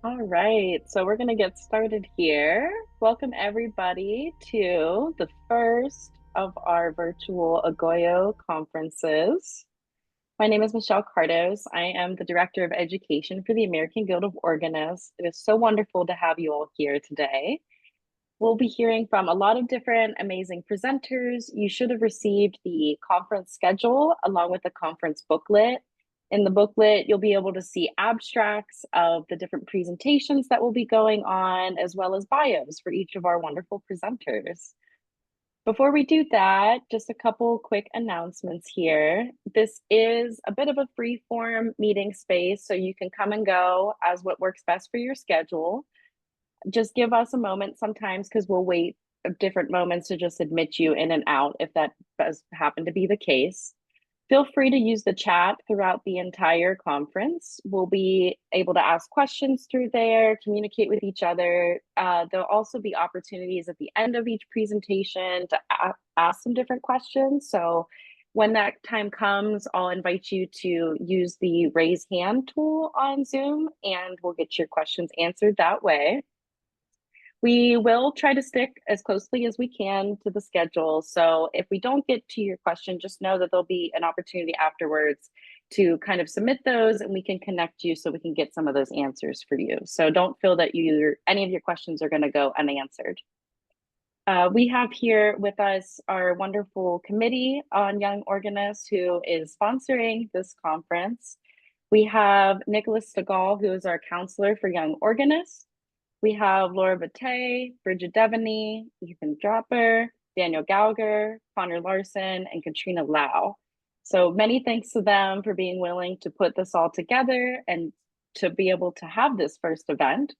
All right, so we're going to get started here. Welcome everybody to the first of our virtual AGOYO conferences. My name is Michelle Cardos. I am the Director of Education for the American Guild of Organists. It is so wonderful to have you all here today. We'll be hearing from a lot of different amazing presenters. You should have received the conference schedule along with the conference booklet. In the booklet, you'll be able to see abstracts of the different presentations that will be going on, as well as bios for each of our wonderful presenters. Before we do that, just a couple quick announcements here. This is a bit of a free form meeting space, so you can come and go as what works best for your schedule. Just give us a moment sometimes because we'll wait different moments to just admit you in and out if that does happen to be the case. Feel free to use the chat throughout the entire conference. We'll be able to ask questions through there, communicate with each other. There'll also be opportunities at the end of each presentation to ask some different questions. So when that time comes, I'll invite you to use the raise hand tool on Zoom and we'll get your questions answered that way. We will try to stick as closely as we can to the schedule. So if we don't get to your question, just know that there'll be an opportunity afterwards to kind of submit those and we can connect you so we can get some of those answers for you. So don't feel that any of your questions are going to go unanswered. We have here with us our wonderful committee on Young Organists who is sponsoring this conference. We have Nicholas Stegall, who is our counselor for Young Organists. We have Laura Bate, Bridget Devaney, Ethan Dropper, Daniel Gauger, Connor Larson, and Katrina Lau. So many thanks to them for being willing to put this all together and to be able to have this first event.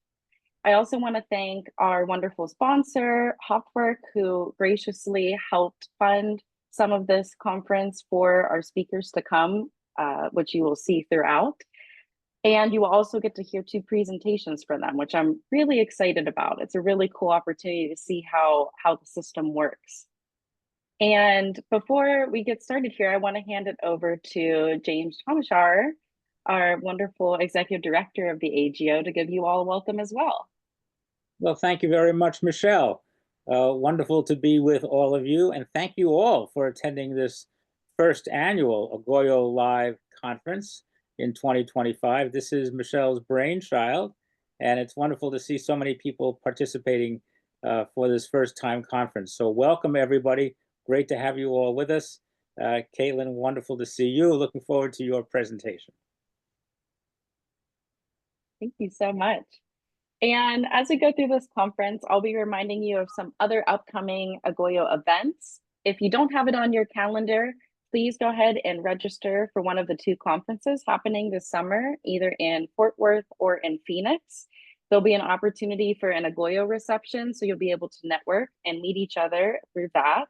I also want to thank our wonderful sponsor, Hauptwerk, who graciously helped fund some of this conference for our speakers to come, which you will see throughout. And you will also get to hear two presentations from them, which I'm really excited about. It's a really cool opportunity to see how the system works. And before we get started here, I want to hand it over to James Tomashar, our wonderful executive director of the AGO, to give you all a welcome as well. Well, thank you very much, Michelle. Wonderful to be with all of you. And thank you all for attending this first annual AGOYO Live conference in 2025. This is Michelle's brainchild, and it's wonderful to see so many people participating for this first time conference. So welcome, everybody. Great to have you all with us. Katelyn, wonderful to see you. Looking forward to your presentation. Thank you so much. And as we go through this conference, I'll be reminding you of some other upcoming AGOYO events. If you don't have it on your calendar, please go ahead and register for one of the two conferences happening this summer, either in Fort Worth or in Phoenix. There'll be an opportunity for an AGOYO reception, so you'll be able to network and meet each other through that.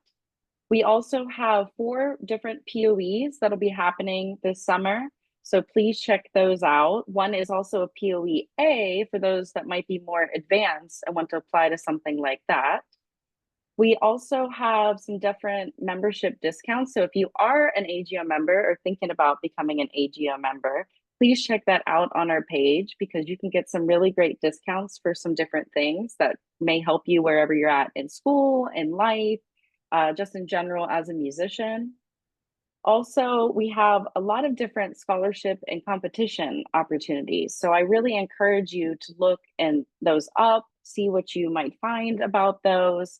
We also have 4 different POEs that'll be happening this summer, so please check those out. One is also a POE A for those that might be more advanced and want to apply to something like that. We also have some different membership discounts. So if you are an AGO member or thinking about becoming an AGO member, please check that out on our page because you can get some really great discounts for some different things that may help you wherever you're at in school, in life, just in general as a musician. Also, we have a lot of different scholarship and competition opportunities. So I really encourage you to look those up, see what you might find about those.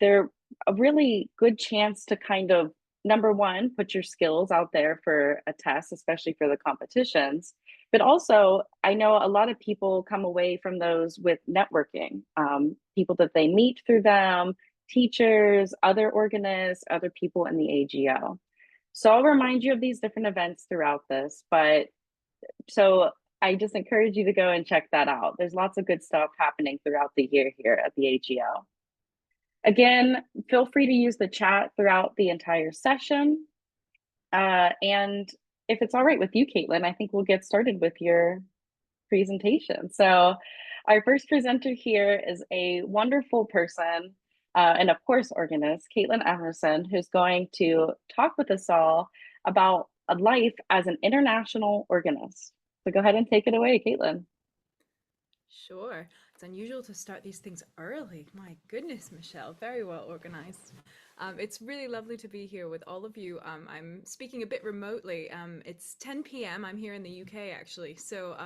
They're a really good chance to kind of, number one, put your skills out there for a test, especially for the competitions. But also, I know a lot of people come away from those with networking, people that they meet through them, teachers, other organists, other people in the AGO. So I'll remind you of these different events throughout this, so I just encourage you to go and check that out. There's lots of good stuff happening throughout the year here at the AGO. Again, feel free to use the chat throughout the entire session. And if it's all right with you, Katelyn, I think we'll get started with your presentation. So our first presenter here is a wonderful person, and of course, organist, Katelyn Emerson, who's going to talk with us all about a life as an international organist. So go ahead and take it away, Katelyn. Sure. It's unusual to start these things early. My goodness, Michelle, very well organized. It's really lovely to be here with all of you. I'm speaking a bit remotely. It's 10 p.m. I'm here in the UK actually, so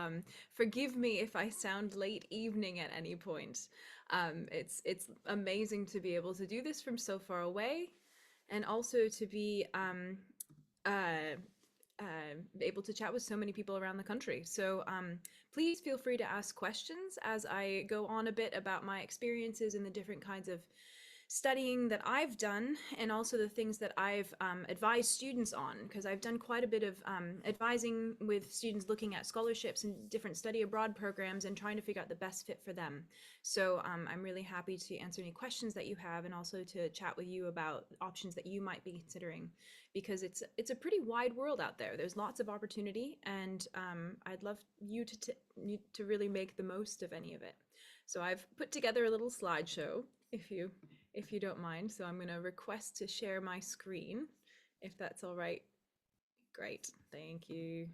forgive me if I sound late evening at any point. It's amazing to be able to do this from so far away, and also to be uh, able to chat with so many people around the country. So please feel free to ask questions as I go on a bit about my experiences in the different kinds of studying that I've done, and also the things that I've advised students on, because I've done quite a bit of advising with students looking at scholarships and different study abroad programs and trying to figure out the best fit for them. So I'm really happy to answer any questions that you have, and also to chat with you about options that you might be considering, because it's a pretty wide world out there. There's lots of opportunity, and I'd love you to really make the most of any of it. So I've put together a little slideshow, if you don't mind. So I'm going to request to share my screen, if that's all right. Great, thank you.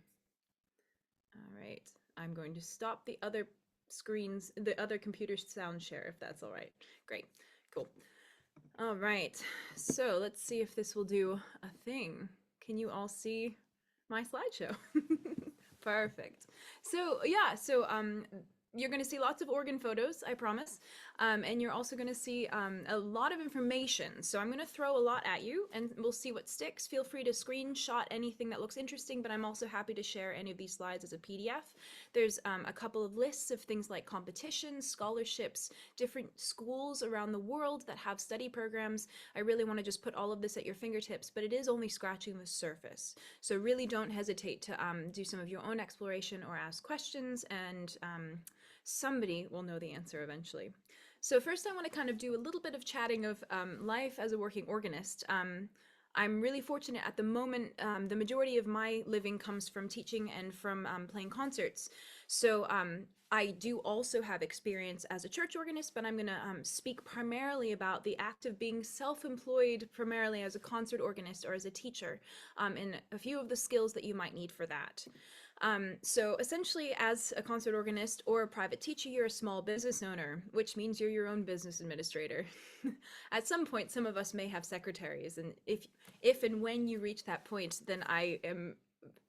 All right, I'm going to stop the other screens, the other computer sound share, if that's all right. Great, cool. All right, so let's see if this will do a thing. Can you all see my slideshow? Perfect. So yeah, you're going to see lots of organ photos, I promise. And you're also going to see a lot of information. So I'm going to throw a lot at you and we'll see what sticks. Feel free to screenshot anything that looks interesting, but I'm also happy to share any of these slides as a PDF. There's a couple of lists of things like competitions, scholarships, different schools around the world that have study programs. I really want to just put all of this at your fingertips, but it is only scratching the surface. So really don't hesitate to do some of your own exploration or ask questions, and somebody will know the answer eventually. So first I want to kind of do a little bit of chatting of life as a working organist. I'm really fortunate at the moment. The majority of my living comes from teaching and from playing concerts. So I do also have experience as a church organist, but I'm going to speak primarily about the act of being self-employed, primarily as a concert organist or as a teacher, and a few of the skills that you might need for that. So essentially, as a concert organist or a private teacher, you're a small business owner, which means you're your own business administrator. At some point, some of us may have secretaries, and if and when you reach that point, then I am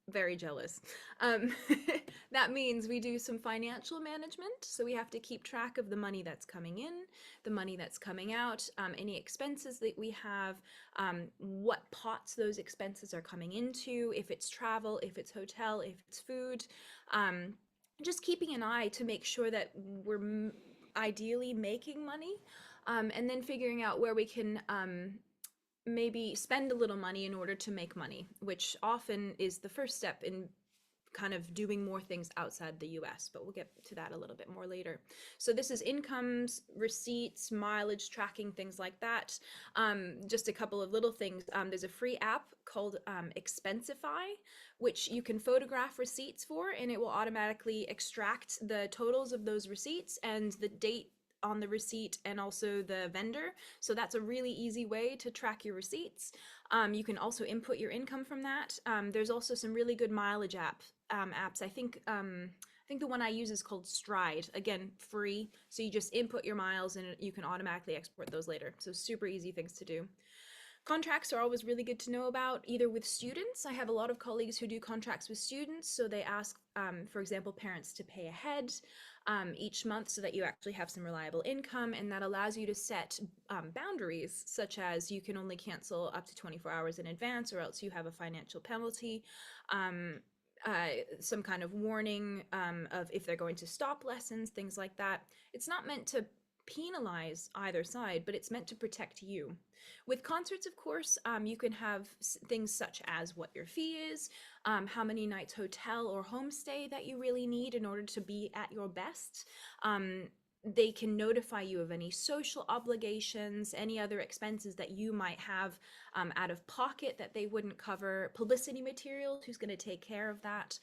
very jealous. That means we do some financial management. So we have to keep track of the money that's coming in, the money that's coming out, any expenses that we have, what pots those expenses are coming into, if it's travel, if it's hotel, if it's food. Just keeping an eye to make sure that we're ideally making money, and then figuring out where we can maybe spend a little money in order to make money, which often is the first step in kind of doing more things outside the US, but we'll get to that a little bit more later. So this is incomes, receipts, mileage tracking, things like that. Just a couple of little things. There's a free app called Expensify, which you can photograph receipts for, and it will automatically extract the totals of those receipts and the date on the receipt and also the vendor. So that's a really easy way to track your receipts. You can also input your income from that. There's also some really good mileage apps. I think the one I use is called Stride. Again, free. So you just input your miles and you can automatically export those later. So super easy things to do. Contracts are always really good to know about, either with students. I have a lot of colleagues who do contracts with students. So they ask, for example, parents to pay ahead each month so that you actually have some reliable income. And that allows you to set boundaries, such as you can only cancel up to 24 hours in advance, or else you have a financial penalty. Some kind of warning of if they're going to stop lessons, things like that. It's not meant to penalize either side, but it's meant to protect you. With concerts, of course, you can have things such as what your fee is, how many nights hotel or homestay that you really need in order to be at your best. They can notify you of any social obligations, any other expenses that you might have out of pocket that they wouldn't cover, publicity materials, who's going to take care of that.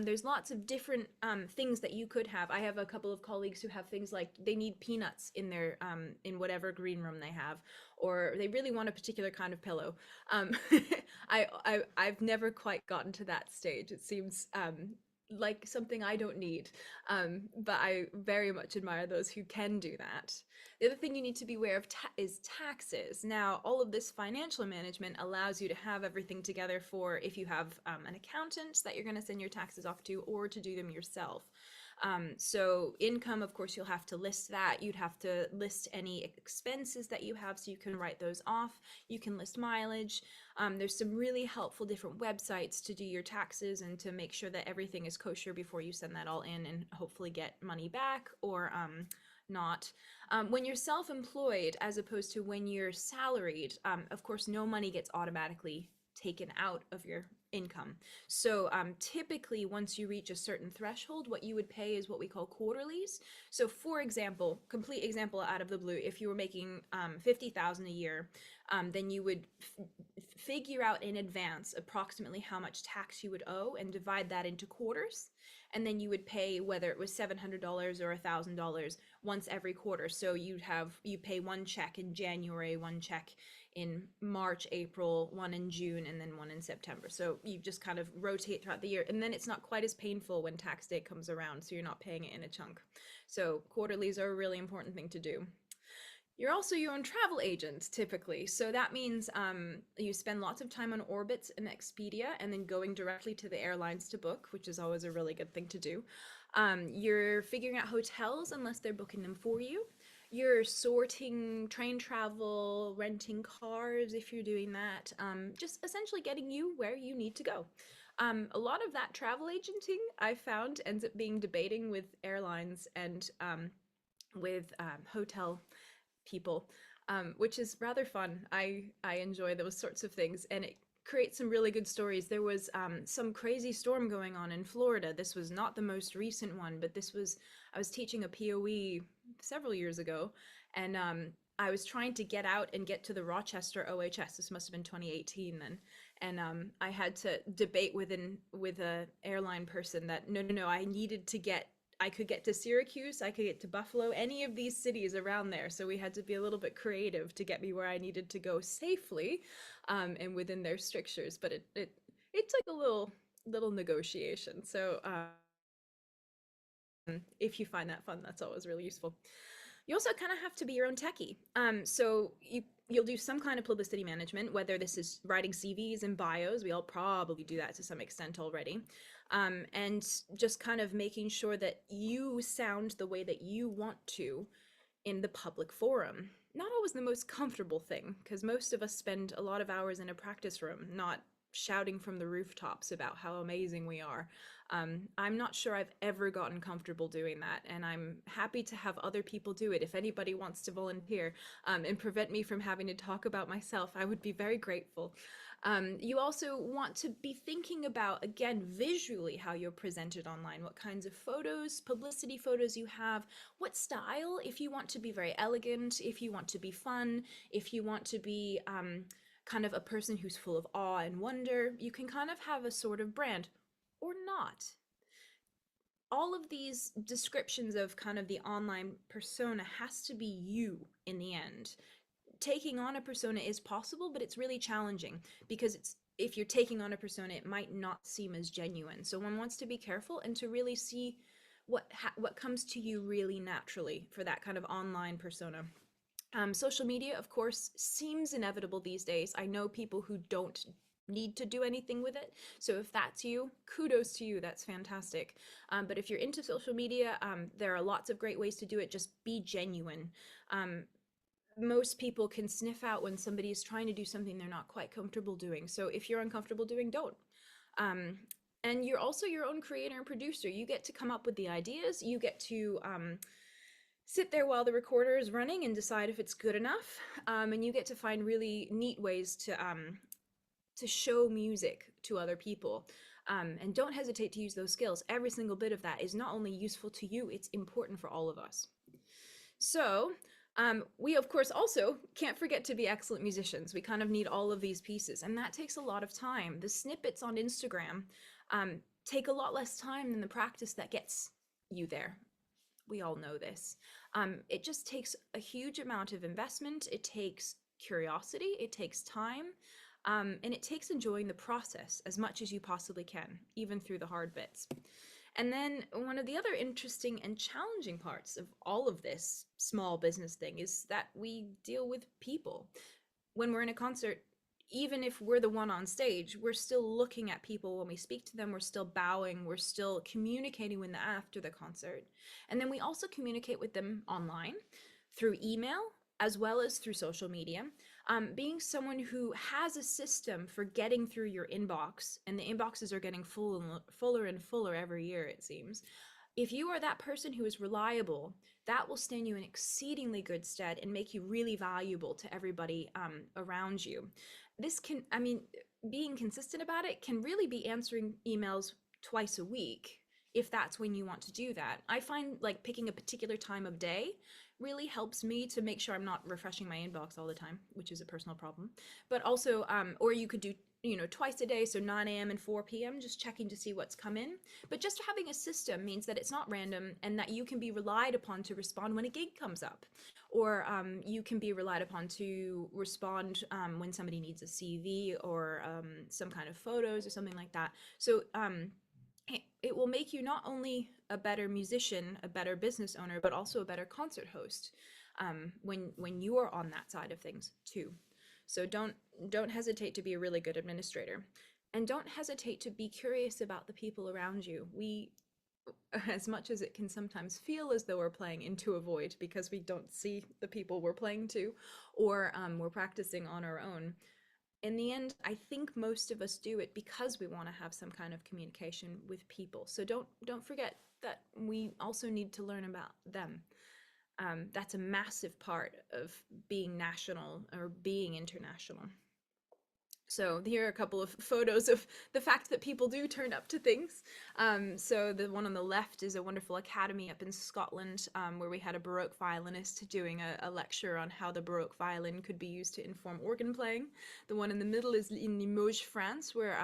There's lots of different things that you could have. I have a couple of colleagues who have things like they need peanuts in their in whatever green room they have, or they really want a particular kind of pillow. I've never quite gotten to that stage. It seems like something I don't need. But I very much admire those who can do that. The other thing you need to be aware of is taxes. Now, all of this financial management allows you to have everything together for if you have an accountant that you're going to send your taxes off to, or to do them yourself. So income, of course, you'll have to list that. You'd have to list any expenses that you have so you can write those off. You can list mileage. There's some really helpful different websites to do your taxes and to make sure that everything is kosher before you send that all in and hopefully get money back or not. When you're self-employed, as opposed to when you're salaried, of course, no money gets automatically taken out of your income. So typically, once you reach a certain threshold, what you would pay is what we call quarterlies. So for example, complete example out of the blue, if you were making 50,000 a year, then you would figure out in advance approximately how much tax you would owe and divide that into quarters. And then you would pay, whether it was $700 or $1,000 once every quarter. So you pay one check in January, one check in March, April, one in June, and then one in September. So you just kind of rotate throughout the year, and then it's not quite as painful when tax day comes around, so you're not paying it in a chunk. So quarterlies are a really important thing to do. You're also your own travel agent typically. So that means you spend lots of time on Orbitz and Expedia and then going directly to the airlines to book, which is always a really good thing to do. You're figuring out hotels unless they're booking them for you. You're sorting train travel, renting cars if you're doing that, just essentially getting you where you need to go. A lot of that travel agenting I found ends up being debating with airlines and with hotel people, which is rather fun. I enjoy those sorts of things, and it creates some really good stories. There was some crazy storm going on in Florida. This was not the most recent one, but I was teaching a POE several years ago, and I was trying to get out and get to the Rochester OHS. This must have been 2018 then. And I had to debate with a airline person that no, I could get to Syracuse, I could get to Buffalo, any of these cities around there. So we had to be a little bit creative to get me where I needed to go safely, and within their strictures. But it took a little negotiation. So if you find that fun, that's always really useful. You also kind of have to be your own techie. So you'll do some kind of publicity management, whether this is writing CVs and bios. We all probably do that to some extent already. And just kind of making sure that you sound the way that you want to in the public forum. Not always the most comfortable thing, because most of us spend a lot of hours in a practice room, not shouting from the rooftops about how amazing we are. I'm not sure I've ever gotten comfortable doing that, and I'm happy to have other people do it. If anybody wants to volunteer and prevent me from having to talk about myself, I would be very grateful. You also want to be thinking about, again, visually how you're presented online, what kinds of photos, publicity photos you have, what style, if you want to be very elegant, if you want to be fun, if you want to be kind of a person who's full of awe and wonder, you can kind of have a sort of brand or not. All of these descriptions of kind of the online persona has to be you in the end. Taking on a persona is possible, but it's really challenging because if you're taking on a persona, it might not seem as genuine. So one wants to be careful and to really see what comes to you really naturally for that kind of online persona. Social media, of course, seems inevitable these days. I know people who don't need to do anything with it. So if that's you, kudos to you. That's fantastic. But if you're into social media, there are lots of great ways to do it. Just be genuine. Most people can sniff out when somebody is trying to do something they're not quite comfortable doing. So if you're uncomfortable doing, don't. And you're also your own creator and producer. You get to come up with the ideas. You get to sit there while the recorder is running and decide if it's good enough. And you get to find really neat ways to show music to other people. And don't hesitate to use those skills. Every single bit of that is not only useful to you, it's important for all of us. So we, of course, also can't forget to be excellent musicians. We kind of need all of these pieces, and that takes a lot of time. The snippets on Instagram take a lot less time than the practice that gets you there. We all know this. It just takes a huge amount of investment. It takes curiosity. It takes time. And it takes enjoying the process as much as you possibly can, even through the hard bits. And then one of the other interesting and challenging parts of all of this small business thing is that we deal with people. When we're in a concert, even if we're the one on stage, we're still looking at people when we speak to them, we're still bowing, we're still communicating with them after the concert. And then we also communicate with them online through email as well as through social media. Being someone who has a system for getting through your inbox, and the inboxes are getting fuller and fuller every year, it seems. If you are that person who is reliable, that will stand you in exceedingly good stead and make you really valuable to everybody around you. This can, I mean, being consistent about it can really be answering emails twice a week if that's when you want to do that. I find like picking a particular time of day really helps me to make sure I'm not refreshing my inbox all the time, which is a personal problem. But also, or you could do, you know, twice a day, so 9 a.m. and 4 p.m., just checking to see what's come in. But just having a system means that it's not random and that you can be relied upon to respond when a gig comes up. Or you can be relied upon to respond when somebody needs a CV or some kind of photos or something like that. So it will make you not only a better musician, a better business owner, but also a better concert host when you are on that side of things too. So don't hesitate to be a really good administrator, and don't hesitate to be curious about the people around you. We, as much as it can sometimes feel as though we're playing into a void because we don't see the people we're playing to, or we're practicing on our own, in the end, I think most of us do it because we want to have some kind of communication with people. So don't forget that we also need to learn about them. That's a massive part of being national or being international. So here are a couple of photos of the fact that people do turn up to things. So the one on the left is a wonderful academy up in Scotland where we had a Baroque violinist doing a lecture on how the Baroque violin could be used to inform organ playing. The one in the middle is in Limoges, France, where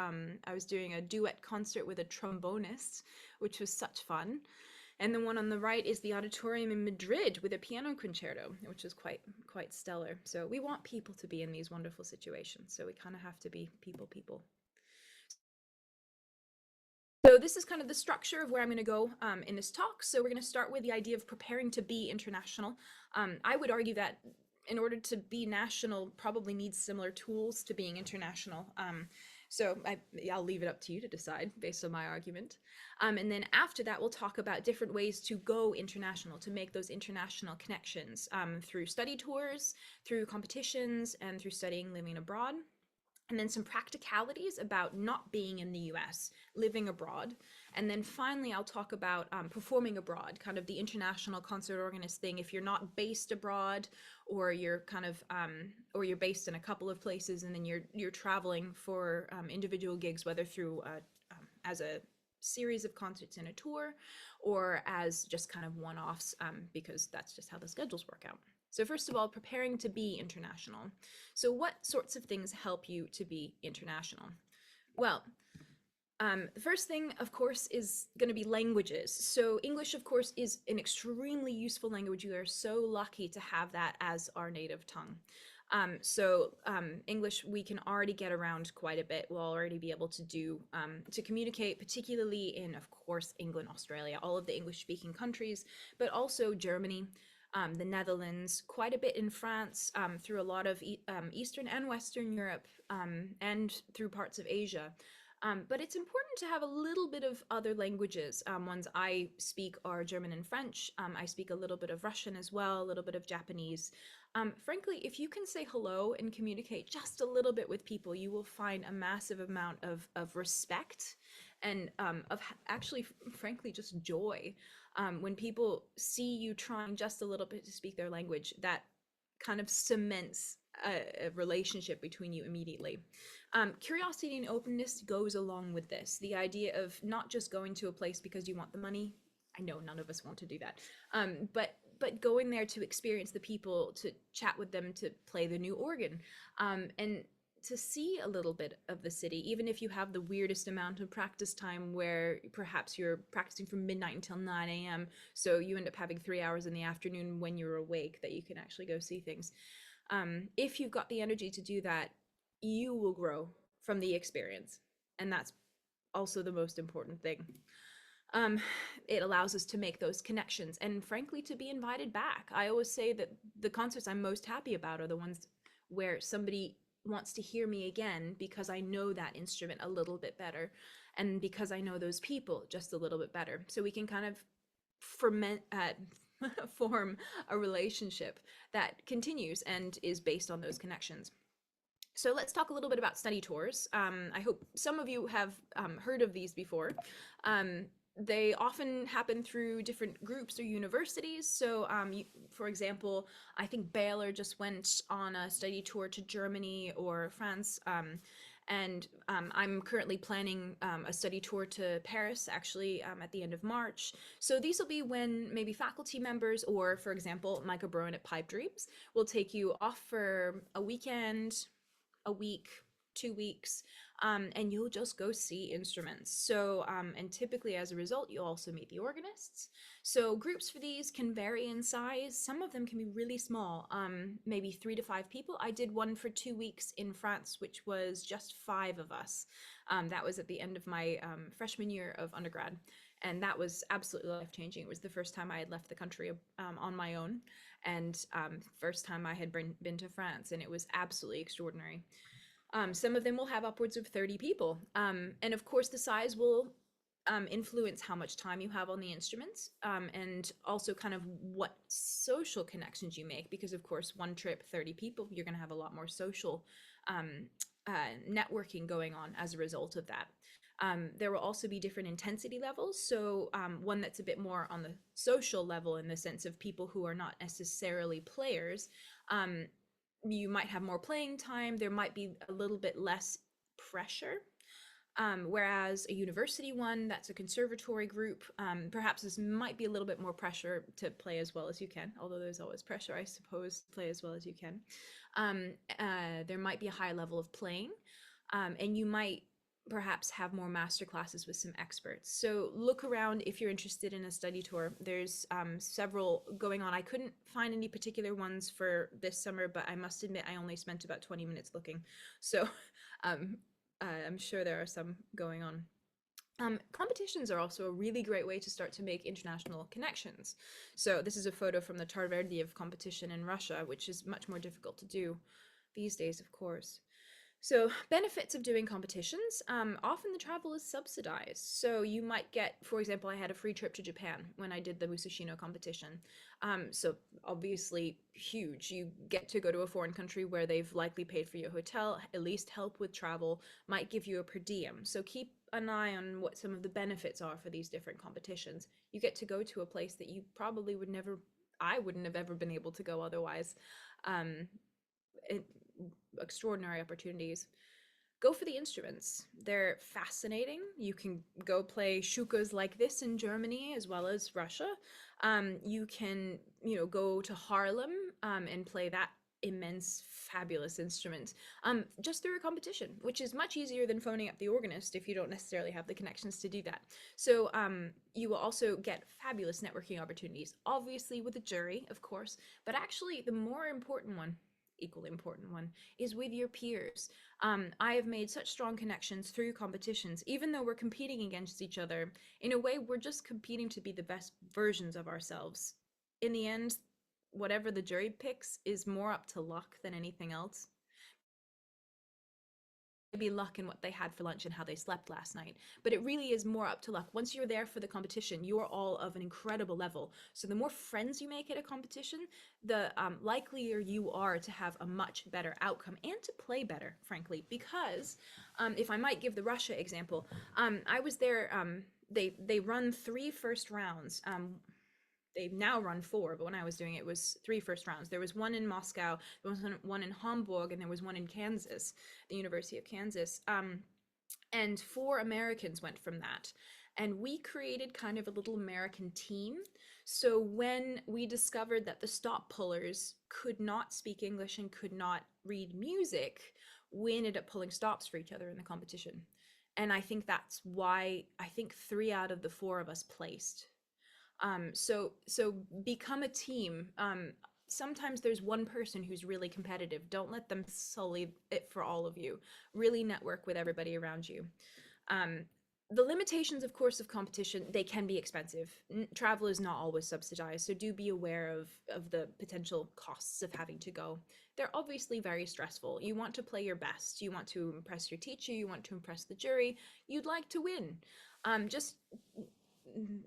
I was doing a duet concert with a trombonist, which was such fun. And the one on the right is the auditorium in Madrid with a piano concerto, which is quite stellar. So we want people to be in these wonderful situations. So we kind of have to be people. So this is kind of the structure of where I'm going to go in this talk. So we're going to start with the idea of preparing to be international. I would argue that in order to be national, probably needs similar tools to being international. So I'll leave it up to you to decide based on my argument. And then after that, we'll talk about different ways to go international, to make those international connections through study tours, through competitions, and through studying living abroad. And then some practicalities about not being in the US, living abroad. And then finally, I'll talk about performing abroad, kind of the international concert organist thing. If you're not based abroad, or you're kind of, or you're based in a couple of places, and then you're traveling for individual gigs, whether through as a series of concerts in a tour, or as just kind of one-offs, because that's just how the schedules work out. So first of all, preparing to be international. So what sorts of things help you to be international? Well, the first thing, of course, is going to be languages. So English, of course, is an extremely useful language. We are so lucky to have that as our native tongue. English, we can already get around quite a bit. We'll already be able to do, to communicate, particularly in, of course, England, Australia, all of the English-speaking countries, but also Germany, the Netherlands, quite a bit in France, through a lot of Eastern and Western Europe, and through parts of Asia. But it's important to have a little bit of other languages. Ones I speak are German and French. I speak a little bit of Russian as well, a little bit of Japanese. Frankly, if you can say hello and communicate just a little bit with people, you will find a massive amount of respect and of actually, frankly, just joy. When people see you trying just a little bit to speak their language, that kind of cements a relationship between you immediately. Curiosity and openness goes along with this. The idea of not just going to a place because you want the money. I know none of us want to do that. But going there to experience the people, to chat with them, to play the new organ, and to see a little bit of the city, even if you have the weirdest amount of practice time where perhaps you're practicing from midnight until 9 a.m. So you end up having 3 hours in the afternoon when you're awake that you can actually go see things. If you've got the energy to do that, you will grow from the experience. And that's also the most important thing. um, it allows us to make those connections and frankly to be invited back. I always say that the concerts I'm most happy about are the ones where somebody wants to hear me again because I know that instrument a little bit better and because I know those people just a little bit better. So we can kind of form a relationship that continues and is based on those connections. So let's talk a little bit about study tours. I hope some of you have heard of these before. They often happen through different groups or universities. So for example, I think Baylor just went on a study tour to Germany or France. And I'm currently planning a study tour to Paris, actually, at the end of March. So these will be when maybe faculty members or, for example, Micah Broen at Pipe Dreams will take you off for a weekend, a week, 2 weeks, and you'll just go see instruments. So, and typically as a result, you'll also meet the organists. So groups for these can vary in size. Some of them can be really small, maybe 3 to 5 people. I did one for 2 weeks in France, which was just 5 of us. That was at the end of my freshman year of undergrad. And that was absolutely life-changing. It was the first time I had left the country on my own, and first time I had been to France, and it was absolutely extraordinary. Some of them will have upwards of 30 people. And of course, the size will influence how much time you have on the instruments, and also kind of what social connections you make, because of course, one trip, 30 people, you're going to have a lot more social networking going on as a result of that. There will also be different intensity levels. So one that's a bit more on the social level in the sense of people who are not necessarily players. You might have more playing time. There might be a little bit less pressure. Whereas a university one, that's a conservatory group, perhaps this might be a little bit more pressure to play as well as you can, although there's always pressure, I suppose, to play as well as you can. There might be a high level of playing, and you might perhaps have more master classes with some experts. So look around if you're interested in a study tour. There's several going on. I couldn't find any particular ones for this summer, but I must admit I only spent about 20 minutes looking. So I'm sure there are some going on. Competitions are also a really great way to start to make international connections. So this is a photo from the Tarverdiev competition in Russia, which is much more difficult to do these days, of course. So benefits of doing competitions, often the travel is subsidized. So you might get, for example, I had a free trip to Japan when I did the Musashino competition. So obviously huge. You get to go to a foreign country where they've likely paid for your hotel, at least help with travel, might give you a per diem. So keep an eye on what some of the benefits are for these different competitions. You get to go to a place that you probably would never, I wouldn't have ever been able to go otherwise. Extraordinary opportunities. Go for the instruments. They're fascinating. You can go play shukas like this in Germany as well as Russia. You can, go to Haarlem and play that immense, fabulous instrument just through a competition, which is much easier than phoning up the organist if you don't necessarily have the connections to do that. So you will also get fabulous networking opportunities, obviously with a jury, of course, but actually the more important one, equally important one, is with your peers. I have made such strong connections through competitions. Even though we're competing against each other, in a way we're just competing to be the best versions of ourselves. In the end, whatever the jury picks is more up to luck than anything else. Maybe luck in what they had for lunch and how they slept last night, but it really is more up to luck. Once you're there for the competition, you're all of an incredible level. So the more friends you make at a competition, the likelier you are to have a much better outcome and to play better, frankly. Because if I might give the Russia example, I was there. They run 3 first rounds. They now run 4, but when I was doing it, it was 3 first rounds. There was one in Moscow, there was one in Hamburg, and there was one in Kansas, the University of Kansas. And 4 Americans went from that. And we created kind of a little American team. So when we discovered that the stop pullers could not speak English and could not read music, we ended up pulling stops for each other in the competition. And I think that's why I think 3 out of the 4 of us placed. So become a team. Sometimes there's one person who's really competitive. Don't let them sully it for all of you. Really network with everybody around you. The limitations, of course, of competition, they can be expensive. Travel is not always subsidized, so do be aware of the potential costs of having to go. They're obviously very stressful. You want to play your best. You want to impress your teacher. You want to impress the jury. You'd like to win. Just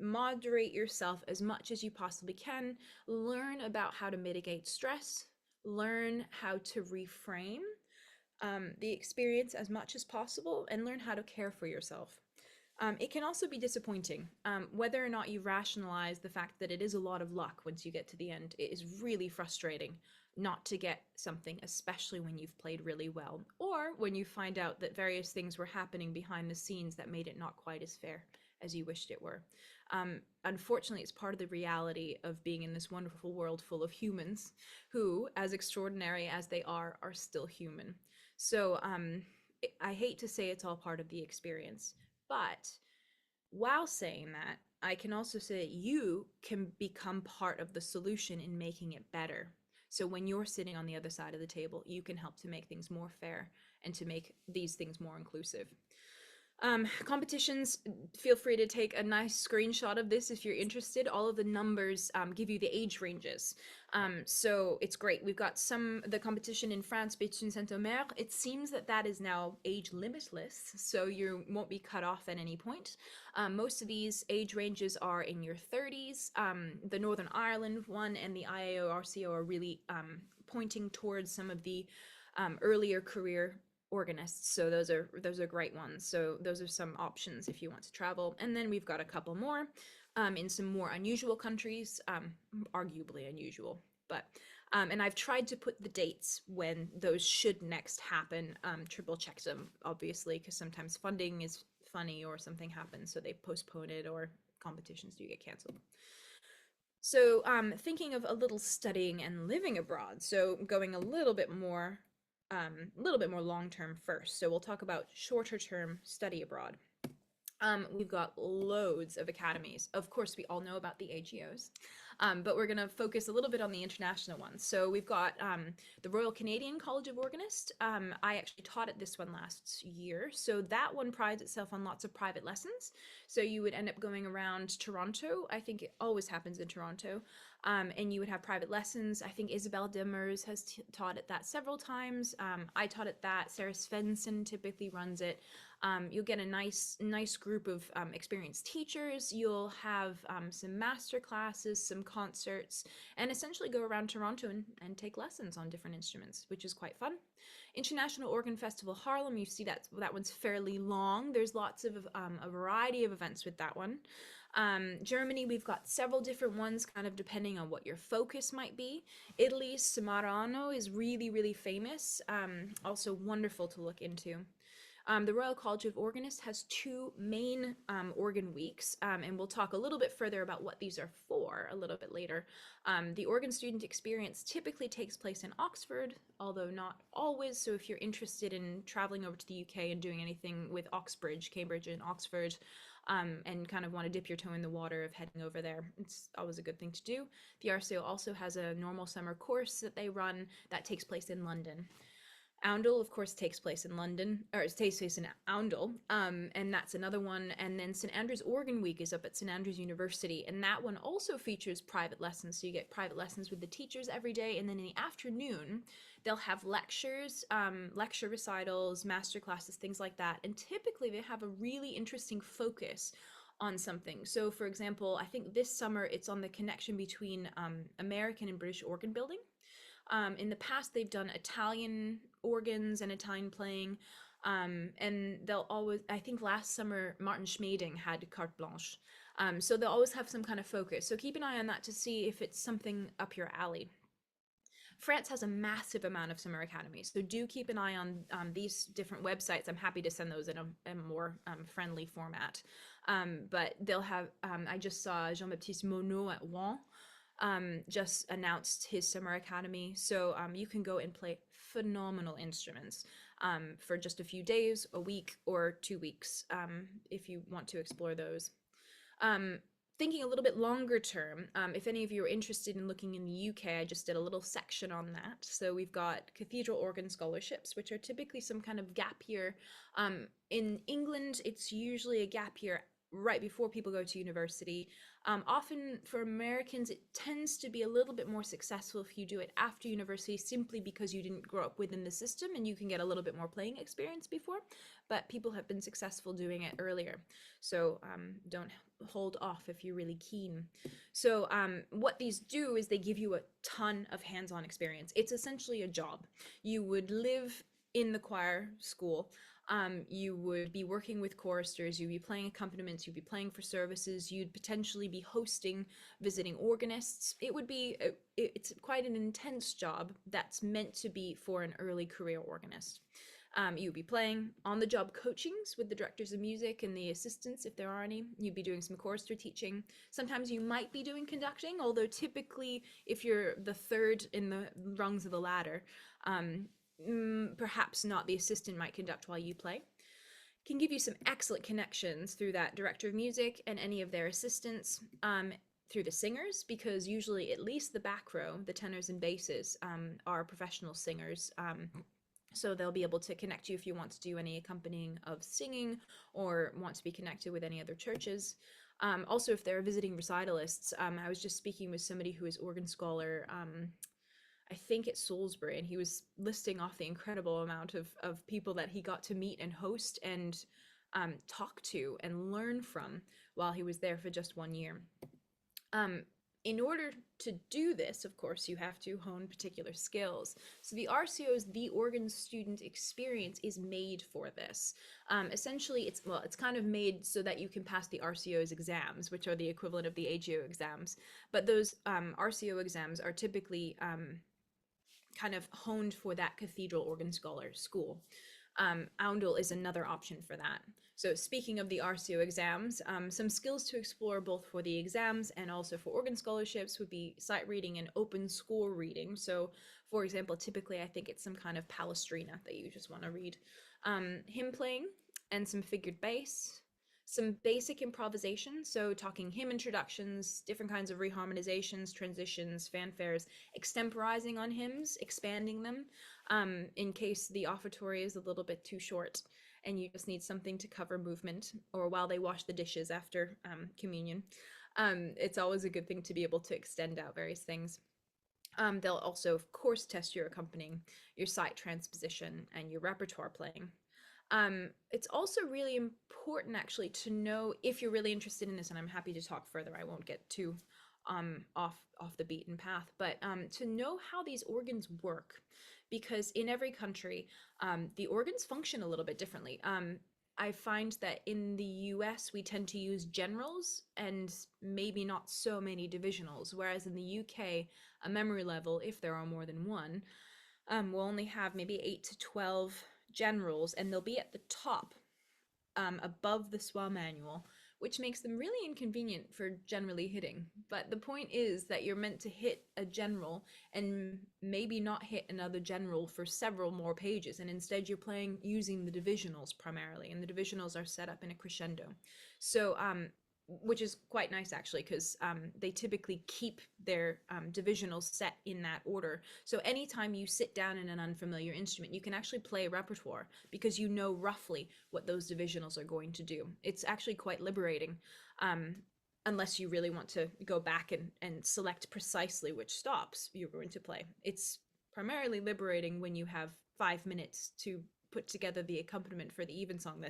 moderate yourself as much as you possibly can. Learn about how to mitigate stress. Learn how to reframe the experience as much as possible, and learn how to care for yourself. It can also be disappointing. Whether or not you rationalize the fact that it is a lot of luck once you get to the end, it is really frustrating not to get something, especially when you've played really well, or when you find out that various things were happening behind the scenes that made it not quite as fair as you wished it were. Unfortunately, it's part of the reality of being in this wonderful world full of humans who, as extraordinary as they are still human. So I hate to say it's all part of the experience. But while saying that, I can also say that you can become part of the solution in making it better. So when you're sitting on the other side of the table, you can help to make things more fair and to make these things more inclusive. Competitions, feel free to take a nice screenshot of this if you're interested. All of the numbers give you the age ranges. So it's great. We've got the competition in France, Béthune-Saint-Omer. It seems that is now age limitless, so you won't be cut off at any point. Most of these age ranges are in your 30s. The Northern Ireland one and the IAO RCO are really pointing towards some of the earlier career organists, so those are great ones. So those are some options if you want to travel. And then we've got a couple more in some more unusual countries, arguably unusual, but and I've tried to put the dates when those should next happen, triple check them obviously, because sometimes funding is funny or something happens, so they postpone it or competitions do get canceled. So thinking of a little studying and living abroad, so going a little bit more long-term first. So we'll talk about shorter term study abroad. We've got loads of academies. Of course, we all know about the AGOs, but we're going to focus a little bit on the international ones. So we've got the Royal Canadian College of Organists. I actually taught at this one last year. So that one prides itself on lots of private lessons. So you would end up going around Toronto. I think it always happens in Toronto. And you would have private lessons. I think Isabel Demers has taught at that several times. I taught at that. Sarah Svensson typically runs it. You'll get a nice group of experienced teachers. You'll have some master classes, some concerts, and essentially go around Toronto and take lessons on different instruments, which is quite fun. International Organ Festival Haarlem, you see that one's fairly long. There's lots of a variety of events with that one. Germany, we've got several different ones, kind of depending on what your focus might be. Italy's Samarano is really, really famous, also wonderful to look into. The Royal College of Organists has two main organ weeks, and we'll talk a little bit further about what these are for a little bit later. The organ student experience typically takes place in Oxford, although not always. So if you're interested in traveling over to the UK and doing anything with Oxbridge, Cambridge and Oxford, and kind of want to dip your toe in the water of heading over there, it's always a good thing to do. The RCO also has a normal summer course that they run that takes place in London. Oundle, of course, takes place in London, or it takes place in Oundle, and that's another one. And then St. Andrews Organ Week is up at St. Andrews University, and that one also features private lessons. So you get private lessons with the teachers every day, and then in the afternoon, they'll have lectures, lecture recitals, master classes, things like that. And typically they have a really interesting focus on something. So for example, I think this summer it's on the connection between American and British organ building. In the past, they've done Italian organs and Italian playing, and they'll always, I think last summer, Martin Schmading had carte blanche. So they'll always have some kind of focus. So keep an eye on that to see if it's something up your alley. France has a massive amount of summer academies, so do keep an eye on these different websites. I'm happy to send those in a more friendly format. But they'll have, I just saw Jean-Baptiste Monod at Rouen just announced his summer academy, so you can go and play phenomenal instruments for just a few days, a week, or 2 weeks if you want to explore those. thinking a little bit longer term, if any of you are interested in looking in the UK, I just did a little section on that. So we've got cathedral organ scholarships, which are typically some kind of gap year. In England, it's usually a gap year right before people go to university. Often for Americans, it tends to be a little bit more successful if you do it after university, simply because you didn't grow up within the system and you can get a little bit more playing experience before. But people have been successful doing it earlier. So don't hold off if you're really keen. So what these do is they give you a ton of hands-on experience. It's essentially a job. You would live in the choir school. You would be working with choristers, you'd be playing accompaniments, you'd be playing for services, you'd potentially be hosting visiting organists. It would be, it's quite an intense job that's meant to be for an early career organist. You'd be playing on-the-job coachings with the directors of music and the assistants, if there are any. You'd be doing some chorister teaching. Sometimes you might be doing conducting, although typically if you're the third in the rungs of the ladder, perhaps not, the assistant might conduct while you play. Can give you some excellent connections through that director of music and any of their assistants, through the singers, because usually at least the back row, the tenors and basses, are professional singers. So they'll be able to connect you if you want to do any accompanying of singing or want to be connected with any other churches. Also, if they're visiting recitalists, I was just speaking with somebody who is organ scholar, I think at Salisbury, and he was listing off the incredible amount of people that he got to meet and host and talk to and learn from while he was there for just 1 year. In order to do this, of course, you have to hone particular skills. So the RCO's, the organ student experience, is made for this. Essentially, it's kind of made so that you can pass the RCO's exams, which are the equivalent of the AGO exams. But those RCO exams are typically kind of honed for that cathedral organ scholar school. Oundle is another option for that. So speaking of the RCO exams, some skills to explore both for the exams and also for organ scholarships would be sight reading and open score reading. So for example, typically I think it's some kind of Palestrina that you just want to read. Hymn playing and some figured bass. Some basic improvisation, so talking hymn introductions, different kinds of reharmonizations, transitions, fanfares, extemporizing on hymns, expanding them, in case the offertory is a little bit too short and you just need something to cover movement, or while they wash the dishes after communion. It's always a good thing to be able to extend out various things. They'll also, of course, test your accompanying, your sight transposition, and your repertoire playing. It's also really important actually to know, if you're really interested in this, and I'm happy to talk further, I won't get too off the beaten path, but to know how these organs work, because in every country the organs function a little bit differently. I find that in the US we tend to use generals and maybe not so many divisionals, whereas in the UK a memory level, if there are more than one, will only have maybe 8 to 12 generals, and they'll be at the top above the swell manual, which makes them really inconvenient for generally hitting. But the point is that you're meant to hit a general and maybe not hit another general for several more pages, and instead you're playing using the divisionals primarily, and the divisionals are set up in a crescendo. So which is quite nice actually, because they typically keep their divisionals set in that order. So anytime you sit down in an unfamiliar instrument, you can actually play a repertoire because you know roughly what those divisionals are going to do. It's actually quite liberating, unless you really want to go back and select precisely which stops you're going to play. It's primarily liberating when you have 5 minutes to put together the accompaniment for the evensong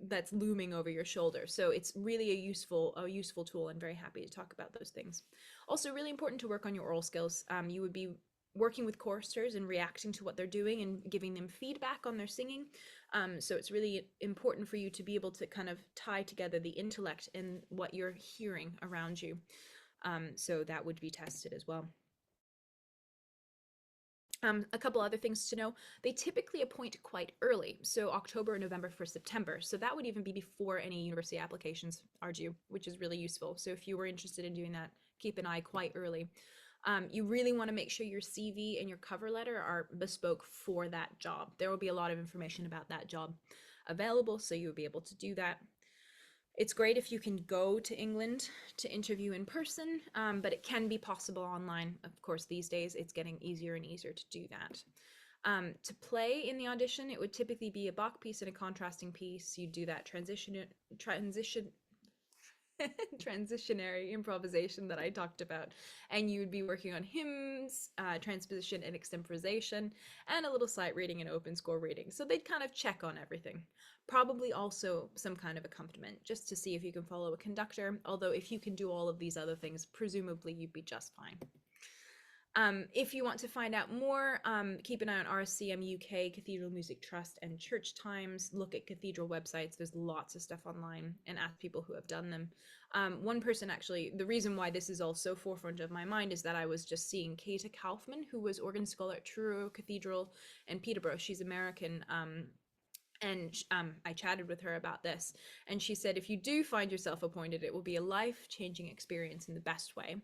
that's looming over your shoulder. So it's really a useful tool, and very happy to talk about those things. Also really important to work on your oral skills. You would be working with choristers and reacting to what they're doing and giving them feedback on their singing. So it's really important for you to be able to kind of tie together the intellect and what you're hearing around you. So that would be tested as well. A couple other things to know: they typically appoint quite early, so October, November for September. So that would even be before any university applications are due, which is really useful. So if you were interested in doing that, keep an eye quite early. You really want to make sure your CV and your cover letter are bespoke for that job. There will be a lot of information about that job available, so you'll be able to do that. It's great if you can go to England to interview in person, but it can be possible online. Of course, these days it's getting easier and easier to do that. To play in the audition, it would typically be a Bach piece and a contrasting piece. You do that transitionary improvisation that I talked about, and you would be working on hymns, transposition and extemporization, and a little sight reading and open score reading. So they'd kind of check on everything. Probably also some kind of accompaniment, just to see if you can follow a conductor, although if you can do all of these other things, presumably you'd be just fine. If you want to find out more, keep an eye on RSCM UK, Cathedral Music Trust, and Church Times. Look at cathedral websites. There's lots of stuff online, and ask people who have done them. One person actually, the reason why this is also forefront of my mind is that I was just seeing Kate Kaufman, who was organ scholar at Truro Cathedral in Peterborough. She's American. And I chatted with her about this, and she said, if you do find yourself appointed, it will be a life-changing experience in the best way.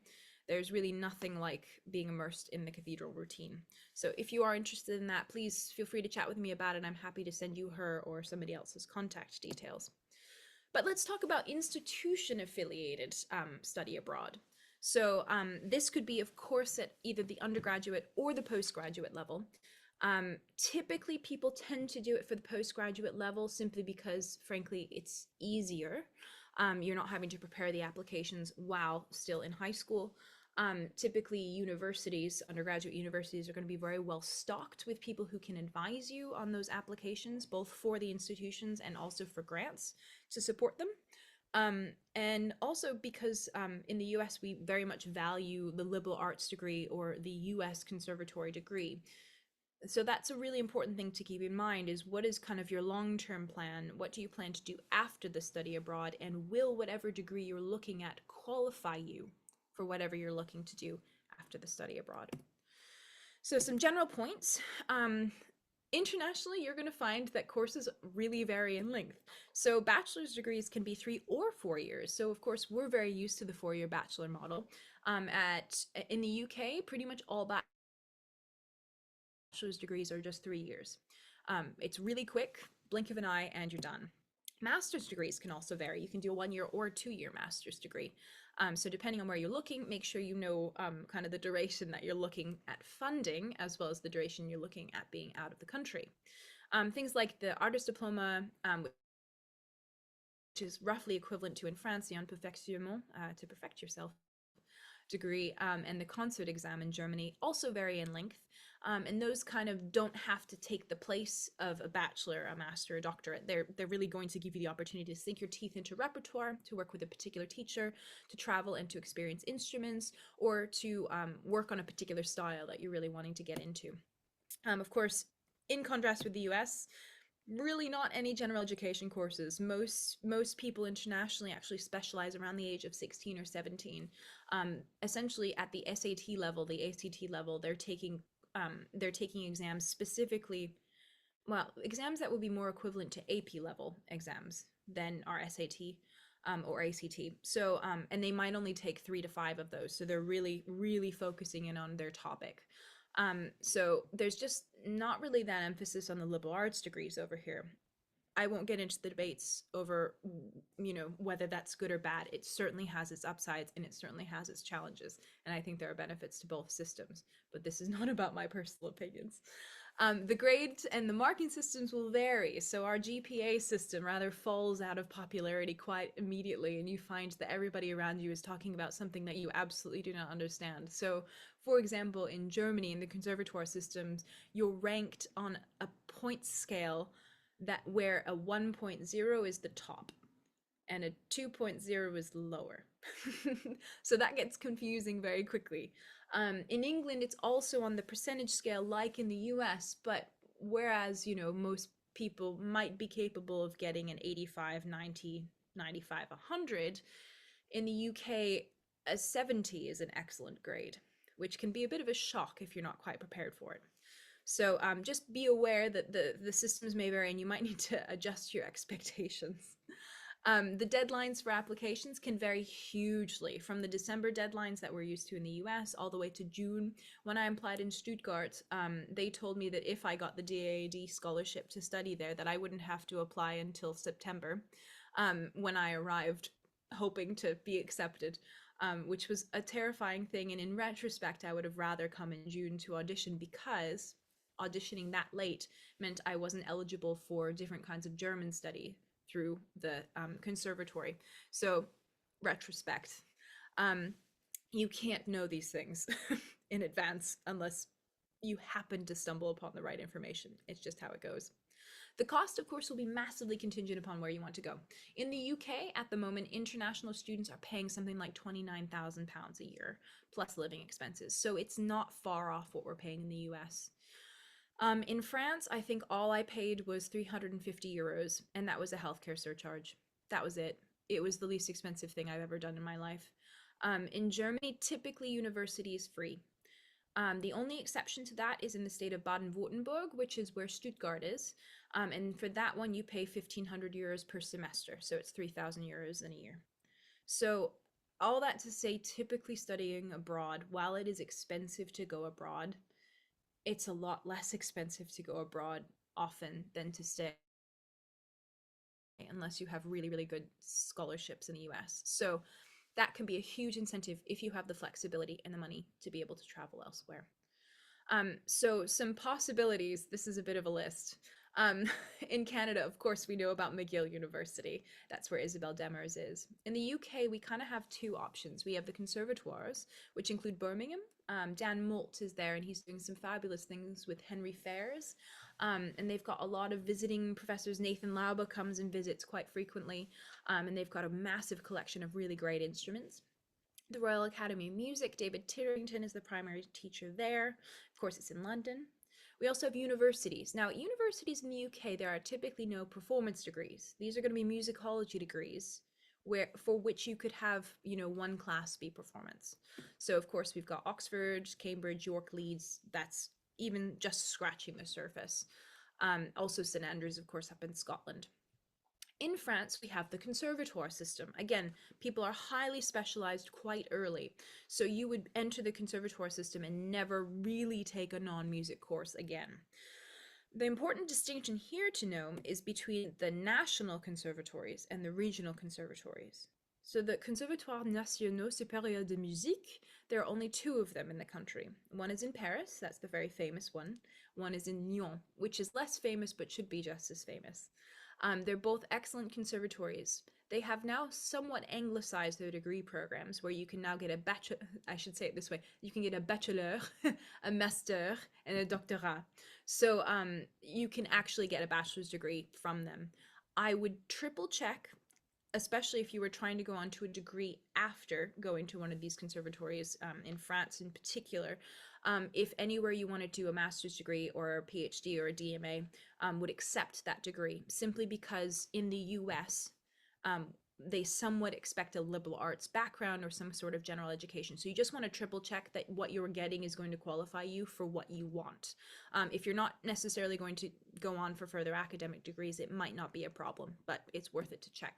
There's really nothing like being immersed in the cathedral routine. So if you are interested in that, please feel free to chat with me about it. I'm happy to send you her or somebody else's contact details. But let's talk about institution-affiliated study abroad. So this could be, of course, at either the undergraduate or the postgraduate level. Typically, people tend to do it for the postgraduate level simply because, frankly, it's easier. You're not having to prepare the applications while still in high school. Typically, universities, undergraduate universities, are going to be very well stocked with people who can advise you on those applications, both for the institutions and also for grants to support them. And also because in the US, we very much value the liberal arts degree or the US conservatory degree. So that's a really important thing to keep in mind, is what is kind of your long-term plan? What do you plan to do after the study abroad? And will whatever degree you're looking at qualify you for whatever you're looking to do after the study abroad? So some general points. Internationally, you're going to find that courses really vary in length. So bachelor's degrees can be 3 or 4 years. So of course, we're very used to the 4-year bachelor model. In the UK, pretty much all bachelor's degrees are just 3 years. It's really quick, blink of an eye, and you're done. Master's degrees can also vary. You can do a 1-year or 2-year master's degree. So depending on where you're looking, make sure you know kind of the duration that you're looking at funding, as well as the duration you're looking at being out of the country. Things like the artist diploma, which is roughly equivalent to in France, the perfectionnement, to perfect yourself degree, and the concert exam in Germany also vary in length. And those kind of don't have to take the place of a bachelor, a master, a doctorate. They're really going to give you the opportunity to sink your teeth into repertoire, to work with a particular teacher, to travel and to experience instruments, or to work on a particular style that you're really wanting to get into. Of course, in contrast with the US, really not any general education courses. Most people internationally actually specialize around the age of 16 or 17. Essentially at the SAT level, the ACT level, they're taking exams specifically, well, exams that would be more equivalent to AP level exams than our SAT or ACT. So, and they might only take 3 to 5 of those. So they're really, really focusing in on their topic. So there's just not really that emphasis on the liberal arts degrees over here. I won't get into the debates over, whether that's good or bad. It certainly has its upsides and it certainly has its challenges. And I think there are benefits to both systems, but this is not about my personal opinions. The grades and the marking systems will vary. So our GPA system rather falls out of popularity quite immediately, and you find that everybody around you is talking about something that you absolutely do not understand. So, for example, in Germany, in the conservatoire systems, you're ranked on a point scale where a 1.0 is the top and a 2.0 is lower. So that gets confusing very quickly. In England, it's also on the percentage scale like in the US, but whereas, most people might be capable of getting an 85, 90, 95, 100, in the UK, a 70 is an excellent grade, which can be a bit of a shock if you're not quite prepared for it. So just be aware that the systems may vary and you might need to adjust your expectations. The deadlines for applications can vary hugely, from the December deadlines that we're used to in the US all the way to June. When I applied in Stuttgart, they told me that if I got the DAAD scholarship to study there, that I wouldn't have to apply until September. when I arrived, hoping to be accepted, which was a terrifying thing. And in retrospect, I would have rather come in June to audition, because auditioning that late meant I wasn't eligible for different kinds of German study through the conservatory. So, retrospect, you can't know these things in advance unless you happen to stumble upon the right information. It's just how it goes. The cost, of course, will be massively contingent upon where you want to go. In the UK, at the moment, international students are paying something like £29,000 a year, plus living expenses. So it's not far off what we're paying in the US. In France, I think all I paid was €350, and that was a healthcare surcharge. That was it. It was the least expensive thing I've ever done in my life. In Germany, typically university is free. The only exception to that is in the state of Baden-Württemberg, which is where Stuttgart is. And for that one, you pay €1,500 per semester. So it's €3,000 in a year. So all that to say, typically studying abroad, while it is expensive to go abroad, it's a lot less expensive to go abroad often than to stay, unless you have really, really good scholarships in the US. So that can be a huge incentive if you have the flexibility and the money to be able to travel elsewhere. So some possibilities, this is a bit of a list. In Canada, of course, we know about McGill University. That's where Isabel Demers is. In the UK, we kind of have two options. We have the conservatoires, which include Birmingham. Dan Molt is there, and he's doing some fabulous things with Henry Fairs. And they've got a lot of visiting professors. Nathan Lauba comes and visits quite frequently, and they've got a massive collection of really great instruments. The Royal Academy of Music, David Titterington is the primary teacher there. Of course, it's in London. We also have universities. Now, universities in the UK, there are typically no performance degrees. These are going to be musicology degrees, for which you could have, one class be performance. So, of course, we've got Oxford, Cambridge, York, Leeds. That's even just scratching the surface. Also St Andrews, of course, up in Scotland. In France, we have the conservatoire system. Again, people are highly specialized quite early. So you would enter the conservatoire system and never really take a non-music course again. The important distinction here to know is between the national conservatories and the regional conservatories. So the Conservatoires Nationaux Supérieurs de Musique, there are only two of them in the country. One is in Paris, that's the very famous one. One is in Lyon, which is less famous but should be just as famous. They're both excellent conservatories. They have now somewhat anglicized their degree programs, where you can now get a bachelor, I should say it this way, you can get a bachelor, a master, and a doctorat. So you can actually get a bachelor's degree from them. I would triple check, especially if you were trying to go on to a degree after going to one of these conservatories, in France in particular, if anywhere you want to do a master's degree or a PhD or a DMA would accept that degree, simply because in the US, they somewhat expect a liberal arts background or some sort of general education. So you just want to triple check that what you're getting is going to qualify you for what you want. If you're not necessarily going to go on for further academic degrees, it might not be a problem, but it's worth it to check.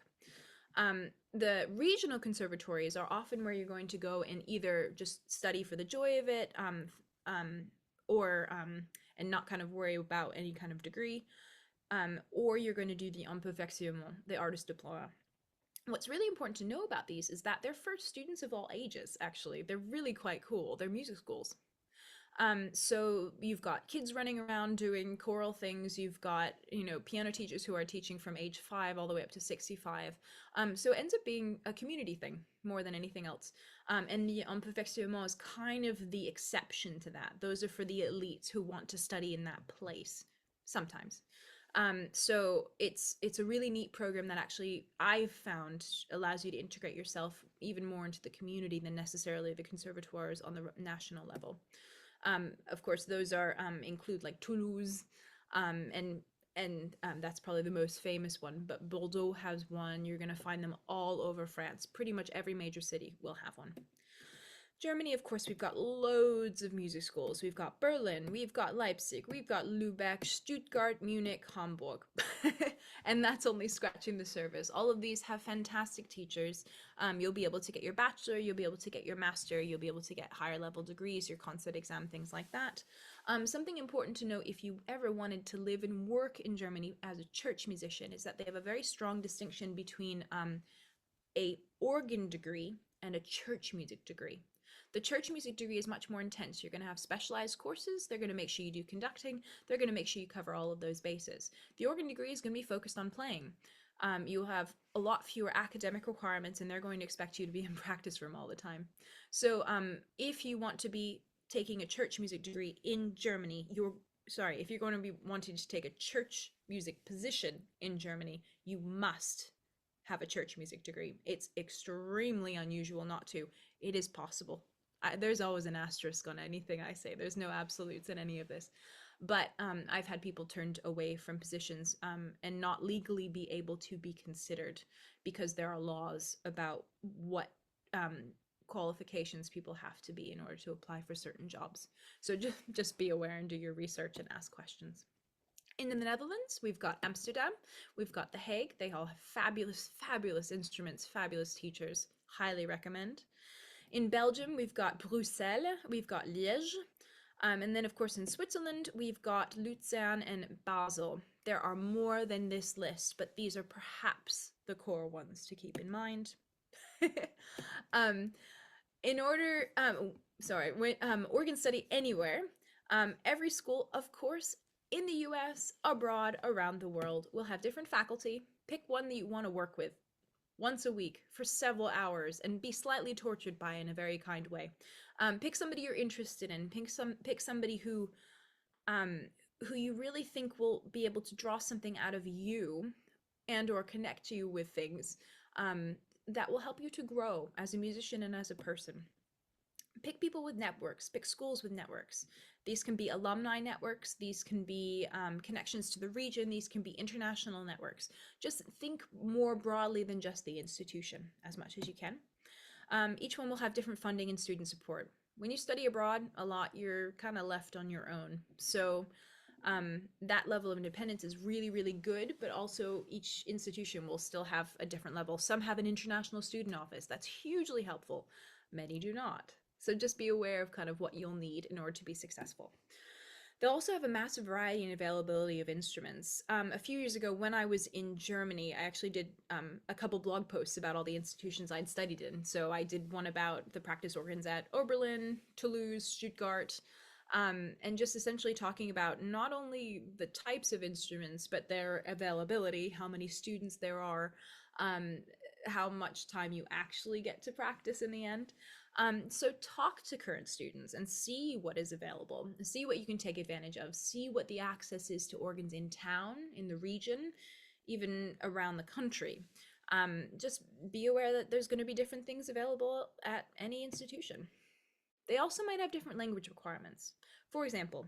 The regional conservatories are often where you're going to go and either just study for the joy of it, or and not kind of worry about any kind of degree, or you're going to do the imperfectionnement, the artist diploma. What's really important to know about these is that they're for students of all ages, actually. They're really quite cool. They're music schools. So you've got kids running around doing choral things. You've got, piano teachers who are teaching from age 5 all the way up to 65. So it ends up being a community thing more than anything else. And the imperfectionnement is kind of the exception to that. Those are for the elites who want to study in that place sometimes. So it's a really neat program that actually I've found allows you to integrate yourself even more into the community than necessarily the conservatoires on the national level. Of course, those are include like Toulouse, and that's probably the most famous one, but Bordeaux has one. You're going to find them all over France. Pretty much every major city will have one. Germany, of course, we've got loads of music schools. We've got Berlin, we've got Leipzig, we've got Lübeck, Stuttgart, Munich, Hamburg. And that's only scratching the surface. All of these have fantastic teachers. You'll be able to get your bachelor, you'll be able to get your master, you'll be able to get higher level degrees, your concert exam, things like that. Something important to note if you ever wanted to live and work in Germany as a church musician is that they have a very strong distinction between a organ degree and a church music degree. The church music degree is much more intense. You're going to have specialized courses. They're going to make sure you do conducting. They're going to make sure you cover all of those bases. The organ degree is going to be focused on playing. You'll have a lot fewer academic requirements, and they're going to expect you to be in practice room all the time. So if you want to be taking a church music degree in Germany, if you're going to be wanting to take a church music position in Germany, you must have a church music degree. It's extremely unusual not to. It is possible. There's always an asterisk on anything I say. There's no absolutes in any of this. But I've had people turned away from positions and not legally be able to be considered because there are laws about what qualifications people have to be in order to apply for certain jobs. So just be aware and do your research and ask questions. In the Netherlands, we've got Amsterdam, we've got The Hague. They all have fabulous, fabulous instruments, fabulous teachers. Highly recommend. In Belgium, we've got Bruxelles, we've got Liège. And then, of course, in Switzerland, we've got Lucerne and Basel. There are more than this list, but these are perhaps the core ones to keep in mind. Organ study anywhere. Every school, of course, in the US, abroad, around the world, will have different faculty. Pick one that you want to work with once a week for several hours and be slightly tortured by in a very kind way. Pick somebody you're interested in. Pick somebody who you really think will be able to draw something out of you and or connect you with things that will help you to grow as a musician and as a person. Pick people with networks, pick schools with networks. These can be alumni networks, these can be connections to the region, these can be international networks. Just think more broadly than just the institution as much as you can. Each one will have different funding and student support. When you study abroad a lot, you're kind of left on your own. So that level of independence is really, really good, but also each institution will still have a different level. Some have an international student office. That's hugely helpful. Many do not. So just be aware of kind of what you'll need in order to be successful. They'll also have a massive variety and availability of instruments. A few years ago, when I was in Germany, I actually did a couple blog posts about all the institutions I'd studied in. So I did one about the practice organs at Oberlin, Toulouse, Stuttgart, and just essentially talking about not only the types of instruments, but their availability, how many students there are, how much time you actually get to practice in the end. So talk to current students and see what is available, see what you can take advantage of, see what the access is to organs in town, in the region, even around the country. Just be aware that there's going to be different things available at any institution. They also might have different language requirements. For example,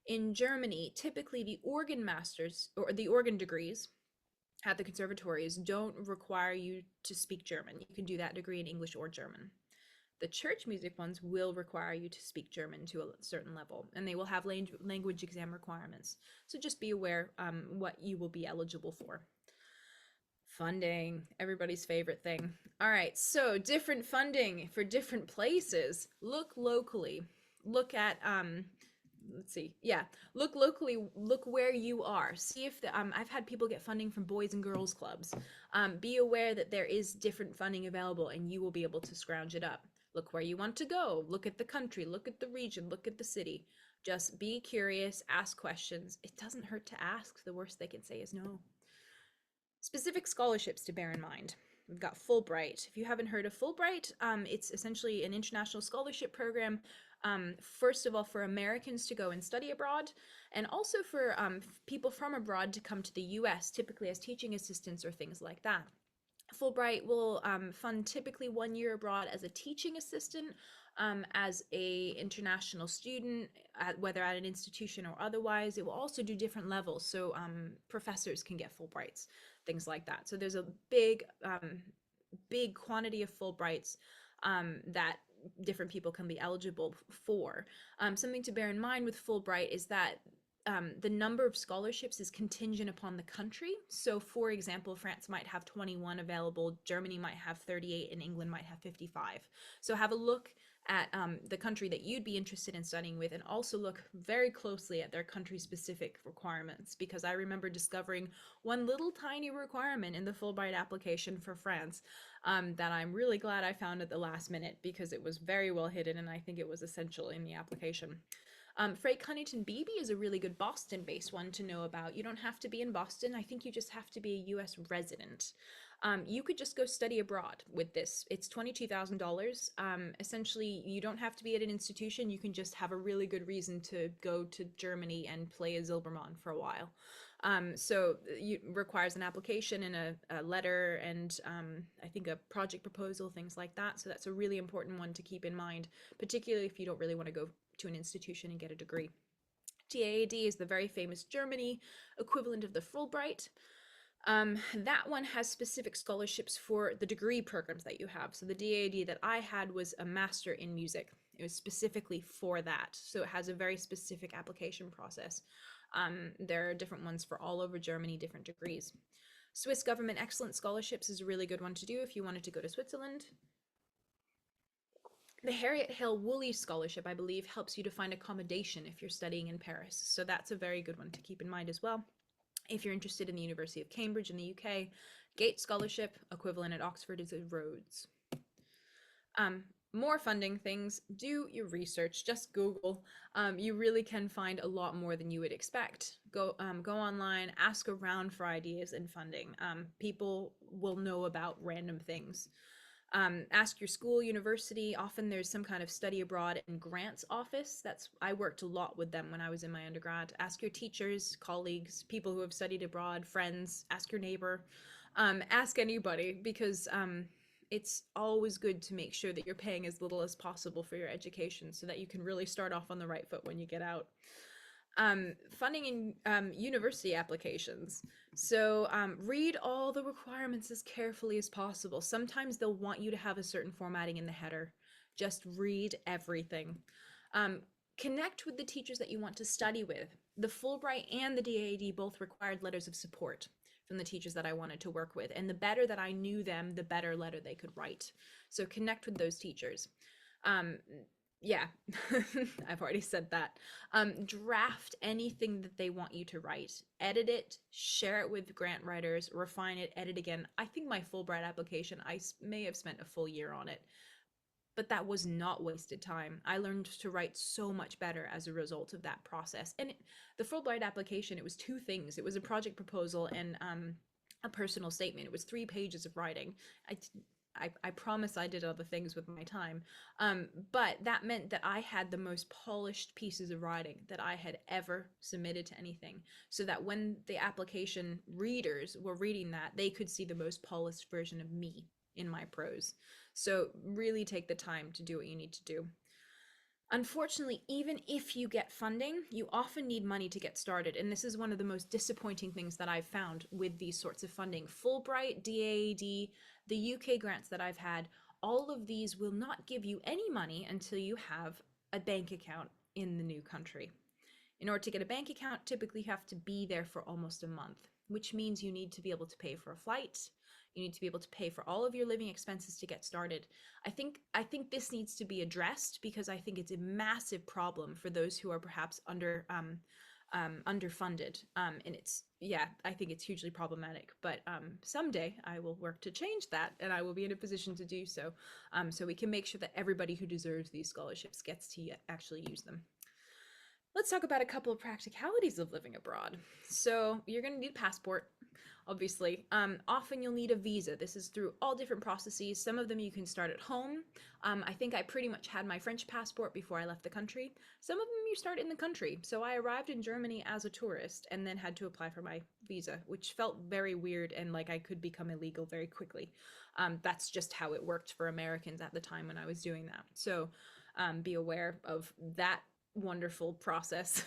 in Germany, typically the organ masters or the organ degrees at the conservatories don't require you to speak German. You can do that degree in English or German. The church music ones will require you to speak German to a certain level, and they will have language exam requirements. So just be aware what you will be eligible for. Funding, everybody's favorite thing. All right, so different funding for different places. Look locally. Look at look locally, look where you are. See if I've had people get funding from boys and girls clubs. Be aware that there is different funding available and you will be able to scrounge it up. Look where you want to go. Look at the country, look at the region, look at the city. Just be curious, ask questions. It doesn't hurt to ask. The worst they can say is no. Specific scholarships to bear in mind. We've got Fulbright. If you haven't heard of Fulbright, it's essentially an international scholarship program. First of all, for Americans to go and study abroad, and also for people from abroad to come to the US, typically as teaching assistants or things like that. Fulbright will fund typically 1 year abroad as a teaching assistant, as a international student, whether at an institution or otherwise. It will also do different levels, so professors can get Fulbrights, things like that. So there's a big quantity of Fulbrights that different people can be eligible for. Something to bear in mind with Fulbright is that the number of scholarships is contingent upon the country. So for example, France might have 21 available, Germany might have 38, and England might have 55. So have a look at the country that you'd be interested in studying with, and also look very closely at their country specific requirements, because I remember discovering one little tiny requirement in the Fulbright application for France that I'm really glad I found at the last minute, because it was very well hidden and I think it was essential in the application. Freight Cunnington Beebe is a really good Boston-based one to know about. You don't have to be in Boston. I think you just have to be a US resident. You could just go study abroad with this. It's $22,000. Essentially, you don't have to be at an institution. You can just have a really good reason to go to Germany and play a Zilbermann for a while. So it requires an application and a letter and I think a project proposal, things like that. So that's a really important one to keep in mind, particularly if you don't really want to go to an institution and get a degree. DAAD is the very famous Germany equivalent of the Fulbright. That one has specific scholarships for the degree programs that you have. So the DAAD that I had was a master in music. It was specifically for that. So it has a very specific application process. There are different ones for all over Germany, different degrees. Swiss Government Excellence Scholarships is a really good one to do if you wanted to go to Switzerland. The Harriet Hale Woolley Scholarship, I believe, helps you to find accommodation if you're studying in Paris. So that's a very good one to keep in mind as well. If you're interested in the University of Cambridge in the UK, Gates Scholarship, equivalent at Oxford, is a Rhodes. More funding things, do your research, just Google. You really can find a lot more than you would expect. Go online, ask around for ideas and funding. People will know about random things. Ask your school, university. Often there's some kind of study abroad and grants office. I worked a lot with them when I was in my undergrad. Ask your teachers, colleagues, people who have studied abroad, friends, ask your neighbor, ask anybody, because it's always good to make sure that you're paying as little as possible for your education so that you can really start off on the right foot when you get out. Funding in university applications. So read all the requirements as carefully as possible. Sometimes they'll want you to have a certain formatting in the header. Just read everything. Connect with the teachers that you want to study with. The Fulbright and the DAAD both required letters of support from the teachers that I wanted to work with. And the better that I knew them, the better letter they could write. So connect with those teachers. Yeah, I've already said that. Draft anything that they want you to write, edit it, share it with grant writers, refine it, edit again. I think my Fulbright application, I may have spent a full year on it, but that was not wasted time. I learned to write so much better as a result of that process. And the Fulbright application, it was two things. It was a project proposal and a personal statement. It was 3 pages of writing. I promise I did other things with my time, but that meant that I had the most polished pieces of writing that I had ever submitted to anything, so that when the application readers were reading that, they could see the most polished version of me in my prose. So really take the time to do what you need to do. Unfortunately, even if you get funding, you often need money to get started. And this is one of the most disappointing things that I've found with these sorts of funding. Fulbright, DAAD, the UK grants that I've had, all of these will not give you any money until you have a bank account in the new country. In order to get a bank account, typically you have to be there for almost a month, which means you need to be able to pay for a flight. You need to be able to pay for all of your living expenses to get started. I think this needs to be addressed, because I think it's a massive problem for those who are perhaps underfunded. And I think it's hugely problematic. But someday I will work to change that, and I will be in a position to do so, so we can make sure that everybody who deserves these scholarships gets to actually use them. Let's talk about a couple of practicalities of living abroad. So you're going to need a passport, obviously. Often you'll need a visa. This is through all different processes. Some of them you can start at home. I think I pretty much had my French passport before I left the country. Some of them you start in the country. So I arrived in Germany as a tourist and then had to apply for my visa, which felt very weird and like I could become illegal very quickly. That's just how it worked for Americans at the time when I was doing that. So be aware of that wonderful process.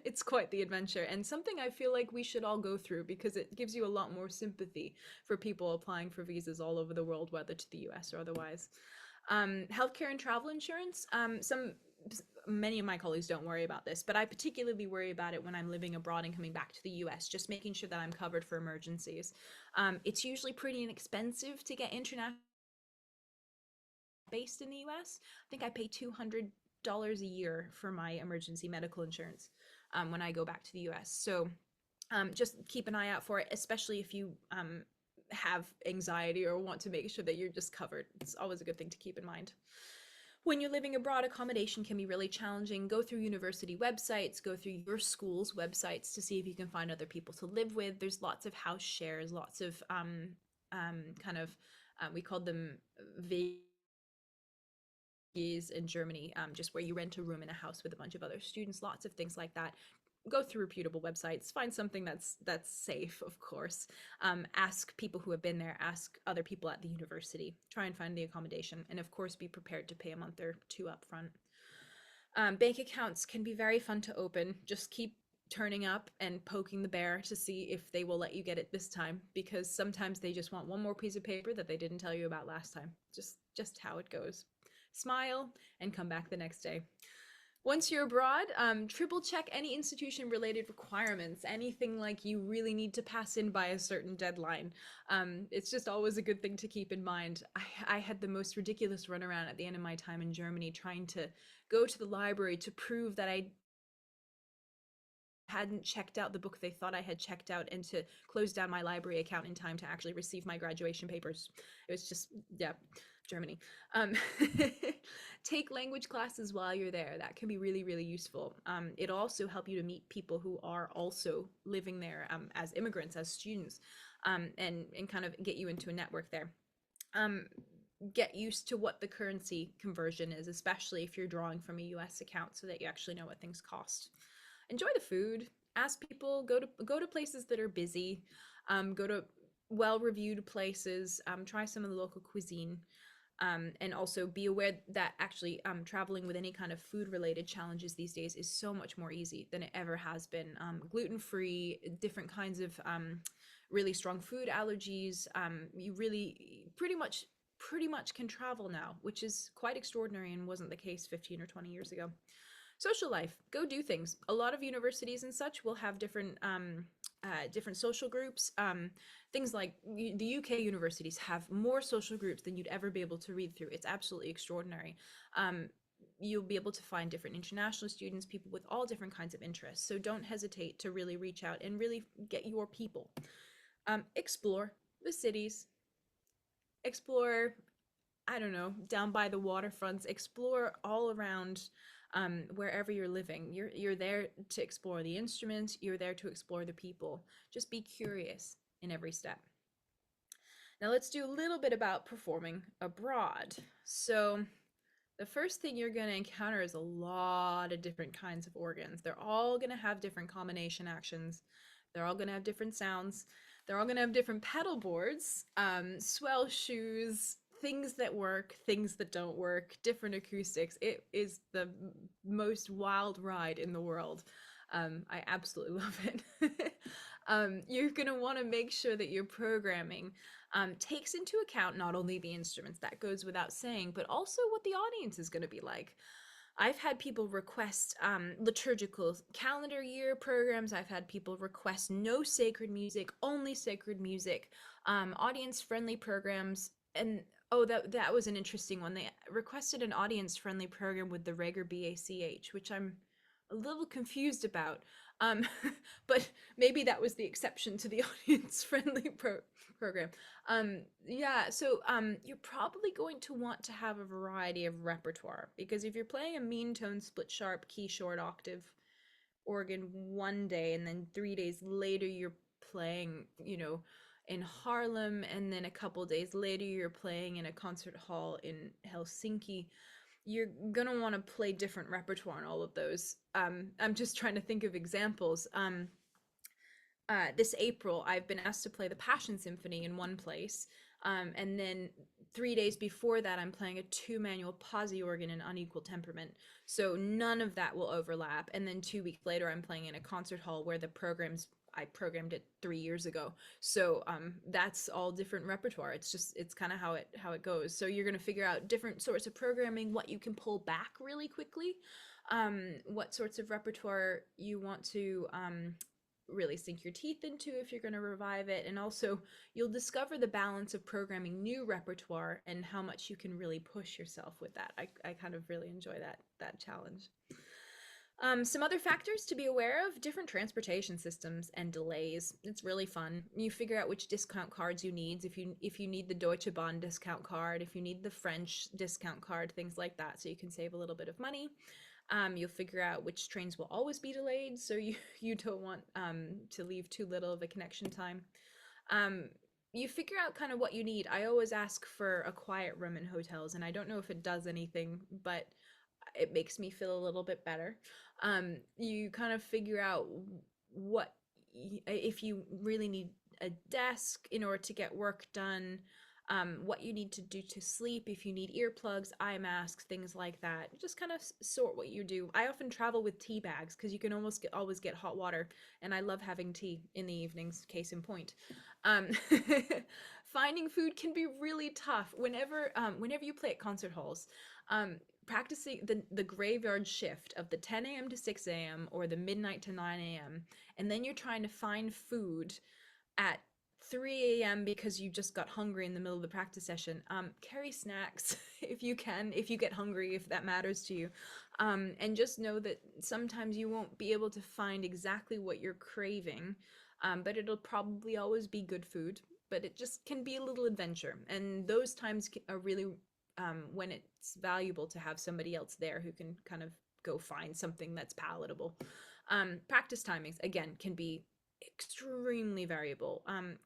It's quite the adventure, and something I feel like we should all go through, because it gives you a lot more sympathy for people applying for visas all over the world, whether to the US or otherwise. Healthcare and travel insurance. Some many of my colleagues don't worry about this, but I particularly worry about it when I'm living abroad and coming back to the US, just making sure that I'm covered for emergencies. It's usually pretty inexpensive to get international based in the US. I think I pay $200 a year for my emergency medical insurance when I go back to the US. So just keep an eye out for it, especially if you have anxiety or want to make sure that you're just covered. It's always a good thing to keep in mind. When you're living abroad, accommodation can be really challenging. Go through university websites, go through your school's websites to see if you can find other people to live with. There's lots of house shares, lots of we called them in Germany, just where you rent a room in a house with a bunch of other students, lots of things like that. Go through reputable websites, find something that's safe, of course. Ask people who have been there, ask other people at the university, try and find the accommodation, and of course be prepared to pay a month or two up front. Bank accounts can be very fun to open. Just keep turning up and poking the bear to see if they will let you get it this time, because sometimes they just want one more piece of paper that they didn't tell you about last time. Just how it goes. Smile and come back the next day. Once you're abroad, triple check any institution related requirements, anything like you really need to pass in by a certain deadline. It's just always a good thing to keep in mind. I had the most ridiculous runaround at the end of my time in Germany, trying to go to the library to prove that I hadn't checked out the book they thought I had checked out, and to close down my library account in time to actually receive my graduation papers. It was just, yeah, Germany. Take language classes while you're there. That can be really, really useful. It'll also help you to meet people who are also living there as immigrants, as students, and kind of get you into a network there. Get used to what the currency conversion is, especially if you're drawing from a US account, so that you actually know what things cost. Enjoy the food. Ask people, go to places that are busy, go to well-reviewed places, try some of the local cuisine, and also be aware that actually traveling with any kind of food-related challenges these days is so much more easy than it ever has been. Gluten-free, different kinds of really strong food allergies. You really pretty much can travel now, which is quite extraordinary and wasn't the case 15 or 20 years ago. Social life, go do things. A lot of universities and such will have different social groups. Things like the UK universities have more social groups than you'd ever be able to read through. It's absolutely extraordinary. You'll be able to find different international students, people with all different kinds of interests. So don't hesitate to really reach out and really get your people. Explore the cities. Explore, I don't know, down by the waterfronts. Explore all around. Wherever you're living, you're there to explore the instruments, you're there to explore the people. Just be curious in every step. Now let's do a little bit about performing abroad. So the first thing you're going to encounter is a lot of different kinds of organs. They're all going to have different combination actions. They're all going to have different sounds. They're all going to have different pedal boards, swell shoes, things that work, things that don't work, different acoustics. It is the most wild ride in the world. I absolutely love it. You're going to want to make sure that your programming takes into account not only the instruments, that goes without saying, but also what the audience is going to be like. I've had people request liturgical calendar year programs. I've had people request no sacred music, only sacred music, audience-friendly programs. And oh, that was an interesting one. They requested an audience-friendly program with the Reger BACH, which I'm a little confused about. But maybe that was the exception to the audience-friendly program. Yeah, so you're probably going to want to have a variety of repertoire, because if you're playing a mean tone split sharp key short octave organ one day and then 3 days later you're playing, in Harlem, and then a couple days later you're playing in a concert hall in Helsinki, you're gonna want to play different repertoire in all of those. I'm just trying to think of examples. This April, I've been asked to play the Passion Symphony in one place, and then 3 days before that, I'm playing a 2-manual Pazzi organ in Unequal Temperament. So none of that will overlap. And then 2 weeks later, I'm playing in a concert hall where the program's I programmed it 3 years ago. So that's all different repertoire. It's kind of how it goes. So you're going to figure out different sorts of programming, what you can pull back really quickly, what sorts of repertoire you want to really sink your teeth into if you're going to revive it. And also you'll discover the balance of programming new repertoire and how much you can really push yourself with that. I kind of really enjoy that challenge. Some other factors to be aware of: different transportation systems and delays. It's really fun. You figure out which discount cards you need. If you need the Deutsche Bahn discount card, if you need the French discount card, things like that, so you can save a little bit of money. You'll figure out which trains will always be delayed, so you don't want to leave too little of a connection time. You figure out kind of what you need. I always ask for a quiet room in hotels, and I don't know if it does anything, but it makes me feel a little bit better. You kind of figure out what if you really need a desk in order to get work done, what you need to do to sleep, if you need earplugs, eye masks, things like that. Just kind of sort what you do. I often travel with tea bags because you can always get hot water, and I love having tea in the evenings, case in point. Finding food can be really tough whenever you play at concert halls. Practicing the graveyard shift of the 10 a.m. to 6 a.m. or the midnight to 9 a.m. and then you're trying to find food at 3 a.m. because you just got hungry in the middle of the practice session. Carry snacks if you can, if you get hungry, if that matters to you. And just know that sometimes you won't be able to find exactly what you're craving, but it'll probably always be good food. But it just can be a little adventure. And those times are really when it's valuable to have somebody else there who can kind of go find something that's palatable. Practice timings, again, can be extremely variable.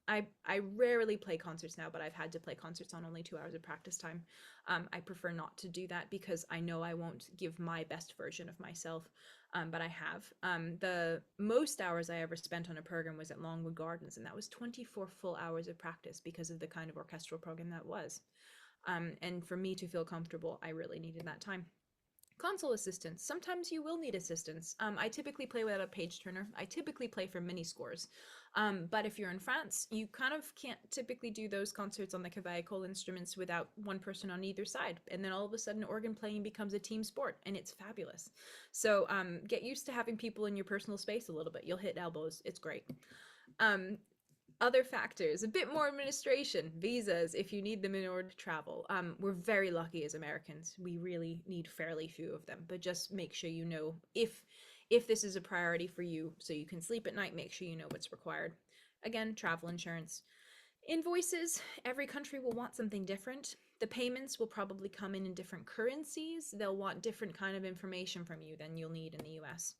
I rarely play concerts now, but I've had to play concerts on only 2 hours of practice time. I prefer not to do that because I know I won't give my best version of myself, but I have. The most hours I ever spent on a program was at Longwood Gardens, and that was 24 full hours of practice because of the kind of orchestral program that was. And for me to feel comfortable, I really needed that time. Console assistance. Sometimes you will need assistance. I typically play without a page turner. I typically play for mini scores. But if you're in France, you kind of can't typically do those concerts on the cavaille instruments without one person on either side. And then all of a sudden organ playing becomes a team sport, and it's fabulous. So get used to having people in your personal space a little bit. You'll hit elbows. It's great. Other factors: a bit more administration, visas if you need them in order to travel. We're very lucky as Americans. We really need fairly few of them, but just make sure you know if this is a priority for you so you can sleep at night, make sure you know what's required. Again, travel insurance. Invoices, every country will want something different. The payments will probably come in different currencies. They'll want different kind of information from you than you'll need in the US.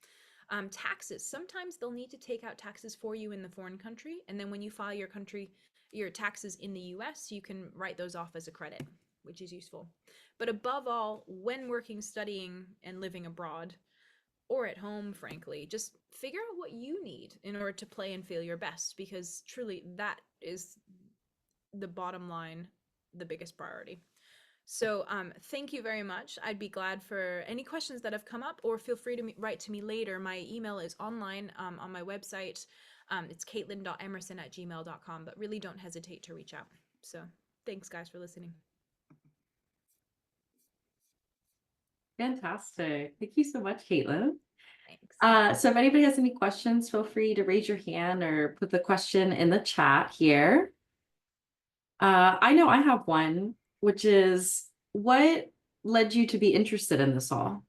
Taxes. Sometimes they'll need to take out taxes for you in the foreign country, and then when you file your taxes in the US, you can write those off as a credit, which is useful. But above all, when working, studying, and living abroad, or at home, frankly, just figure out what you need in order to play and feel your best, because truly that is the bottom line, the biggest priority. So thank you very much. I'd be glad for any questions that have come up, or feel free to write to me later. My email is online on my website. It's katelyn.emerson@gmail.com, but really don't hesitate to reach out. So thanks, guys, for listening. Fantastic. Thank you so much, Katelyn. Thanks. So if anybody has any questions, feel free to raise your hand or put the question in the chat here. I know I have one, which is, what led you to be interested in this all?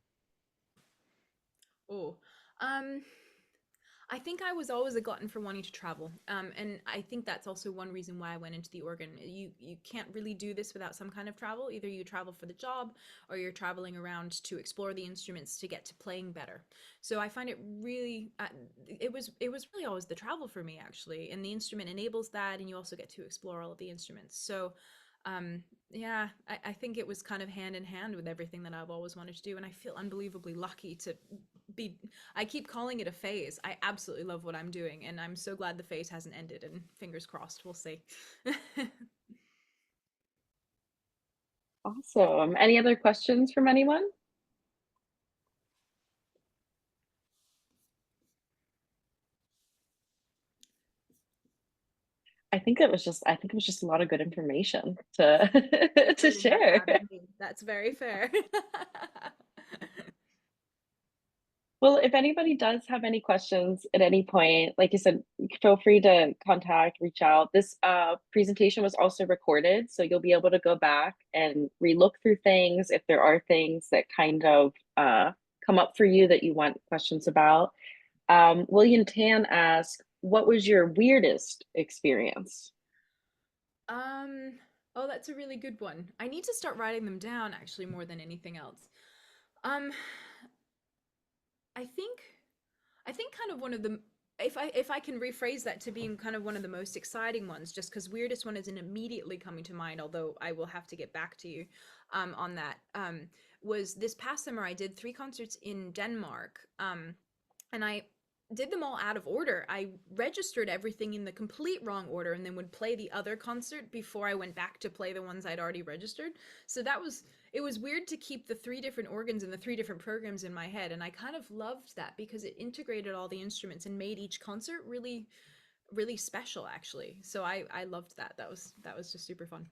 Oh, I think I was always a glutton for wanting to travel. And I think that's also one reason why I went into the organ. You can't really do this without some kind of travel. Either you travel for the job, or you're traveling around to explore the instruments to get to playing better. So I find it really, it was really always the travel for me, actually. And the instrument enables that, and you also get to explore all of the instruments. So yeah, I think it was kind of hand in hand with everything that I've always wanted to do. And I feel unbelievably lucky to I keep calling it a phase. I absolutely love what I'm doing, and I'm so glad the phase hasn't ended, and fingers crossed, we'll see. Awesome. Any other questions from anyone? I think it was just a lot of good information to to Putting that share. out of me. That's very fair. Well, if anybody does have any questions at any point, like you said, feel free to contact, reach out. This presentation was also recorded, so you'll be able to go back and relook through things if there are things that kind of come up for you that you want questions about. William Tan asked, what was your weirdest experience? Oh, that's a really good one. I need to start writing them down actually more than anything else. Um, I think I think kind of one of the if I can rephrase that to being kind of one of the most exciting ones, just because weirdest one isn't immediately coming to mind, although I will have to get back to you on that. Was this past summer I did 3 concerts in Denmark, and I did them all out of order. I registered everything in the complete wrong order and then would play the other concert before I went back to play the ones I'd already registered. So it was weird to keep the 3 different organs and the 3 different programs in my head. And I kind of loved that because it integrated all the instruments and made each concert really, really special actually. So I loved that. That was just super fun.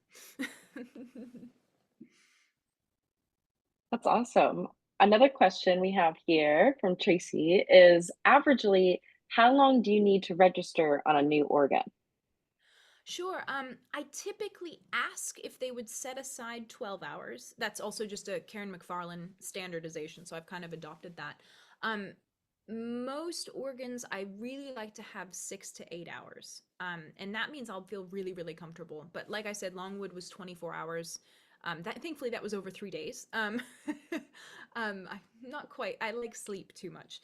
That's awesome. Another question we have here from Tracy is averagely, how long do you need to register on a new organ? Sure. I typically ask if they would set aside 12 hours. That's also just a Karen McFarlane standardization, so I've kind of adopted that. Um, Most organs, I really like to have 6 to 8 hours. And that means I'll feel really, really comfortable. But like I said, Longwood was 24 hours. That thankfully that was over 3 days. I'm not quite. I like sleep too much.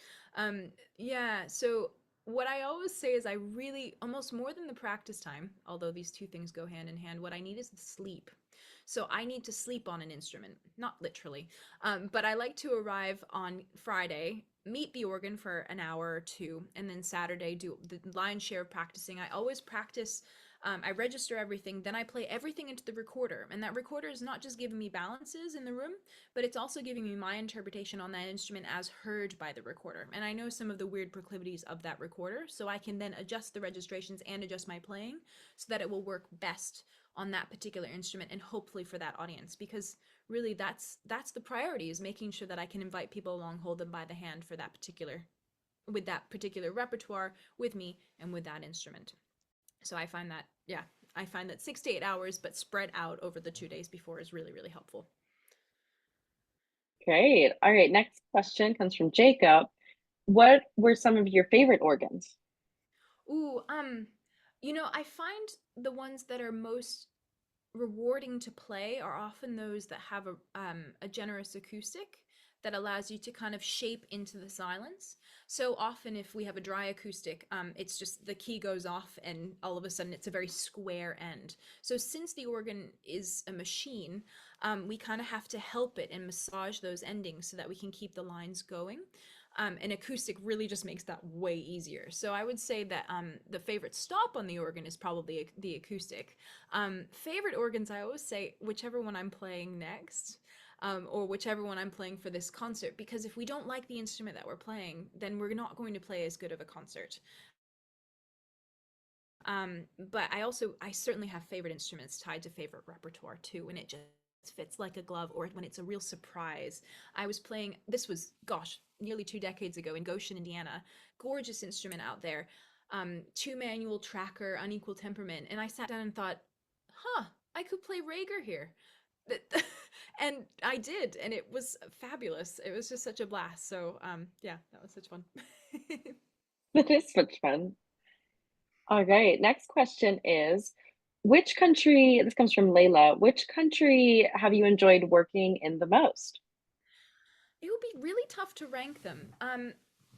Yeah. So what I always say is I really almost more than the practice time, although these two things go hand in hand, what I need is the sleep. So I need to sleep on an instrument, not literally, but I like to arrive on Friday, meet the organ for an hour or two, and then Saturday do the lion's share of practicing. I always practice. I register everything, then I play everything into the recorder. And that recorder is not just giving me balances in the room, but it's also giving me my interpretation on that instrument as heard by the recorder. And I know some of the weird proclivities of that recorder, so I can then adjust the registrations and adjust my playing so that it will work best on that particular instrument and hopefully for that audience, because really that's the priority, is making sure that I can invite people along, hold them by the hand for that particular with that particular repertoire with me and with that instrument. So I find that, yeah, I find that 6 to 8 hours, but spread out over the 2 days before is really, really helpful. Great. All right. Next question comes from Jacob. What were some of your favorite organs? Ooh, I find the ones that are most rewarding to play are often those that have a generous acoustic that allows you to kind of shape into the silence. So often if we have a dry acoustic, it's just the key goes off and all of a sudden it's a very square end. So since the organ is a machine, we kind of have to help it and massage those endings so that we can keep the lines going. And acoustic really just makes that way easier. So I would say that the favorite stop on the organ is probably the acoustic. Favorite organs, I always say whichever one I'm playing next, or whichever one I'm playing for this concert, because if we don't like the instrument that we're playing, then we're not going to play as good of a concert. But I certainly have favorite instruments tied to favorite repertoire too, and it just fits like a glove, or when it's a real surprise. I was playing, this was, gosh, nearly 2 decades ago in Goshen, Indiana. Gorgeous instrument out there. 2 manual tracker, unequal temperament. And I sat down and thought, huh, I could play Rager here. And I did, and it was fabulous. It was just such a blast. So yeah, that was such fun. That is such fun. All right. Next question is, which country, this comes from Layla, which country have you enjoyed working in the most? It would be really tough to rank them.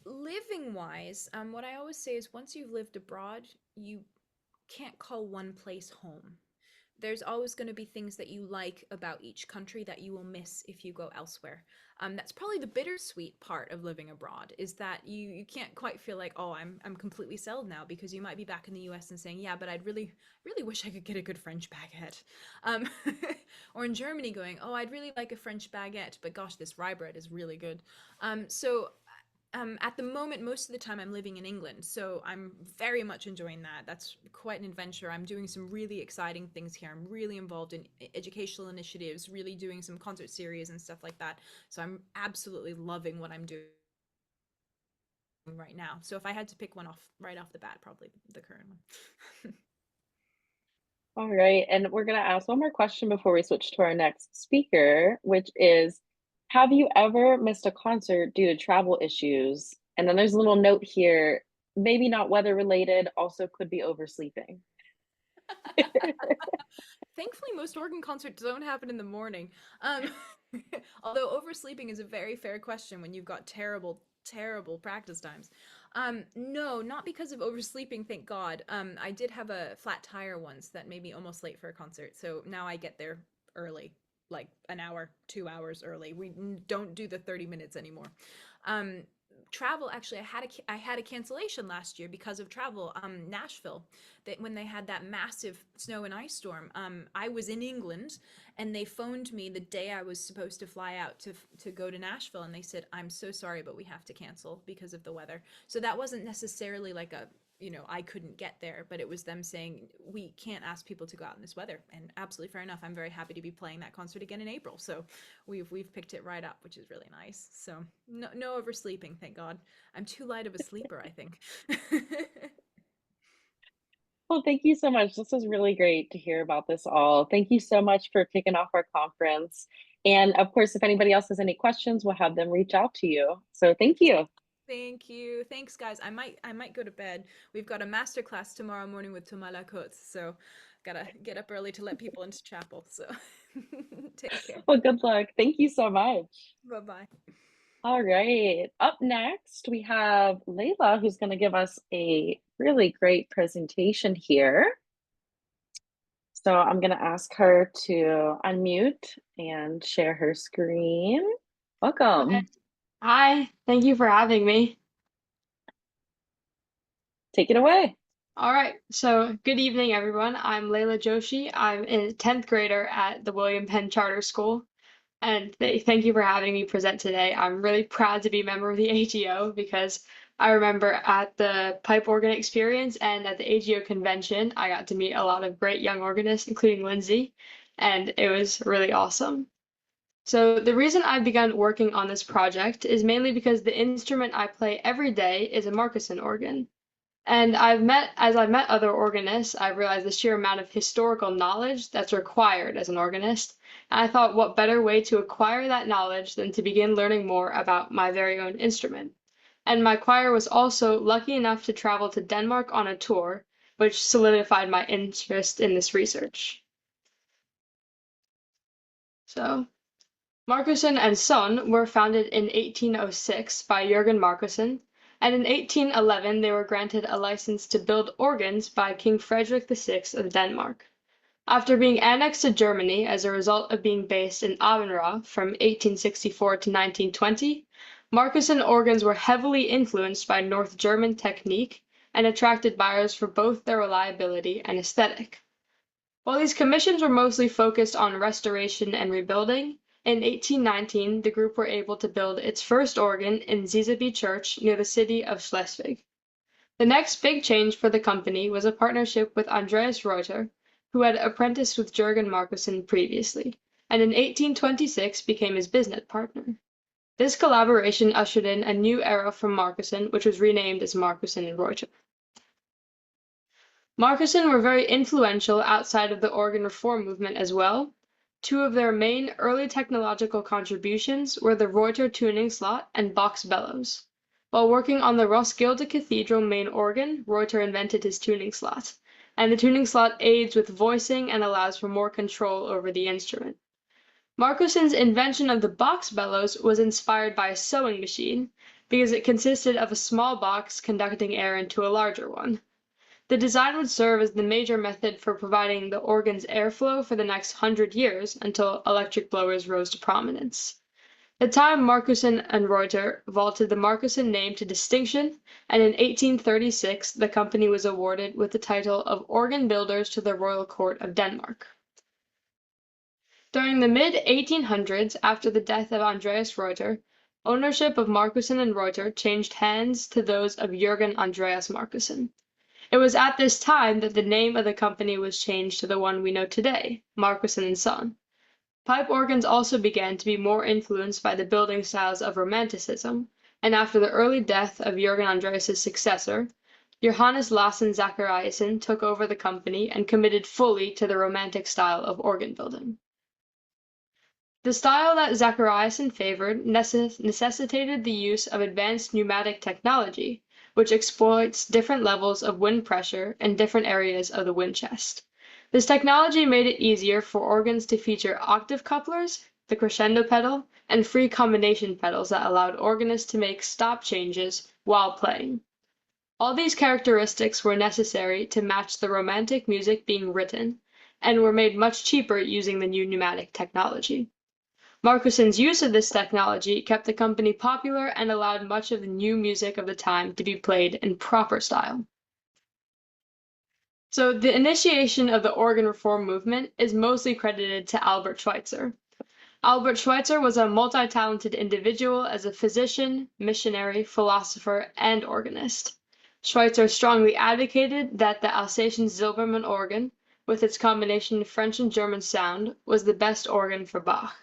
Living wise, what I always say is once you've lived abroad, you can't call one place home. There's always going to be things that you like about each country that you will miss if you go elsewhere. That's probably the bittersweet part of living abroad, is that you can't quite feel like, oh, I'm completely settled now, because you might be back in the US and saying, yeah, but I'd really really wish I could get a good French baguette. Um, or in Germany going, oh, I'd really like a French baguette, but gosh, this rye bread is really good. So At the moment, most of the time I'm living in England, so I'm very much enjoying that. That's quite an adventure. I'm doing some really exciting things here. I'm really involved in educational initiatives, really doing some concert series and stuff like that. So I'm absolutely loving what I'm doing right now. So if I had to pick one off right off the bat, probably the current one. All right, and we're going to ask one more question before we switch to our next speaker, which is, have you ever missed a concert due to travel issues? And then there's a little note here, maybe not weather related, also could be oversleeping. Thankfully, most organ concerts don't happen in the morning. Um, although oversleeping is a very fair question when you've got terrible, terrible practice times. No, not because of oversleeping, thank God. I did have a flat tire once that made me almost late for a concert, so now I get there early, like an hour, 2 hours early. We don't do the 30 minutes anymore. Um, Travel, actually, I had a cancellation last year because of travel. Nashville, that when they had that massive snow and ice storm, I was in England, and they phoned me the day I was supposed to fly out to go to Nashville, and they said, I'm so sorry, but we have to cancel because of the weather. So that wasn't necessarily like a, I couldn't get there, but it was them saying, we can't ask people to go out in this weather. And absolutely fair enough. I'm very happy to be playing that concert again in April. So we've picked it right up, which is really nice. So no oversleeping, thank God. I'm too light of a sleeper, I think. Well, thank you so much. This was really great to hear about this all. Thank you so much for kicking off our conference. And of course, if anybody else has any questions, we'll have them reach out to you. So thank you. Thank you. Thanks, guys. I might go to bed. We've got a master class tomorrow morning with Thomas Lacote, so gotta get up early to let people into chapel. So take care. Well, good luck. Thank you so much. Bye-bye. All right. Up next, we have Layla, who's going to give us a really great presentation here. So I'm going to ask her to unmute and share her screen. Welcome. Hi, thank you for having me. Take it away. All right, so good evening, everyone. I'm Layla Joshi. I'm a 10th grader at the William Penn Charter School, and thank you for having me present today. I'm really proud to be a member of the AGO because I remember at the pipe organ experience and at the AGO convention, I got to meet a lot of great young organists, including Lindsay, and it was really awesome. So the reason I've begun working on this project is mainly because the instrument I play every day is a Marcussen organ. And as I've met other organists, I've realized the sheer amount of historical knowledge that's required as an organist. And I thought, what better way to acquire that knowledge than to begin learning more about my very own instrument? And my choir was also lucky enough to travel to Denmark on a tour, which solidified my interest in this research. So, Marcussen and Søn were founded in 1806 by Jørgen Marcussen, and in 1811 they were granted a license to build organs by King Frederick VI of Denmark. After being annexed to Germany as a result of being based in Abenraa from 1864 to 1920, Marcussen organs were heavily influenced by North German technique and attracted buyers for both their reliability and aesthetic. While these commissions were mostly focused on restoration and rebuilding, in 1819 the group were able to build its first organ in Zizeby Church near the city of Schleswig. The next big change for the company was a partnership with Andreas Reuter, who had apprenticed with Jørgen Marcussen previously, and in 1826 became his business partner. This collaboration ushered in a new era for Marcussen, which was renamed as Marcussen and Reuter. Marcussen were very influential outside of the organ reform movement as well. Two of their main early technological contributions were the Reuter tuning slot and box bellows. While working on the Roskilde Cathedral main organ, Reuter invented his tuning slot, and the tuning slot aids with voicing and allows for more control over the instrument. Marcussen's invention of the box bellows was inspired by a sewing machine because it consisted of a small box conducting air into a larger one. The design would serve as the major method for providing the organ's airflow for the next 100 years until electric blowers rose to prominence. At the time, Marcussen and Reuter vaulted the Marcussen name to distinction, and in 1836 the company was awarded with the title of Organ Builders to the Royal Court of Denmark. During the mid-1800s, after the death of Andreas Reuter, ownership of Marcussen and Reuter changed hands to those of Jürgen Andreas Marcussen. It was at this time that the name of the company was changed to the one we know today, Marcussen Søn. Pipe organs also began to be more influenced by the building styles of Romanticism, and after the early death of Jürgen Andreas' successor, Johannes Lassen Zachariasen took over the company and committed fully to the Romantic style of organ building. The style that Zachariasen favored necessitated the use of advanced pneumatic technology, which exploits different levels of wind pressure in different areas of the wind chest. This technology made it easier for organs to feature octave couplers, the crescendo pedal, and free combination pedals that allowed organists to make stop changes while playing. All these characteristics were necessary to match the Romantic music being written, and were made much cheaper using the new pneumatic technology. Marcussen's use of this technology kept the company popular and allowed much of the new music of the time to be played in proper style. So the initiation of the organ reform movement is mostly credited to Albert Schweitzer. Albert Schweitzer was a multi-talented individual as a physician, missionary, philosopher, and organist. Schweitzer strongly advocated that the Alsatian Silbermann organ, with its combination of French and German sound, was the best organ for Bach.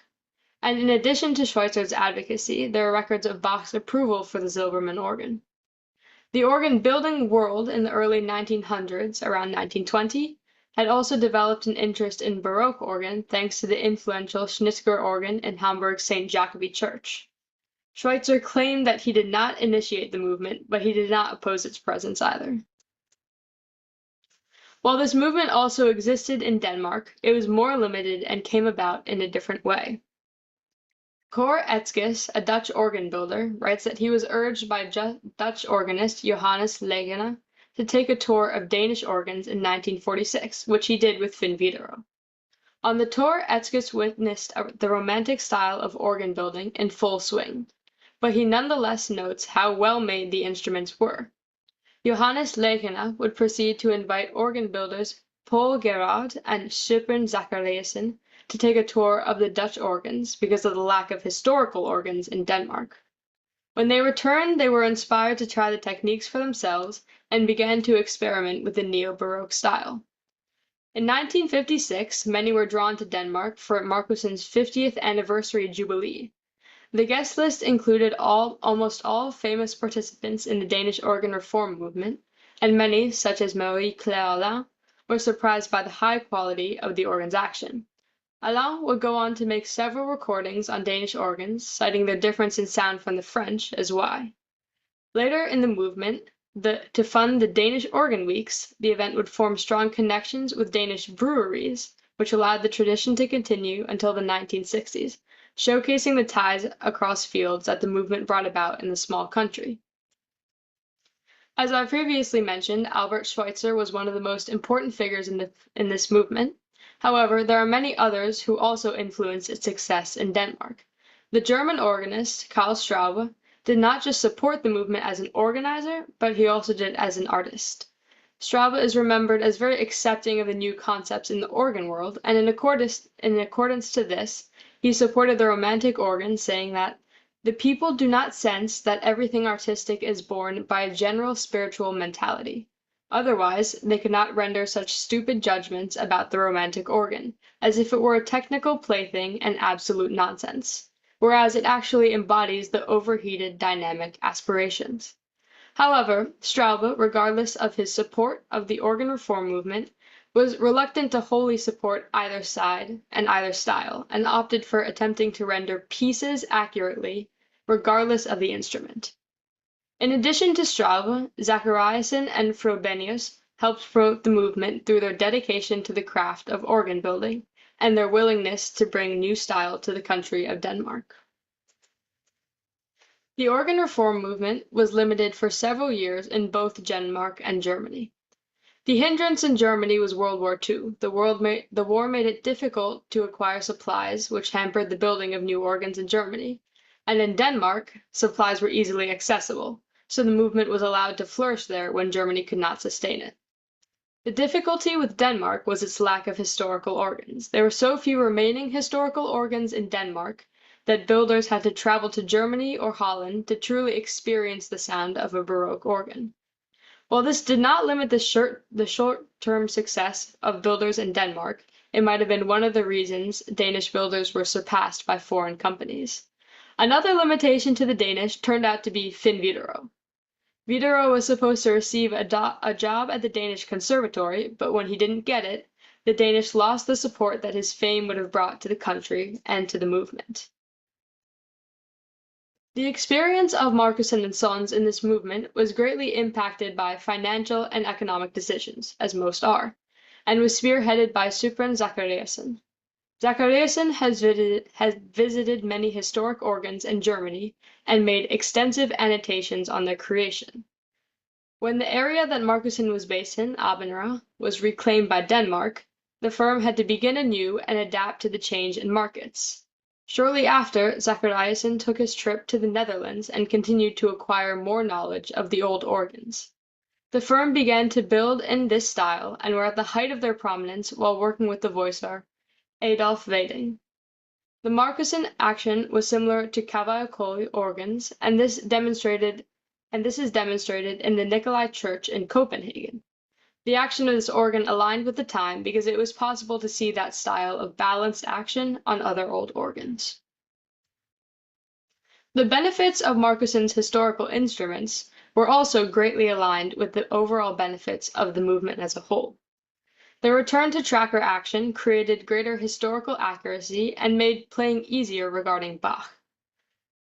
And in addition to Schweitzer's advocacy, there are records of Bach's approval for the Silbermann organ. The organ building world in the early 1900s, around 1920, had also developed an interest in Baroque organ thanks to the influential Schnitger organ in Hamburg's St. Jacobi Church. Schweitzer claimed that he did not initiate the movement, but he did not oppose its presence either. While this movement also existed in Denmark, it was more limited and came about in a different way. Cor Etzkes, a Dutch organ builder, writes that he was urged by Dutch organist Johannes Legena to take a tour of Danish organs in 1946, which he did with Finn Widerøe. On the tour, Etzkes witnessed the Romantic style of organ building in full swing, but he nonetheless notes how well made the instruments were. Johannes Legena would proceed to invite organ builders Paul Gerard and Schuppen Zachariasen to take a tour of the Dutch organs because of the lack of historical organs in Denmark. When they returned, they were inspired to try the techniques for themselves and began to experiment with the neo-Baroque style. In 1956, many were drawn to Denmark for Marcussen's 50th anniversary jubilee. The guest list included almost all famous participants in the Danish organ reform movement, and many, such as Marie-Claire Alain, were surprised by the high quality of the organ's action. Alain would go on to make several recordings on Danish organs, citing their difference in sound from the French as why. Later in the movement, to fund the Danish Organ Weeks, the event would form strong connections with Danish breweries, which allowed the tradition to continue until the 1960s, showcasing the ties across fields that the movement brought about in the small country. As I previously mentioned, Albert Schweitzer was one of the most important figures in this movement. However, there are many others who also influenced its success in Denmark. The German organist, Karl Straube, did not just support the movement as an organizer, but he also did as an artist. Straube is remembered as very accepting of the new concepts in the organ world, and in accordance to this, he supported the Romantic organ, saying that the people do not sense that everything artistic is born by a general spiritual mentality. Otherwise, they could not render such stupid judgments about the Romantic organ, as if it were a technical plaything and absolute nonsense, whereas it actually embodies the overheated dynamic aspirations. However, Straube, regardless of his support of the organ reform movement, was reluctant to wholly support either side and either style, and opted for attempting to render pieces accurately, regardless of the instrument. In addition to Straube, Zachariasen and Frobenius helped promote the movement through their dedication to the craft of organ building and their willingness to bring new style to the country of Denmark. The organ reform movement was limited for several years in both Denmark and Germany. The hindrance in Germany was World War II. The war made it difficult to acquire supplies, which hampered the building of new organs in Germany. And in Denmark, supplies were easily accessible, so the movement was allowed to flourish there when Germany could not sustain it. The difficulty with Denmark was its lack of historical organs. There were so few remaining historical organs in Denmark that builders had to travel to Germany or Holland to truly experience the sound of a Baroque organ. While this did not limit the short-term success of builders in Denmark, it might have been one of the reasons Danish builders were surpassed by foreign companies. Another limitation to the Danish turned out to be Finn Widerøe. Widerøe was supposed to receive a job at the Danish Conservatory, but when he didn't get it, the Danish lost the support that his fame would have brought to the country and to the movement. The experience of Marcussen and Sons in this movement was greatly impacted by financial and economic decisions, as most are, and was spearheaded by Supran Zachariasen. Zachariasen has visited many historic organs in Germany and made extensive annotations on their creation. When the area that Marcussen was based in, Abenra, was reclaimed by Denmark, the firm had to begin anew and adapt to the change in markets. Shortly after, Zachariasen took his trip to the Netherlands and continued to acquire more knowledge of the old organs. The firm began to build in this style and were at the height of their prominence while working with the voicer Adolf Weding. The Marcussen action was similar to AGO organs, and this is demonstrated in the Nikolai Church in Copenhagen. The action of this organ aligned with the time because it was possible to see that style of balanced action on other old organs. The benefits of Marcussen's historical instruments were also greatly aligned with the overall benefits of the movement as a whole. The return to tracker action created greater historical accuracy and made playing easier regarding Bach.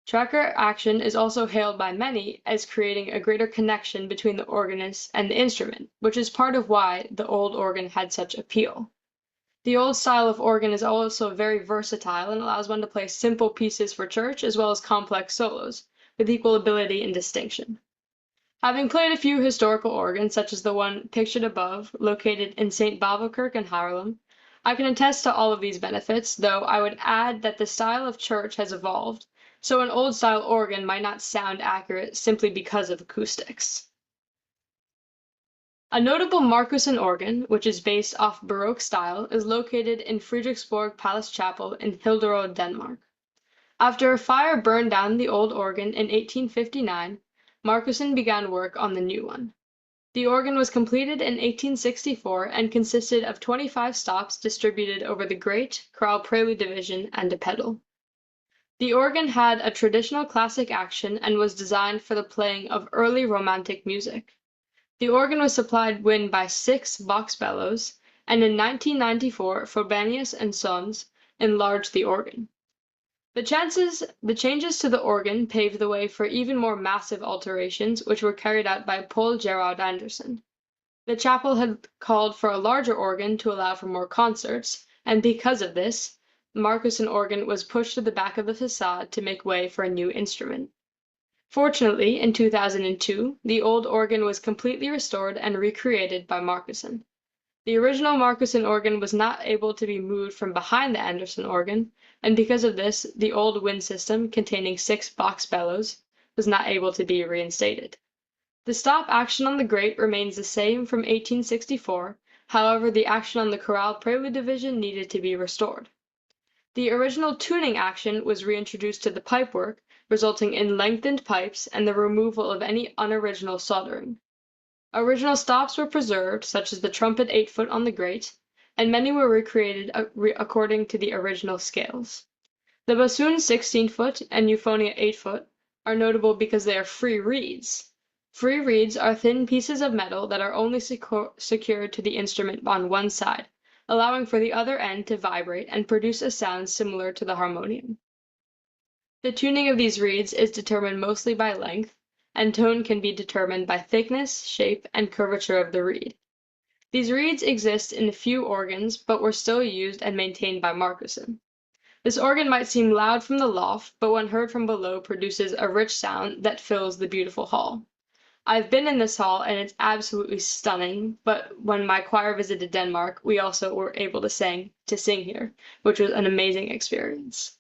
Tracker action is also hailed by many as creating a greater connection between the organist and the instrument, which is part of why the old organ had such appeal. The old style of organ is also very versatile and allows one to play simple pieces for church as well as complex solos, with equal ability and distinction. Having played a few historical organs, such as the one pictured above, located in St. Bavelkirk in Haarlem, I can attest to all of these benefits, though I would add that the style of church has evolved, so an old-style organ might not sound accurate simply because of acoustics. A notable Marcussen organ, which is based off Baroque style, is located in Frederiksborg Palace Chapel in Hillerød, Denmark. After a fire burned down the old organ in 1859, Marcussen began work on the new one. The organ was completed in 1864 and consisted of 25 stops distributed over the grate, chorale prelude division, and a pedal. The organ had a traditional classic action and was designed for the playing of early Romantic music. The organ was supplied wind by 6 box bellows, and in 1994, Frobenius and Sons enlarged the organ. The changes to the organ paved the way for even more massive alterations, which were carried out by Paul Gerard Andersen. The chapel had called for a larger organ to allow for more concerts, and because of this, the Marcussen organ was pushed to the back of the facade to make way for a new instrument. Fortunately, in 2002, the old organ was completely restored and recreated by Marcussen. The original Marcussen organ was not able to be moved from behind the Andersen organ, and because of this, the old wind system containing 6 box bellows was not able to be reinstated. The stop action on the grate remains the same from 1864, however the action on the chorale prelude division needed to be restored. The original tuning action was reintroduced to the pipework, resulting in lengthened pipes and the removal of any unoriginal soldering. Original stops were preserved, such as the trumpet 8-foot on the grate, and many were recreated according to the original scales. The bassoon 16-foot and euphonia 8-foot are notable because they are free reeds. Free reeds are thin pieces of metal that are only secured to the instrument on one side, allowing for the other end to vibrate and produce a sound similar to the harmonium. The tuning of these reeds is determined mostly by length, and tone can be determined by thickness, shape, and curvature of the reed. These reeds exist in a few organs, but were still used and maintained by Marcussen. This organ might seem loud from the loft, but when heard from below produces a rich sound that fills the beautiful hall. I've been in this hall and it's absolutely stunning, but when my choir visited Denmark, we also were able to sing here, which was an amazing experience.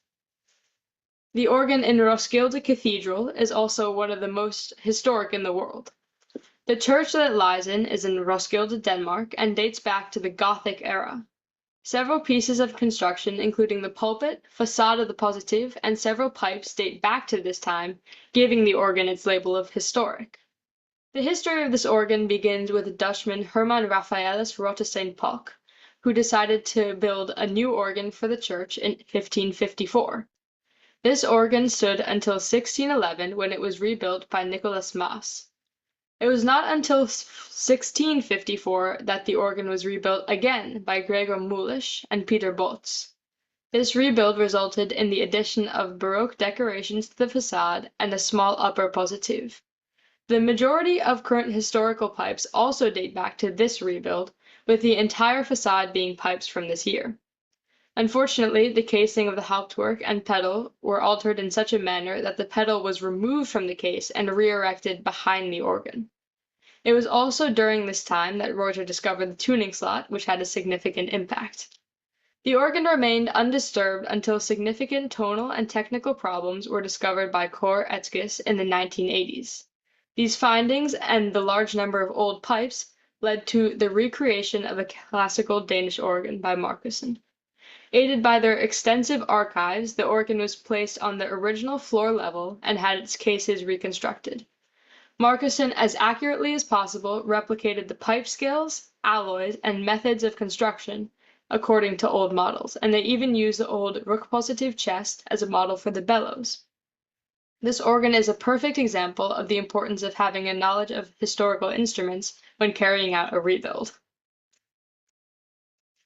The organ in Roskilde Cathedral is also one of the most historic in the world. The church that it lies in is in Roskilde, Denmark, and dates back to the Gothic era. Several pieces of construction, including the pulpit, facade of the positive, and several pipes date back to this time, giving the organ its label of historic. The history of this organ begins with Dutchman Herman Raphaelus Rotestein-Pock, who decided to build a new organ for the church in 1554. This organ stood until 1611 when it was rebuilt by Nicholas Maas. It was not until 1654 that the organ was rebuilt again by Gregor Mulisch and Peter Botz. This rebuild resulted in the addition of Baroque decorations to the facade and a small upper positive. The majority of current historical pipes also date back to this rebuild, with the entire facade being pipes from this year. Unfortunately, the casing of the Hauptwerk and pedal were altered in such a manner that the pedal was removed from the case and re-erected behind the organ. It was also during this time that Reuter discovered the tuning slot, which had a significant impact. The organ remained undisturbed until significant tonal and technical problems were discovered by Cor Etzkes in the 1980s. These findings and the large number of old pipes led to the recreation of a classical Danish organ by Marcussen. Aided by their extensive archives, the organ was placed on the original floor level and had its cases reconstructed. Marcussen, as accurately as possible, replicated the pipe scales, alloys, and methods of construction according to old models, and they even used the old rook-positive chest as a model for the bellows. This organ is a perfect example of the importance of having a knowledge of historical instruments when carrying out a rebuild.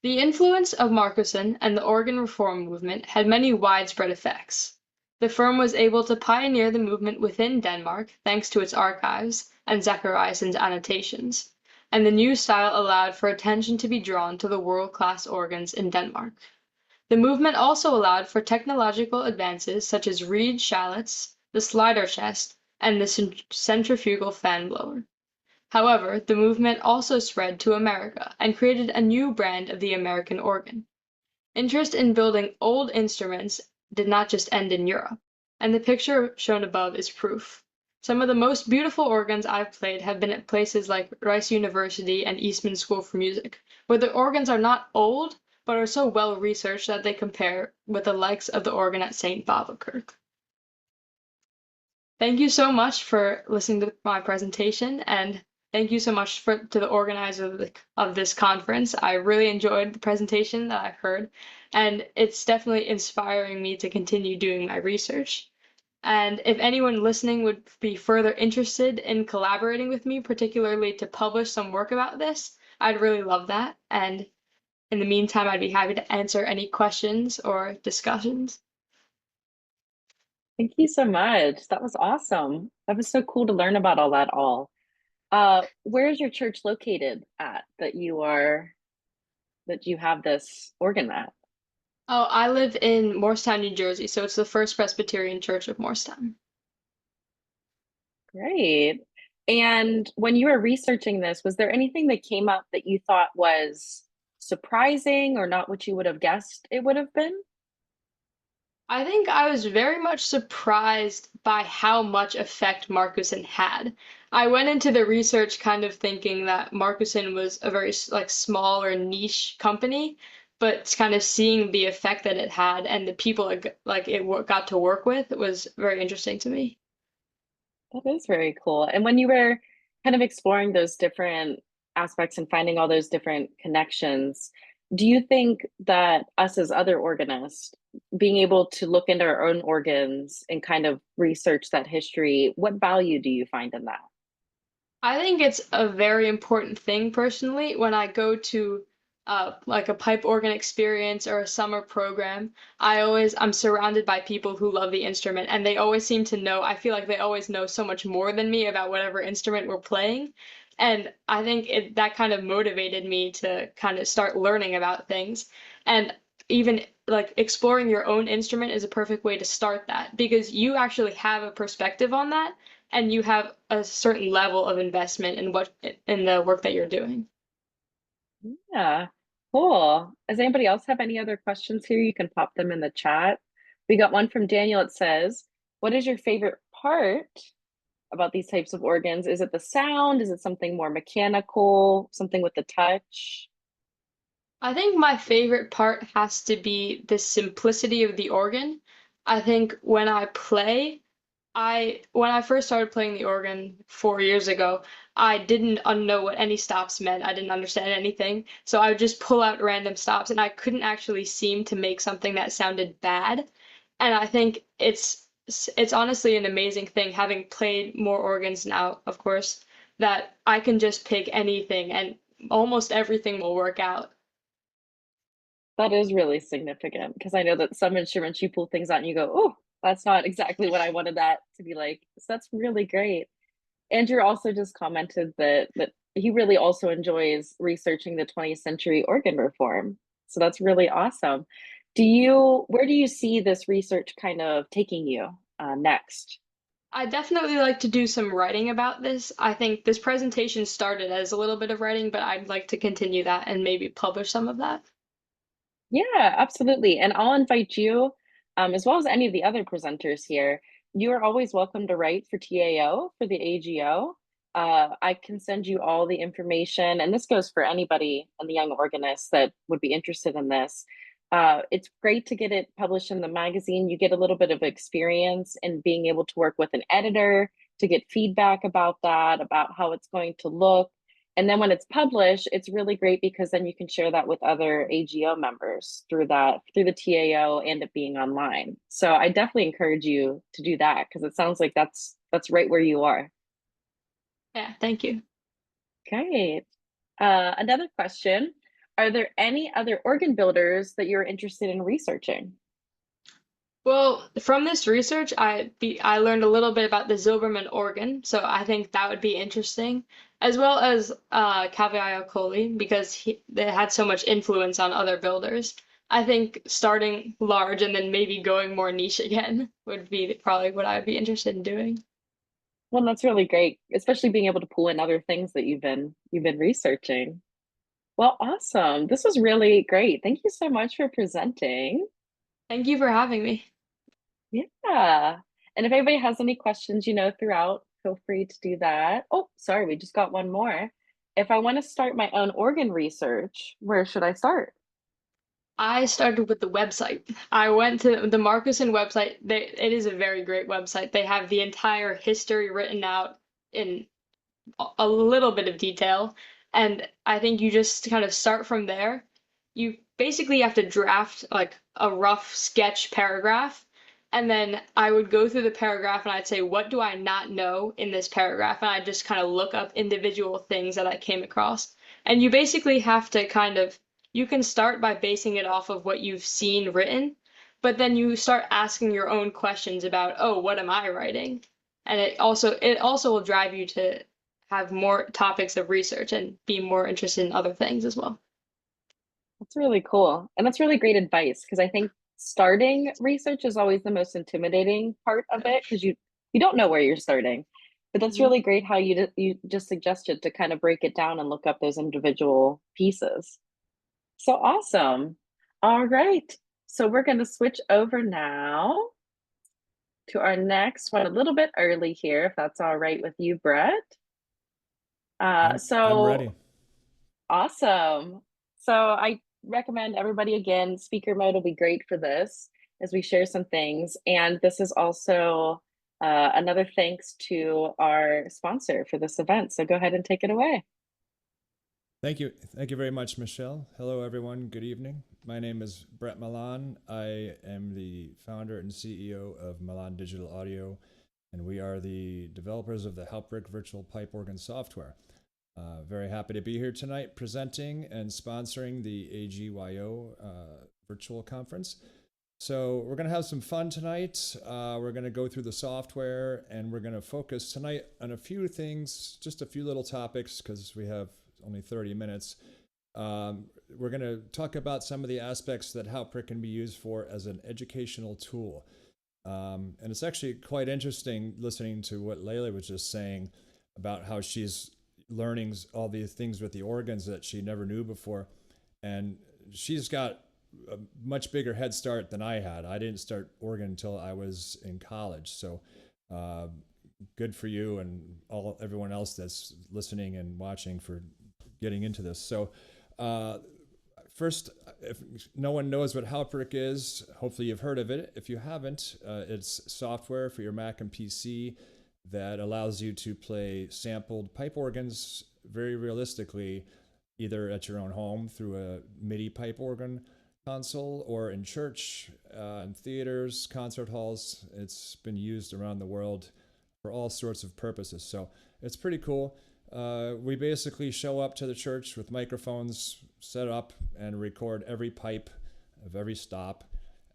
The influence of Marcussen and the organ reform movement had many widespread effects. The firm was able to pioneer the movement within Denmark thanks to its archives and Zachariason's annotations, and the new style allowed for attention to be drawn to the world-class organs in Denmark. The movement also allowed for technological advances such as reed shallots, the slider chest, and the centrifugal fan blower. However, the movement also spread to America and created a new brand of the American organ. Interest in building old instruments did not just end in Europe, and the picture shown above is proof. Some of the most beautiful organs I've played have been at places like Rice University and Eastman School for Music, where the organs are not old, but are so well researched that they compare with the likes of the organ at St. Babakirk. Thank you so much for listening to my presentation, and thank you so much to the organizer of this conference. I really enjoyed the presentation that I've heard, and it's definitely inspiring me to continue doing my research. And if anyone listening would be further interested in collaborating with me, particularly to publish some work about this, I'd really love that. And in the meantime, I'd be happy to answer any questions or discussions. Thank you so much. That was awesome. That was so cool to learn about all that all. Where is your church located at that you have this organ at? Oh, I live in Morristown, New Jersey, so it's the First Presbyterian Church of Morristown. Great. And when you were researching this, was there anything that came up that you thought was surprising or not what you would have guessed it would have been? I think I was very much surprised by how much effect Marcussen had. I went into the research kind of thinking that Marcussen was a very small or niche company, but kind of seeing the effect that it had and the people it got to work with was very interesting to me. That is very cool. And when you were kind of exploring those different aspects and finding all those different connections, do you think that us as other organists, being able to look into our own organs and kind of research that history, what value do you find in that? I think it's a very important thing personally when I go to like a pipe organ experience or a summer program. I'm surrounded by people who love the instrument and they always seem to know, I feel like they always know so much more than me about whatever instrument we're playing. And I think that kind of motivated me to kind of start learning about things. And even like exploring your own instrument is a perfect way to start that because you actually have a perspective on that and you have a certain level of investment in the work that you're doing. Yeah, cool. Does anybody else have any other questions here? You can pop them in the chat. We got one from Daniel. It says, what is your favorite part about these types of organs? Is it the sound? Is it something more mechanical, something with the touch? I think my favorite part has to be the simplicity of the organ. I think when I play, when I first started playing the organ 4 years ago, I didn't know what any stops meant. I didn't understand anything. So I would just pull out random stops and I couldn't actually seem to make something that sounded bad. And I think it's honestly an amazing thing having played more organs now, of course, that I can just pick anything and almost everything will work out. That is really significant because I know that some instruments you pull things out and you go, oh, that's not exactly what I wanted that to be like. So that's really great. Andrew also just commented that he really also enjoys researching the 20th century organ reform. So that's really awesome. Where do you see this research kind of taking you next? I definitely like to do some writing about this. I think this presentation started as a little bit of writing, but I'd like to continue that and maybe publish some of that. Yeah, absolutely. And I'll invite you, as well as any of the other presenters here. You are always welcome to write for TAO, for the AGO. I can send you all the information, and this goes for anybody in the Young Organists that would be interested in this. It's great to get it published in the magazine. You get a little bit of experience in being able to work with an editor to get feedback about that, about how it's going to look. And then when it's published, it's really great because then you can share that with other AGO members through the TAO and it being online. So I definitely encourage you to do that because it sounds like that's right where you are. Yeah, thank you. Great. Another question. Are there any other organ builders that you're interested in researching? Well, from this research, I learned a little bit about the Zilberman organ, so I think that would be interesting, as well as Cavallo because they had so much influence on other builders. I think starting large and then maybe going more niche again would be probably what I would be interested in doing. Well, that's really great, especially being able to pull in other things that you've been researching. Well, awesome. This was really great. Thank you so much for presenting. Thank you for having me. Yeah. And if anybody has any questions, throughout, feel free to do that. Oh, sorry, we just got one more. If I want to start my own organ research, where should I start? I started with the website. I went to the Marcussen website. It is a very great website. They have the entire history written out in a little bit of detail. And I think you just kind of start from there. You basically have to draft like a rough sketch paragraph. And then I would go through the paragraph and I'd say, what do I not know in this paragraph? And I just kind of look up individual things that I came across. And you basically have to you can start by basing it off of what you've seen written, but then you start asking your own questions about, oh, what am I writing? And it also will drive you to have more topics of research and be more interested in other things as well. That's really cool. And that's really great advice because I think starting research is always the most intimidating part of Yeah. it because you don't know where you're starting. But that's Mhm. really great how you just suggested to kind of break it down and look up those individual pieces. So awesome. All right. So we're going to switch over now to our next one a little bit early here, if that's all right with you, Brett. I'm ready. So awesome. So I recommend everybody again, speaker mode will be great for this as we share some things. And this is also another thanks to our sponsor for this event. So go ahead and take it away. Thank you. Thank you very much, Michelle. Hello, everyone. Good evening. My name is Brett Milan. I am the founder and CEO of Milan Digital Audio, and we are the developers of the Hauptwerk virtual pipe organ software. Very happy to be here tonight presenting and sponsoring the AGYO virtual conference. So we're going to have some fun tonight. We're going to go through the software and we're going to focus tonight on a few things, just a few little topics because we have only 30 minutes. We're going to talk about some of the aspects that Hauptwerk can be used for as an educational tool. And it's actually quite interesting listening to what Layla was just saying about how she's learning all these things with the organs that she never knew before. And she's got a much bigger head start than I had. I didn't start organ until I was in college. So good for you and everyone else that's listening and watching for getting into this. So First, if no one knows what Hauptwerk is, hopefully you've heard of it. If you haven't, it's software for your Mac and PC that allows you to play sampled pipe organs very realistically, either at your own home through a MIDI pipe organ console or in church, in theaters, concert halls. It's been used around the world for all sorts of purposes. So it's pretty cool. We basically show up to the church with microphones set up and record every pipe of every stop,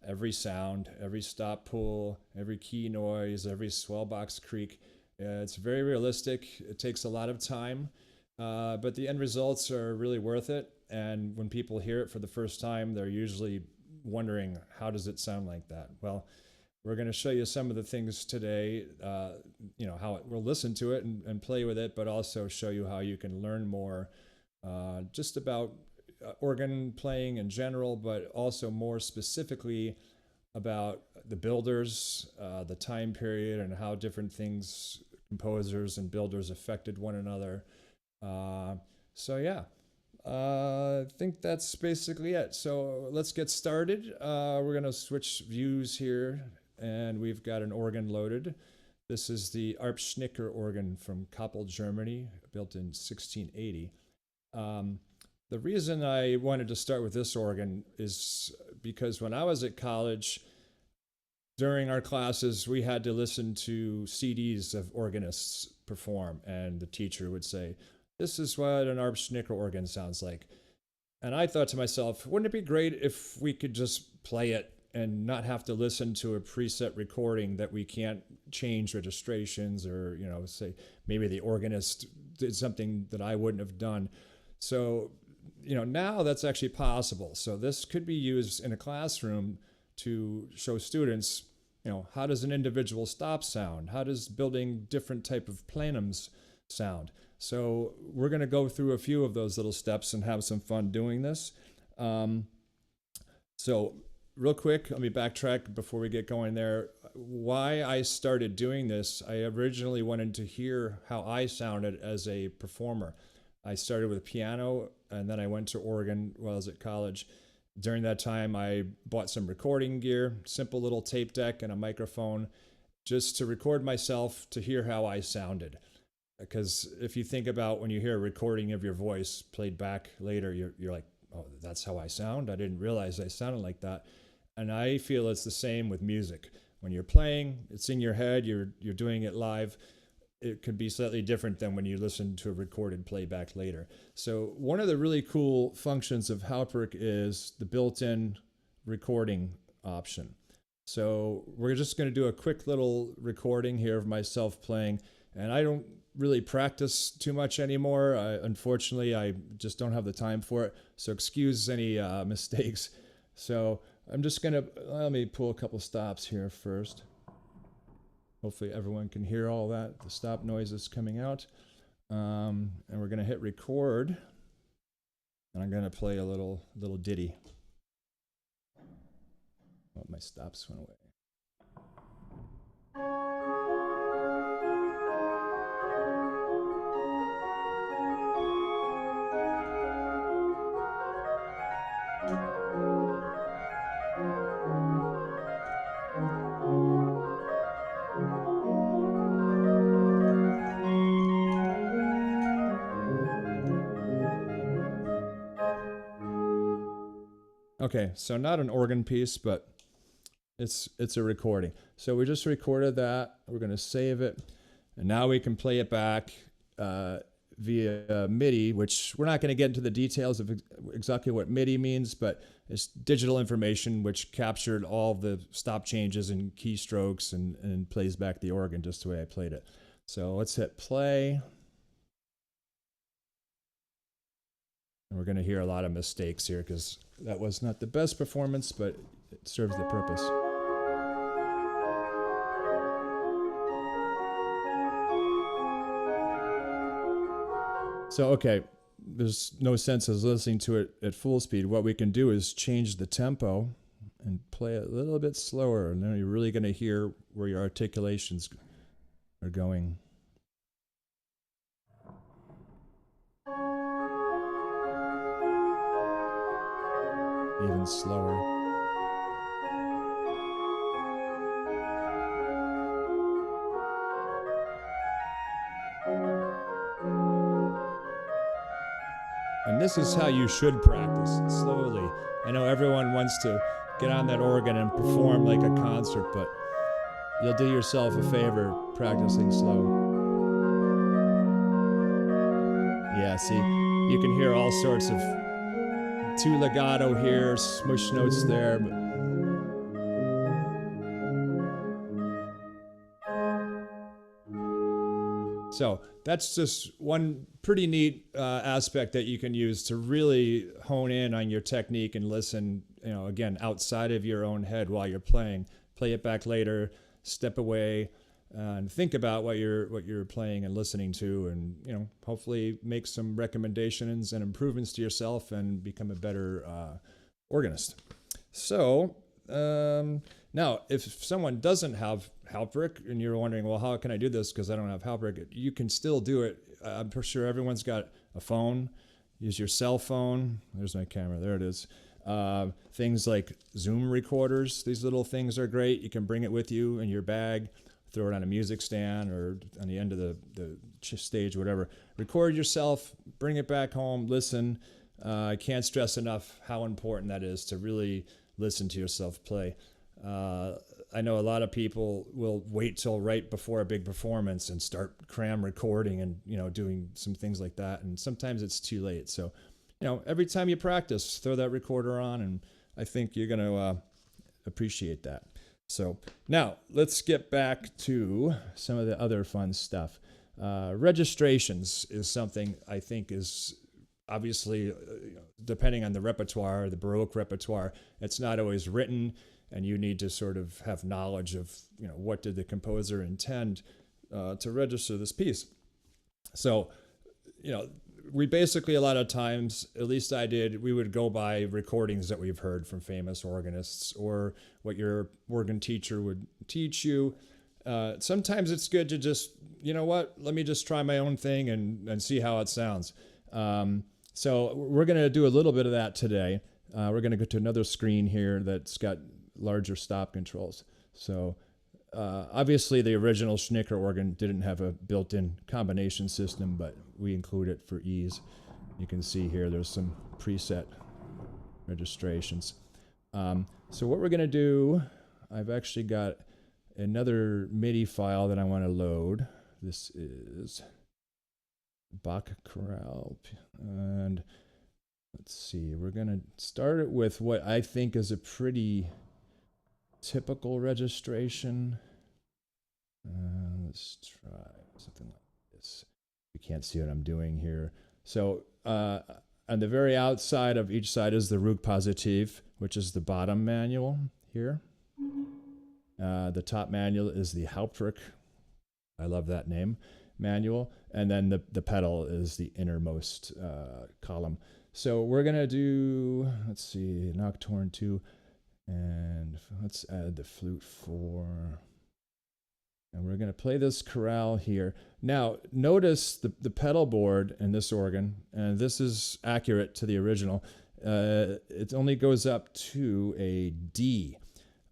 every sound, every stop pull, every key noise, every swell box creak. It's very realistic. It takes a lot of time, but the end results are really worth it. And when people hear it for the first time, they're usually wondering, how does it sound like that? Well, we're going to show you some of the things today, how we'll listen to it and play with it, but also show you how you can learn more just about organ playing in general, but also more specifically about the builders, the time period, and how different things, composers and builders, affected one another. I think that's basically it. So let's get started. We're going to switch views here, and we've got an organ loaded. This is the Arpschnicker organ from Kappel, Germany, built in 1680. The reason I wanted to start with this organ is because when I was at college, during our classes, we had to listen to CDs of organists perform, and the teacher would say, "This is what an Arpschnicker organ sounds like." And I thought to myself, wouldn't it be great if we could just play it and not have to listen to a preset recording that we can't change registrations, or, say maybe the organist did something that I wouldn't have done. So, now that's actually possible. So this could be used in a classroom to show students, how does an individual stop sound? How does building different type of plenums sound? So we're going to go through a few of those little steps and have some fun doing this. So real quick, let me backtrack before we get going there. Why I started doing this, I originally wanted to hear how I sounded as a performer. I started with piano, and then I went to organ while I was at college. During that time, I bought some recording gear, simple little tape deck and a microphone, just to record myself to hear how I sounded. Because if you think about when you hear a recording of your voice played back later, you're like, oh, that's how I sound? I didn't realize I sounded like that. And I feel it's the same with music. When you're playing, it's in your head, you're doing it live. It could be slightly different than when you listen to a recorded playback later. So one of the really cool functions of Hauptwerk is the built-in recording option. So we're just going to do a quick little recording here of myself playing, and I don't really practice too much anymore. Unfortunately, I just don't have the time for it, so excuse any mistakes. So I'm just going to, let me pull a couple stops here first. Hopefully everyone can hear all that, the stop noises coming out. And we're going to hit record. And I'm going to play a little ditty. Oh, my stops went away. Okay, so not an organ piece, but it's a recording. So we just recorded that. We're going to save it, and now we can play it back via MIDI, which we're not going to get into the details of exactly what MIDI means, but it's digital information which captured all the stop changes and keystrokes and plays back the organ just the way I played it. So let's hit play. And we're going to hear a lot of mistakes here because that was not the best performance, but it serves the purpose. So, okay, there's no sense of listening to it at full speed. What we can do is change the tempo and play it a little bit slower, and then you're really going to hear where your articulations are going. even slower. And this is how you should practice, slowly. I know everyone wants to get on that organ and perform like a concert, but you'll do yourself a favor practicing slow. Yeah, see, you can hear all sorts of two legato here, smush notes there, but so that's just one pretty neat aspect that you can use to really hone in on your technique and listen, again, outside of your own head while you're playing. Play it back later, step away, and think about what you're playing and listening to, and hopefully make some recommendations and improvements to yourself and become a better organist. So now, if someone doesn't have Hauptwerk and you're wondering, well, how can I do this because I don't have Hauptwerk? You can still do it. I'm sure everyone's got a phone. Use your cell phone. There's my camera. There it is. Things like Zoom recorders. These little things are great. You can bring it with you in your bag, throw it on a music stand or on the end of the stage, whatever. Record yourself, bring it back home, listen. I can't stress enough how important that is to really listen to yourself play. I know a lot of people will wait till right before a big performance and start cram recording and, doing some things like that. And sometimes it's too late. So, every time you practice, throw that recorder on, and I think you're going to appreciate that. So now let's get back to some of the other fun stuff. Registrations is something I think is obviously, depending on the repertoire, the Baroque repertoire, it's not always written, and you need to sort of have knowledge of, what did the composer intend to register this piece. So, we basically, a lot of times, at least I did, we would go by recordings that we've heard from famous organists or what your organ teacher would teach you. Sometimes it's good to just, let me just try my own thing and see how it sounds. So we're going to do a little bit of that today. We're going to go to another screen here that's got larger stop controls. So obviously the original Schnicker organ didn't have a built-in combination system, but we include it for ease. You can see here there's some preset registrations. So what we're going to do, I've actually got another MIDI file that I want to load. This is Bach chorale, and let's see, we're going to start it with what I think is a pretty typical registration. Let's try something like this. You can't see what I'm doing here. So on the very outside of each side is the Rug Positiv, which is the bottom manual here. The top manual is the Hauptwerk. I love that name, manual. And then the pedal is the innermost column. So we're going to do, let's see, Nocturne 2. And let's add the flute 4. And we're going to play this chorale here. Now, notice the pedal board in this organ, and this is accurate to the original. It only goes up to a D.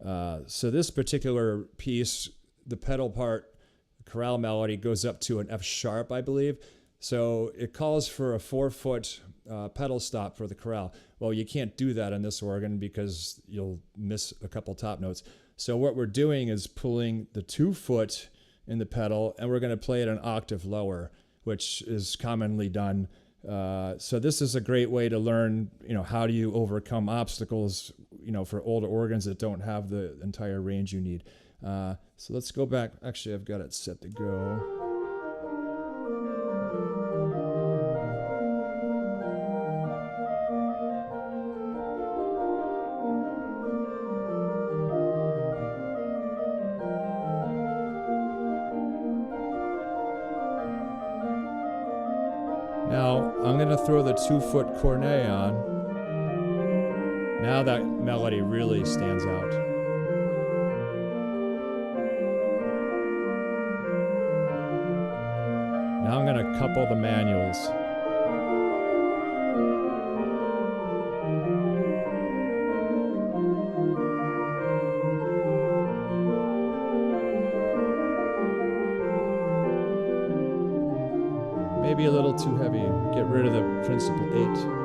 So this particular piece, the pedal part, the chorale melody, goes up to an F sharp, I believe. So it calls for a 4-foot pedal stop for the chorale. Well, you can't do that on this organ because you'll miss a couple top notes. So what we're doing is pulling the 2-foot in the pedal, and we're going to play it an octave lower, which is commonly done. So this is a great way to learn, how do you overcome obstacles, for older organs that don't have the entire range you need. So let's go back. Actually, I've got it set to go. Now, I'm going to throw the 2-foot cornet on. Now that melody really stands out. Now I'm going to couple the manuals. maybe a little too heavy. Get rid of the principal 8.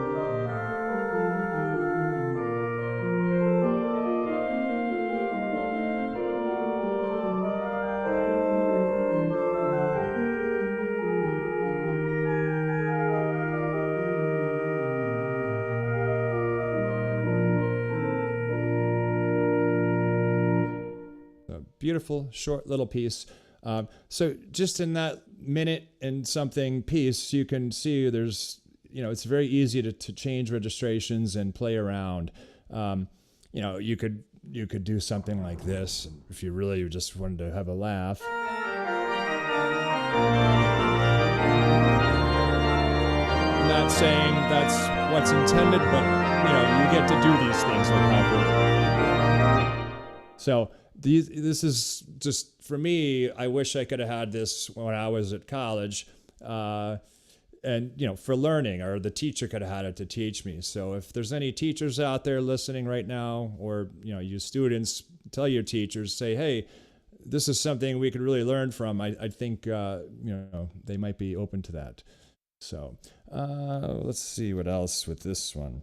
Beautiful, short little piece. So just in that minute and something piece, you can see there's, it's very easy to change registrations and play around. You could do something like this if you really just wanted to have a laugh. I'm not saying that's what's intended, but you get to do these things with Hauptwerk. So this is just, for me, I wish I could have had this when I was at college, and for learning, or the teacher could have had it to teach me. So if there's any teachers out there listening right now, or you students, tell your teachers, say, hey, this is something we could really learn from. I think they might be open to that. So let's see what else with this one.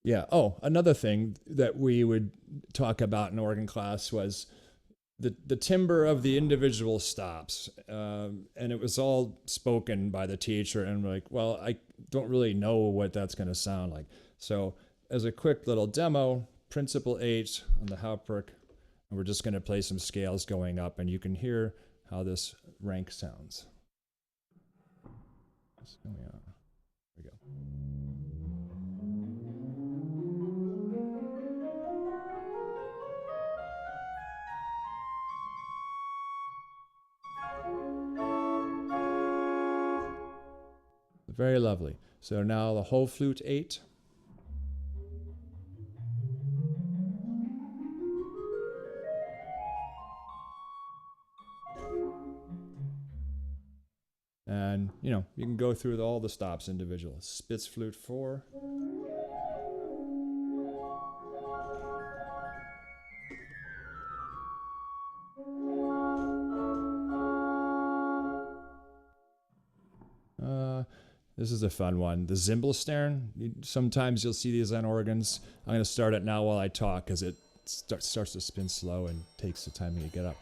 Yeah. Oh, another thing that we would talk about in organ class was the timbre of the individual stops. And it was all spoken by the teacher, and we're like, well, I don't really know what that's going to sound like. So as a quick little demo, principal 8 on the Hauptwerk, and we're just going to play some scales going up, and you can hear how this rank sounds. What's going on? Here we go. Very lovely. So now the whole flute 8. And, you can go through all the stops individual. Spitz flute 4. This is a fun one. The Zimbelstern. Sometimes you'll see these on organs. I'm going to start it now while I talk, because it starts to spin slow and takes the time to get up.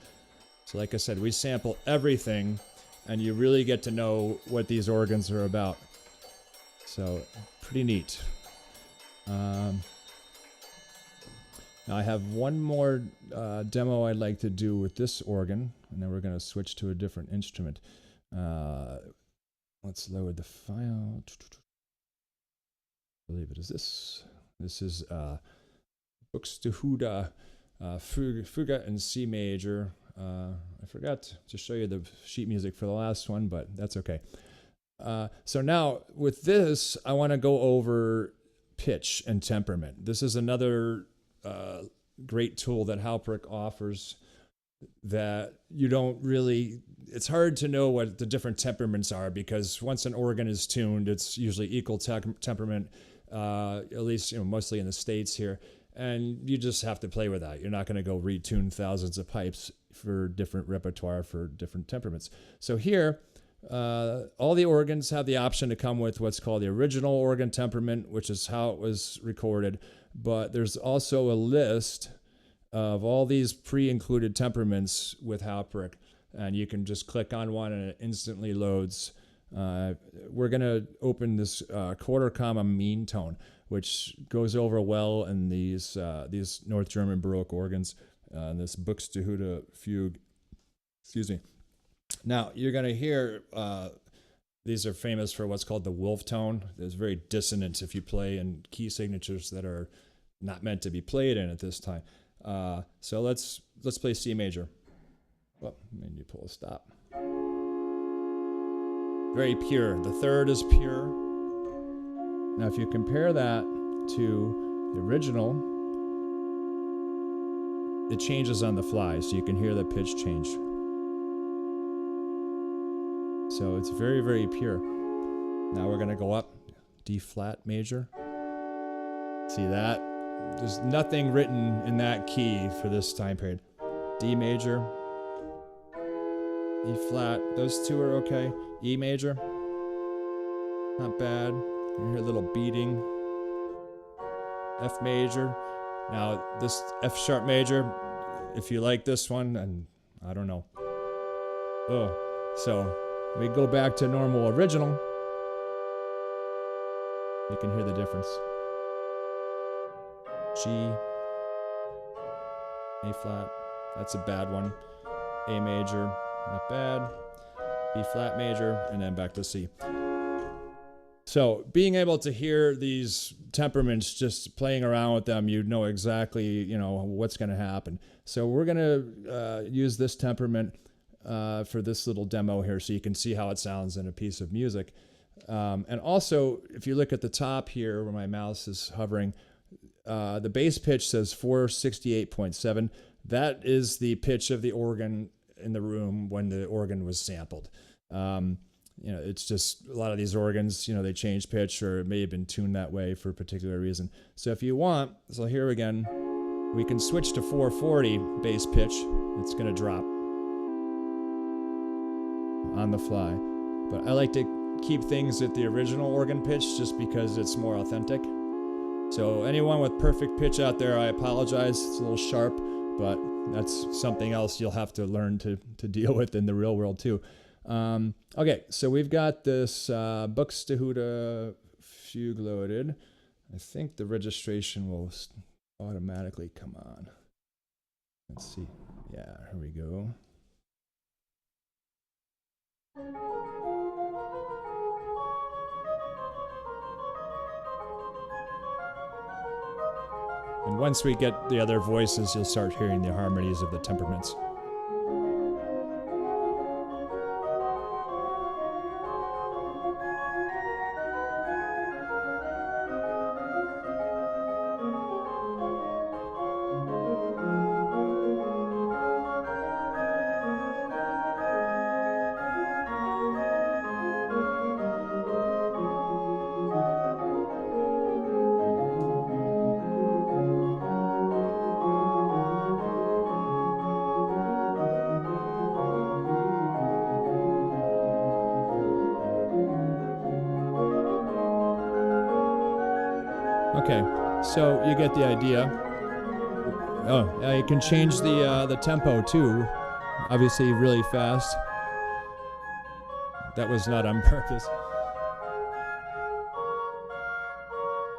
So like I said, we sample everything, and you really get to know what these organs are about. So pretty neat. Now I have one more demo I'd like to do with this organ, and then we're going to switch to a different instrument. Let's load the file. I believe it is this. This is Buxtehude Fuga in C major. I forgot to show you the sheet music for the last one, but that's okay. So now with this, I want to go over pitch and temperament. This is another great tool that Hauptwerk offers that you don't really, it's hard to know what the different temperaments are, because once an organ is tuned, it's usually equal temperament, at least mostly in the States here, and you just have to play with that. You're not going to go retune thousands of pipes for different repertoire for different temperaments. So here, all the organs have the option to come with what's called the original organ temperament, which is how it was recorded, but there's also a list of all these pre-included temperaments with Hauptwerk, and you can just click on one and it instantly loads. We're going to open this quarter comma mean tone, which goes over well in these North German Baroque organs, this Buxtehude fugue. Excuse me. Now you're going to hear these are famous for what's called the wolf tone. It's very dissonant if you play in key signatures that are not meant to be played in at this time. So let's play C major. Well, and you pull a stop. Very pure. The third is pure. Now, if you compare that to the original, it changes on the fly, so you can hear the pitch change. So it's very, very pure. Now we're going to go up, D flat major. See that? There's nothing written in that key for this time period. D major. E flat, those two are okay. E major, not bad. You can hear a little beating. F major. Now this F sharp major, if you like this one, and I don't know. Oh, so we go back to normal original. You can hear the difference. G, A flat, that's a bad one. A major, not bad. B flat major, and then back to C. So being able to hear these temperaments, just playing around with them, you know exactly, what's going to happen. So we're going to use this temperament for this little demo here so you can see how it sounds in a piece of music. And also, if you look at the top here where my mouse is hovering, the bass pitch says 468.7. That is the pitch of the organ in the room when the organ was sampled. It's just a lot of these organs, they change pitch, or it may have been tuned that way for a particular reason. So if you want, so here again, we can switch to 440 bass pitch. It's going to drop on the fly. But I like to keep things at the original organ pitch just because it's more authentic. So anyone with perfect pitch out there, I apologize. It's a little sharp, but that's something else you'll have to learn to deal with in the real world too. Okay, so we've got this Buxtehude fugue loaded. I think the registration will automatically come on. Let's see. Yeah, here we go. And once we get the other voices, you'll start hearing the harmonies of the temperaments. Okay, so you get the idea. Oh, you can change the tempo too. Obviously, really fast. That was not on purpose.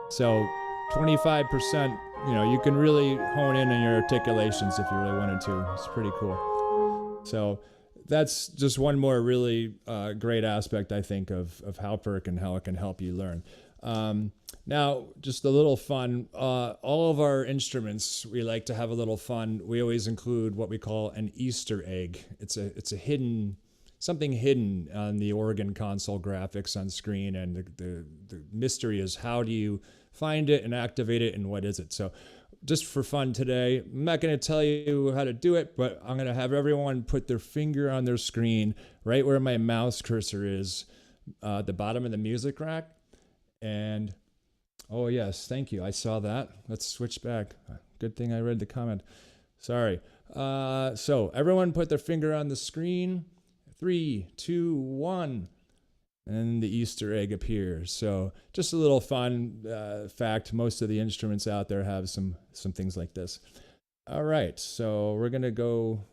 So, 25%. You can really hone in on your articulations if you really wanted to. It's pretty cool. So, that's just one more really great aspect, I think, of Hauptwerk and how it can help you learn. Now, just a little fun. All of our instruments, we like to have a little fun. We always include what we call an Easter egg. It's a hidden, something hidden on the organ console graphics on screen, and the mystery is how do you find it and activate it, and what is it? So, just for fun today, I'm not going to tell you how to do it, but I'm going to have everyone put their finger on their screen right where my mouse cursor is, at the bottom of the music rack. And, oh yes, thank you. I saw that. Let's switch back. Good thing I read the comment. Sorry. So everyone put their finger on the screen. 3, 2, 1. And the Easter egg appears. So just a little fun fact. Most of the instruments out there have some things like this. All right, so we're going to go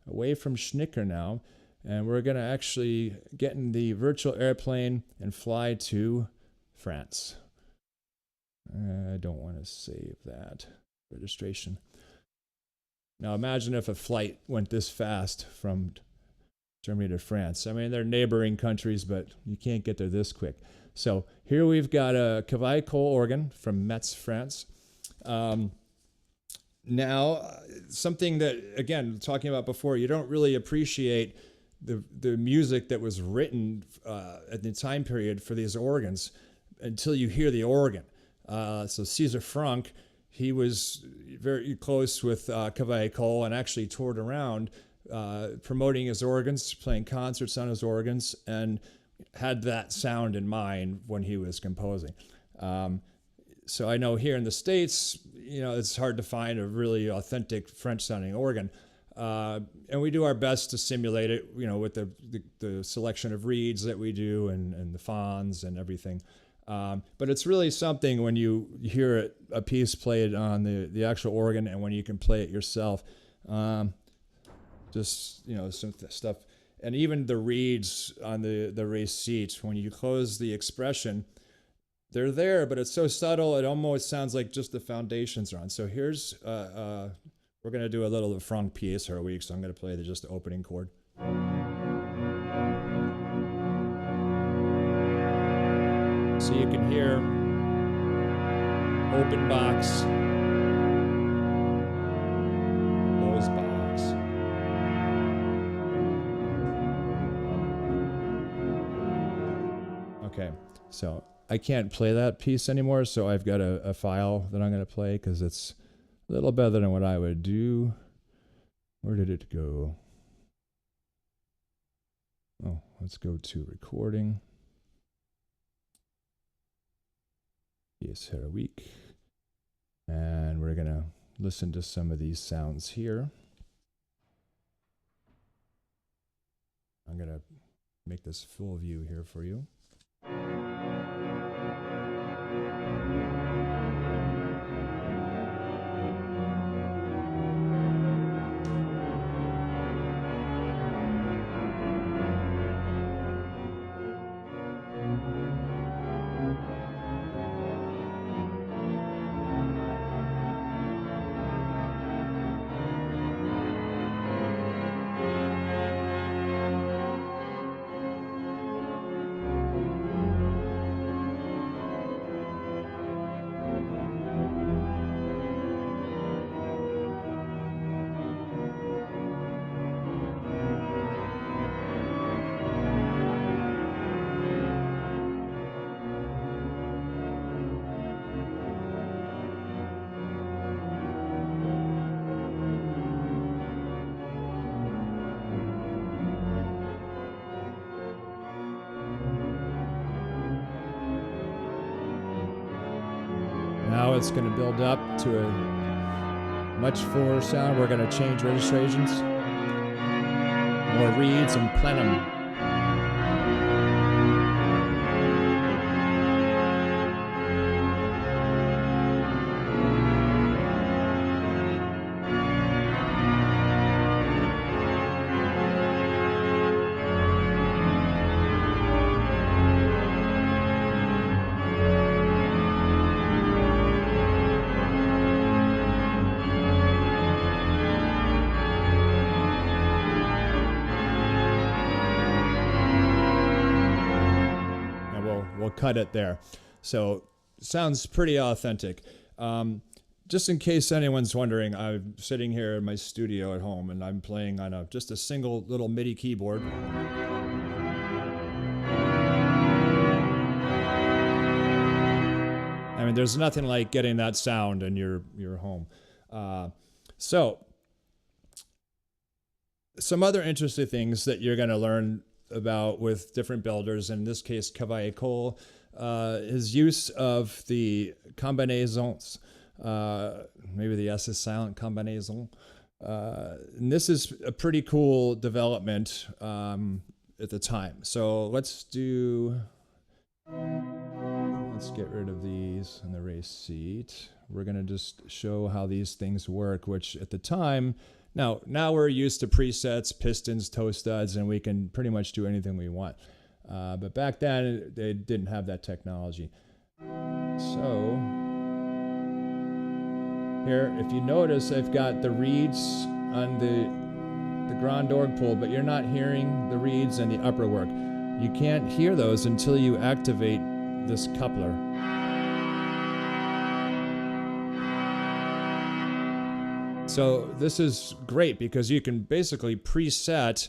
away from Schnicker now. And we're going to actually get in the virtual airplane and fly to France. I don't want to save that registration. Now imagine if a flight went this fast from Germany to France. I mean, they're neighboring countries, but you can't get there this quick. So here we've got a Cavaille Cole organ from Metz, France. Now, something that, again, talking about before, you don't really appreciate the music that was written at the time period for these organs until you hear the organ. So Caesar Franck, he was very close with Cavaille Cole and actually toured around promoting his organs, playing concerts on his organs, and had that sound in mind when he was composing. So I know here in the States, it's hard to find a really authentic French-sounding organ. And we do our best to simulate it, you know, with the selection of reeds that we do and the fons and everything. But it's really something when you hear a piece played on the actual organ and when you can play it yourself. Just, you know, some stuff. And even the reeds on the receipt, when you close the expression, they're there, but it's so subtle, it almost sounds like just the foundations are on. So here's, we're going to do a little Franck piece or a week, so I'm going to play just the opening chord. So you can hear open box, closed box. Okay, so I can't play that piece anymore, so I've got a file that I'm going to play because it's a little better than what I would do. Where did it go? Oh, let's go to recording. Yes, here a week. And we're going to listen to some of these sounds here. I'm going to make this full view here for you. Now it's going to build up to a much fuller sound. We're going to change registrations. More reeds and plenum. We'll cut it there. So sounds pretty authentic. Just in case anyone's wondering, I'm sitting here in my studio at home and I'm playing on just a single little MIDI keyboard. I mean, there's nothing like getting that sound in your home. So some other interesting things that you're going to learn about with different builders, in this case Cavaillé Cole, his use of the combinaisons, maybe the S is silent, combinaison. And this is a pretty cool development at the time. So let's get rid of these and the receipt. We're going to just show how these things work, which at the time, now we're used to presets, pistons, toe studs, and we can pretty much do anything we want. But back then, they didn't have that technology. So here, if you notice, I've got the reeds on the grand org pull, but you're not hearing the reeds and the upper work. You can't hear those until you activate this coupler. So this is great because you can basically preset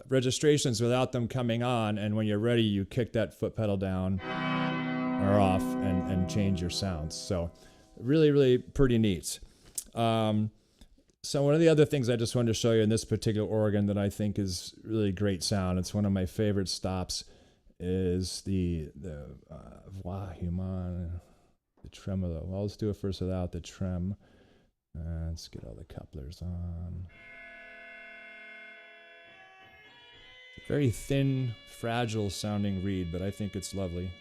registrations without them coming on, and when you're ready, you kick that foot pedal down or off and change your sounds. So really, really pretty neat. So one of the other things I just wanted to show you in this particular organ that I think is really great sound, it's one of my favorite stops, is the voix humaine, the tremolo. Well, let's do it first without the trem. Let's get all the couplers on. very thin, fragile sounding reed, but I think it's lovely.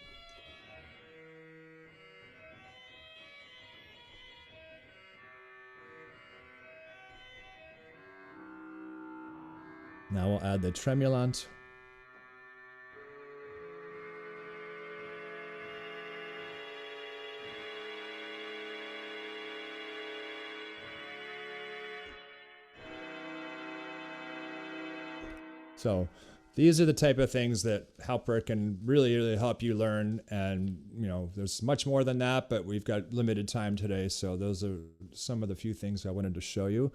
Now we'll add the tremulant. So these are the type of things that Hauptwerk can really help you learn. And, you know, there's much more than that, but we've got limited time today. So those are some of the few things I wanted to show you.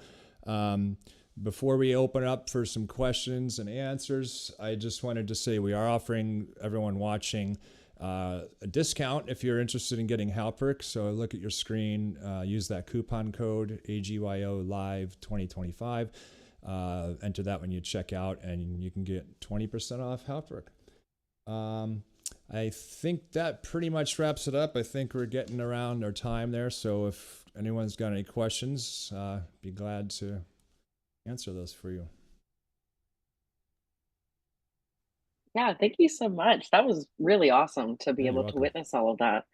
Before we open up for some questions and answers, I just wanted to say we are offering everyone watching a discount if you're interested in getting Hauptwerk. So look at your screen, use that coupon code AGYO Live 2025. Enter that when you check out, and you can get 20% off Hauptwerk. I think that pretty much wraps it up. I think we're getting around our time there. So if anyone's got any questions, be glad to answer those for you. Yeah, thank you so much. That was really awesome to be Yeah, you're able to welcome. witness all of that.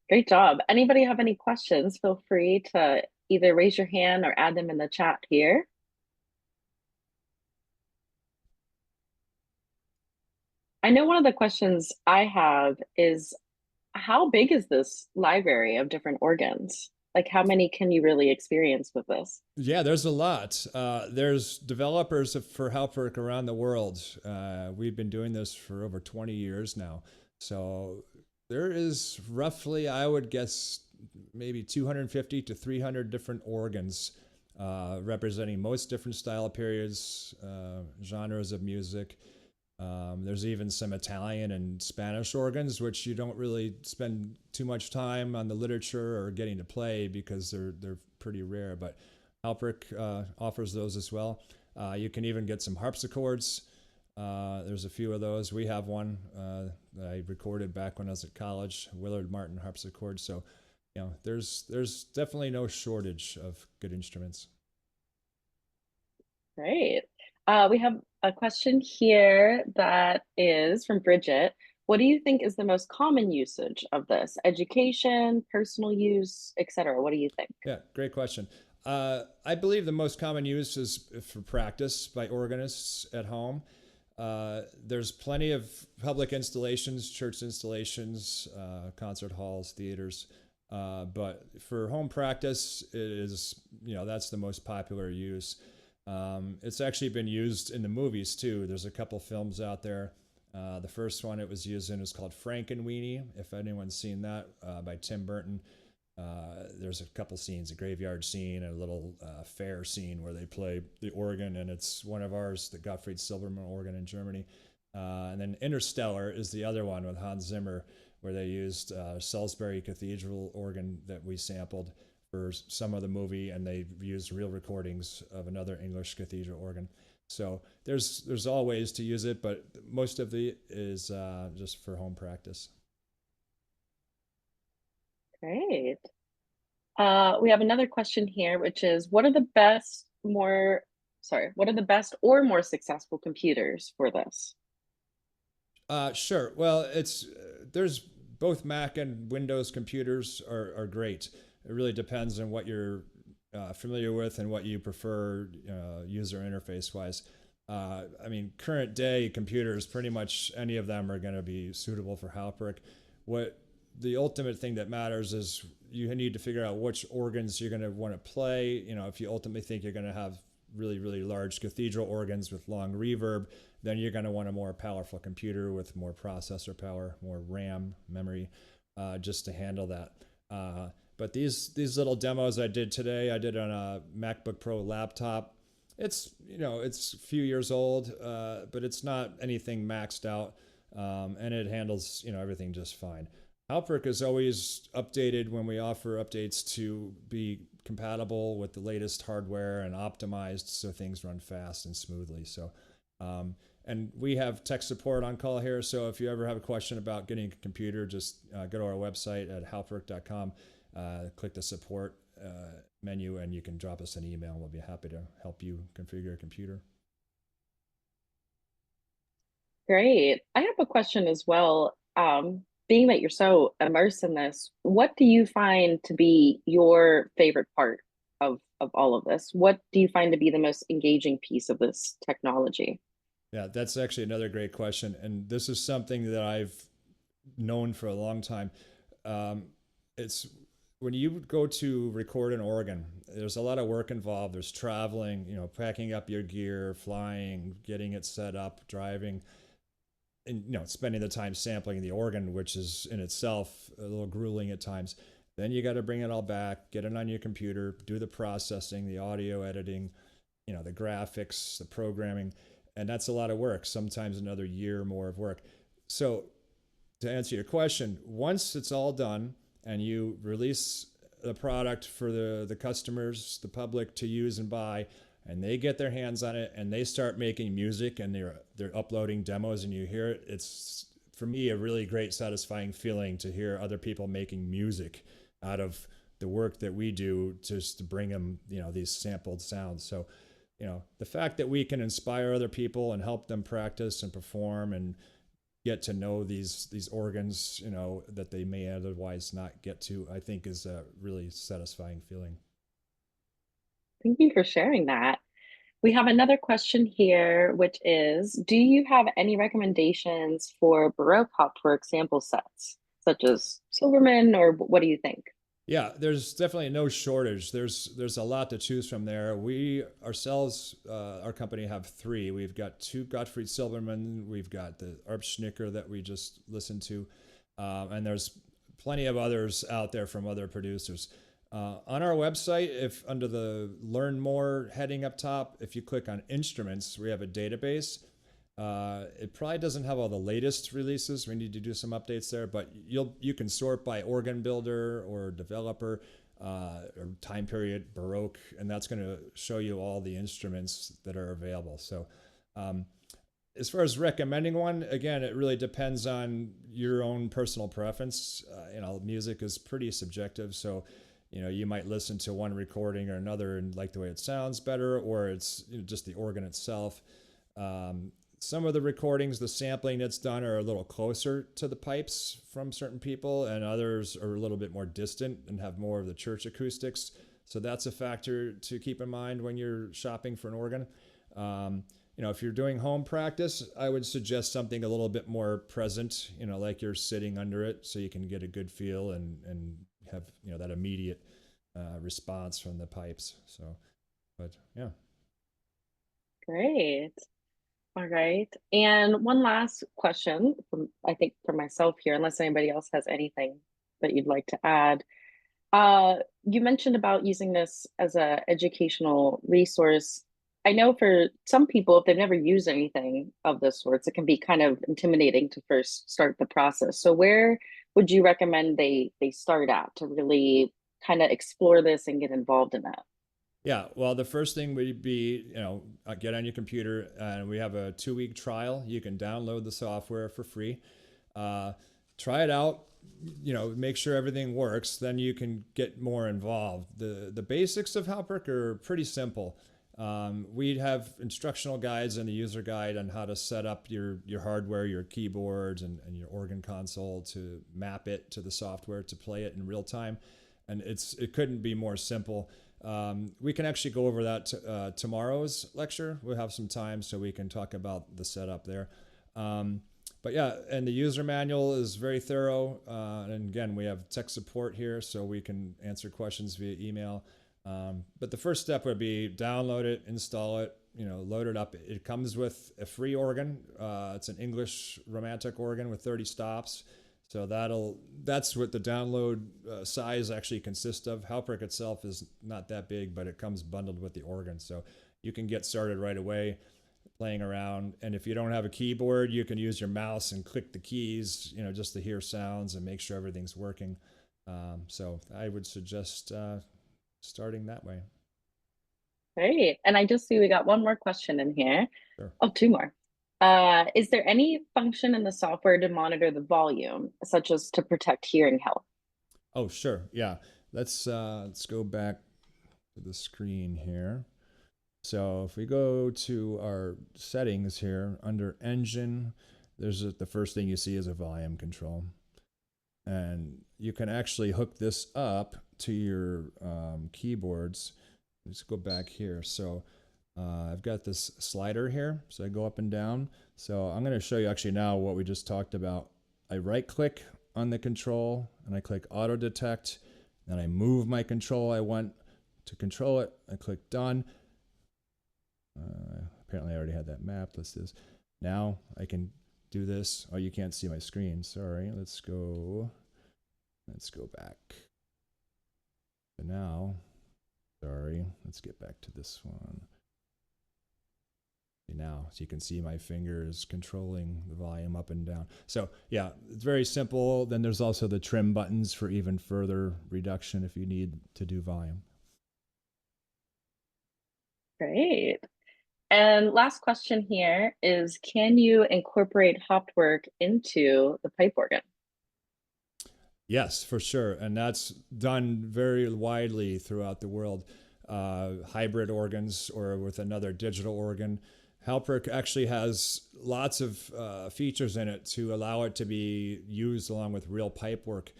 Great job. Anybody have any questions? Feel free to either raise your hand or add them in the chat here. I know one of the questions I have is, how big is this library of different organs? Like, how many can you really experience with this? Yeah, there's a lot. There's developers for Hauptwerk around the world. We've been doing this for over 20 years now. So there is roughly, I would guess, maybe 250 to 300 different organs representing most different style periods, genres of music. There's even some Italian and Spanish organs, which you don't really spend too much time on the literature or getting to play because they're pretty rare. But Hauptwerk offers those as well. You can even get some harpsichords. There's a few of those. We have one that I recorded back when I was at college, Willard Martin harpsichord. So, you know, there's definitely no shortage of good instruments. Great. We have a question here that is from Bridget. What do you think is the most common usage of this? Education, personal use, etc. What do you think? Yeah, great question. I believe the most common use is for practice by organists at home. There's plenty of public installations, church installations, concert halls, theaters. But for home practice, it is, you know, that's the most popular use. It's actually been used in the movies too. There's a couple films out there. The first one it was used in is called Frankenweenie, if anyone's seen that, by Tim Burton. There's a couple scenes, a graveyard scene and a little fair scene where they play the organ, and it's one of ours, the Gottfried Silbermann organ in Germany. And then Interstellar is the other one with Hans Zimmer, where they used Salisbury Cathedral organ that we sampled for some of the movie, and they used real recordings of another English cathedral organ. So there's all ways to use it, but most of it is just for home practice. Great. We have another question here, which is, what are the best or more successful computers for this? Sure. Well, there's both Mac and Windows computers are great. It really depends on what you're familiar with and what you prefer user interface wise. I mean, current day computers, pretty much any of them are going to be suitable for Hauptwerk. What the ultimate thing that matters is you need to figure out which organs you're going to want to play. You know, if you ultimately think you're going to have really large cathedral organs with long reverb, then you're going to want a more powerful computer with more processor power, more RAM memory, just to handle that. But these little demos I did today, I did on a MacBook Pro laptop. It's a few years old, but it's not anything maxed out, and it handles everything just fine. Hauptwerk is always updated when we offer updates to be compatible with the latest hardware and optimized so things run fast and smoothly. So, and we have tech support on call here. So if you ever have a question about getting a computer, just go to our website at hauptwerk.com, click the support menu, and you can drop us an email. We'll be happy to help you configure a computer. Great. I have a question as well. Being that you're so immersed in this, what do you find to be your favorite part of all of this? What do you find to be the most engaging piece of this technology? Yeah, that's actually another great question. And this is something that I've known for a long time. Um, it's when you go to record an organ, there's a lot of work involved. There's traveling, packing up your gear, flying, getting it set up, driving, and spending the time sampling the organ, which is in itself a little grueling at times. Then you got to bring it all back, get it on your computer, do the processing, the audio editing, the graphics, the programming, and that's a lot of work. Sometimes another year more of work. So to answer your question, once it's all done and you release the product for the customers, the public to use and buy, and they get their hands on it and they start making music and they're uploading demos and you hear it, it's for me a really great satisfying feeling to hear other people making music out of the work that we do just to bring them these sampled sounds. So the fact that we can inspire other people and help them practice and perform and get to know these organs that they may otherwise not get to, I think is a really satisfying feeling. Thank you for sharing that. We have another question here, which is, do you have any recommendations for Baroque Hauptwerk sample sets, such as Silverman, or what do you think? Yeah, there's definitely no shortage. There's a lot to choose from there. We ourselves, our company, have three. We've got two Gottfried Silbermann, we've got the Arpschnicker that we just listened to, and there's plenty of others out there from other producers. On our website, if under the Learn More heading up top, if you click on Instruments, we have a database. It probably doesn't have all the latest releases. We need to do some updates there, but you can sort by organ builder or developer, or time period, Baroque, and that's going to show you all the instruments that are available. So as far as recommending one, again, it really depends on your own personal preference. Music is pretty subjective, so you might listen to one recording or another and like the way it sounds better, or it's just the organ itself. Some of the recordings, the sampling that's done are a little closer to the pipes from certain people, and others are a little bit more distant and have more of the church acoustics. So that's a factor to keep in mind when you're shopping for an organ. If you're doing home practice, I would suggest something a little bit more present, like you're sitting under it so you can get a good feel and have, that immediate response from the pipes. So, but yeah. Great. All right. And one last question from, I think, for myself here, unless anybody else has anything that you'd like to add. You mentioned about using this as an educational resource. I know for some people, if they've never used anything of this sorts, it can be kind of intimidating to first start the process. So where would you recommend they start at to really kind of explore this and get involved in it? Yeah, well, the first thing would be, get on your computer, and we have a 2-week trial. You can download the software for free. Try it out, make sure everything works. Then you can get more involved. The basics of Hauptwerk are pretty simple. We have instructional guides and a user guide on how to set up your hardware, your keyboards, and your organ console to map it to the software to play it in real time. And it couldn't be more simple. We can actually go over that tomorrow's lecture. We'll have some time so we can talk about the setup there. But yeah, and the user manual is very thorough. And again, we have tech support here so we can answer questions via email. But the first step would be download it, install it, load it up. It comes with a free organ. It's an English romantic organ with 30 stops. So that's what the download size actually consists of. Hauptwerk itself is not that big, but it comes bundled with the organ. So you can get started right away playing around. And if you don't have a keyboard, you can use your mouse and click the keys, just to hear sounds and make sure everything's working. So I would suggest starting that way. Great. And I just see we got one more question in here. Sure. Oh, two more. Is there any function in the software to monitor the volume, such as to protect hearing health? Oh, sure. Yeah. Let's go back to the screen here. So if we go to our settings here under engine, the first thing you see is a volume control. And you can actually hook this up to your keyboards. Let's go back here. So I've got this slider here. So I go up and down. So I'm going to show you actually now what we just talked about. I right click on the control and I click auto detect. Then I move my control. I want to control it. I click done. Apparently I already had that mapped. Let's do this. Now I can do this. Oh, you can't see my screen. Sorry. Let's go back. So now, sorry, let's get back to this one. Now, so you can see my fingers controlling the volume up and down. So yeah, it's very simple. Then there's also the trim buttons for even further reduction if you need to do volume. Great. And last question here is, can you incorporate Hauptwerk into the pipe organ? Yes, for sure. And that's done very widely throughout the world. Hybrid organs or with another digital organ. Hauptwerk actually has lots of features in it to allow it to be used along with real pipe work.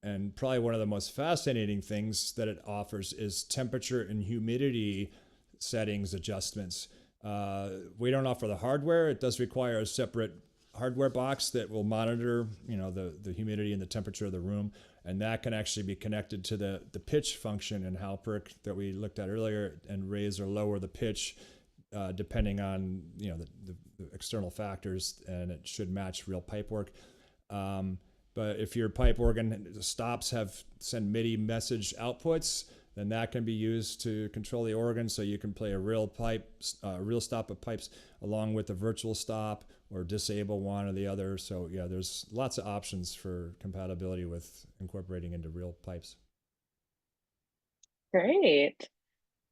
And probably one of the most fascinating things that it offers is temperature and humidity settings adjustments. We don't offer the hardware. It does require a separate hardware box that will monitor, the humidity and the temperature of the room, and that can actually be connected to the pitch function in Hauptwerk that we looked at earlier, and raise or lower the pitch depending on the external factors, and it should match real pipe work. But if your pipe organ stops send MIDI message outputs, then that can be used to control the organ, so you can play a real stop of pipes along with a virtual stop, or disable one or the other. So yeah, there's lots of options for compatibility with incorporating into real pipes. Great.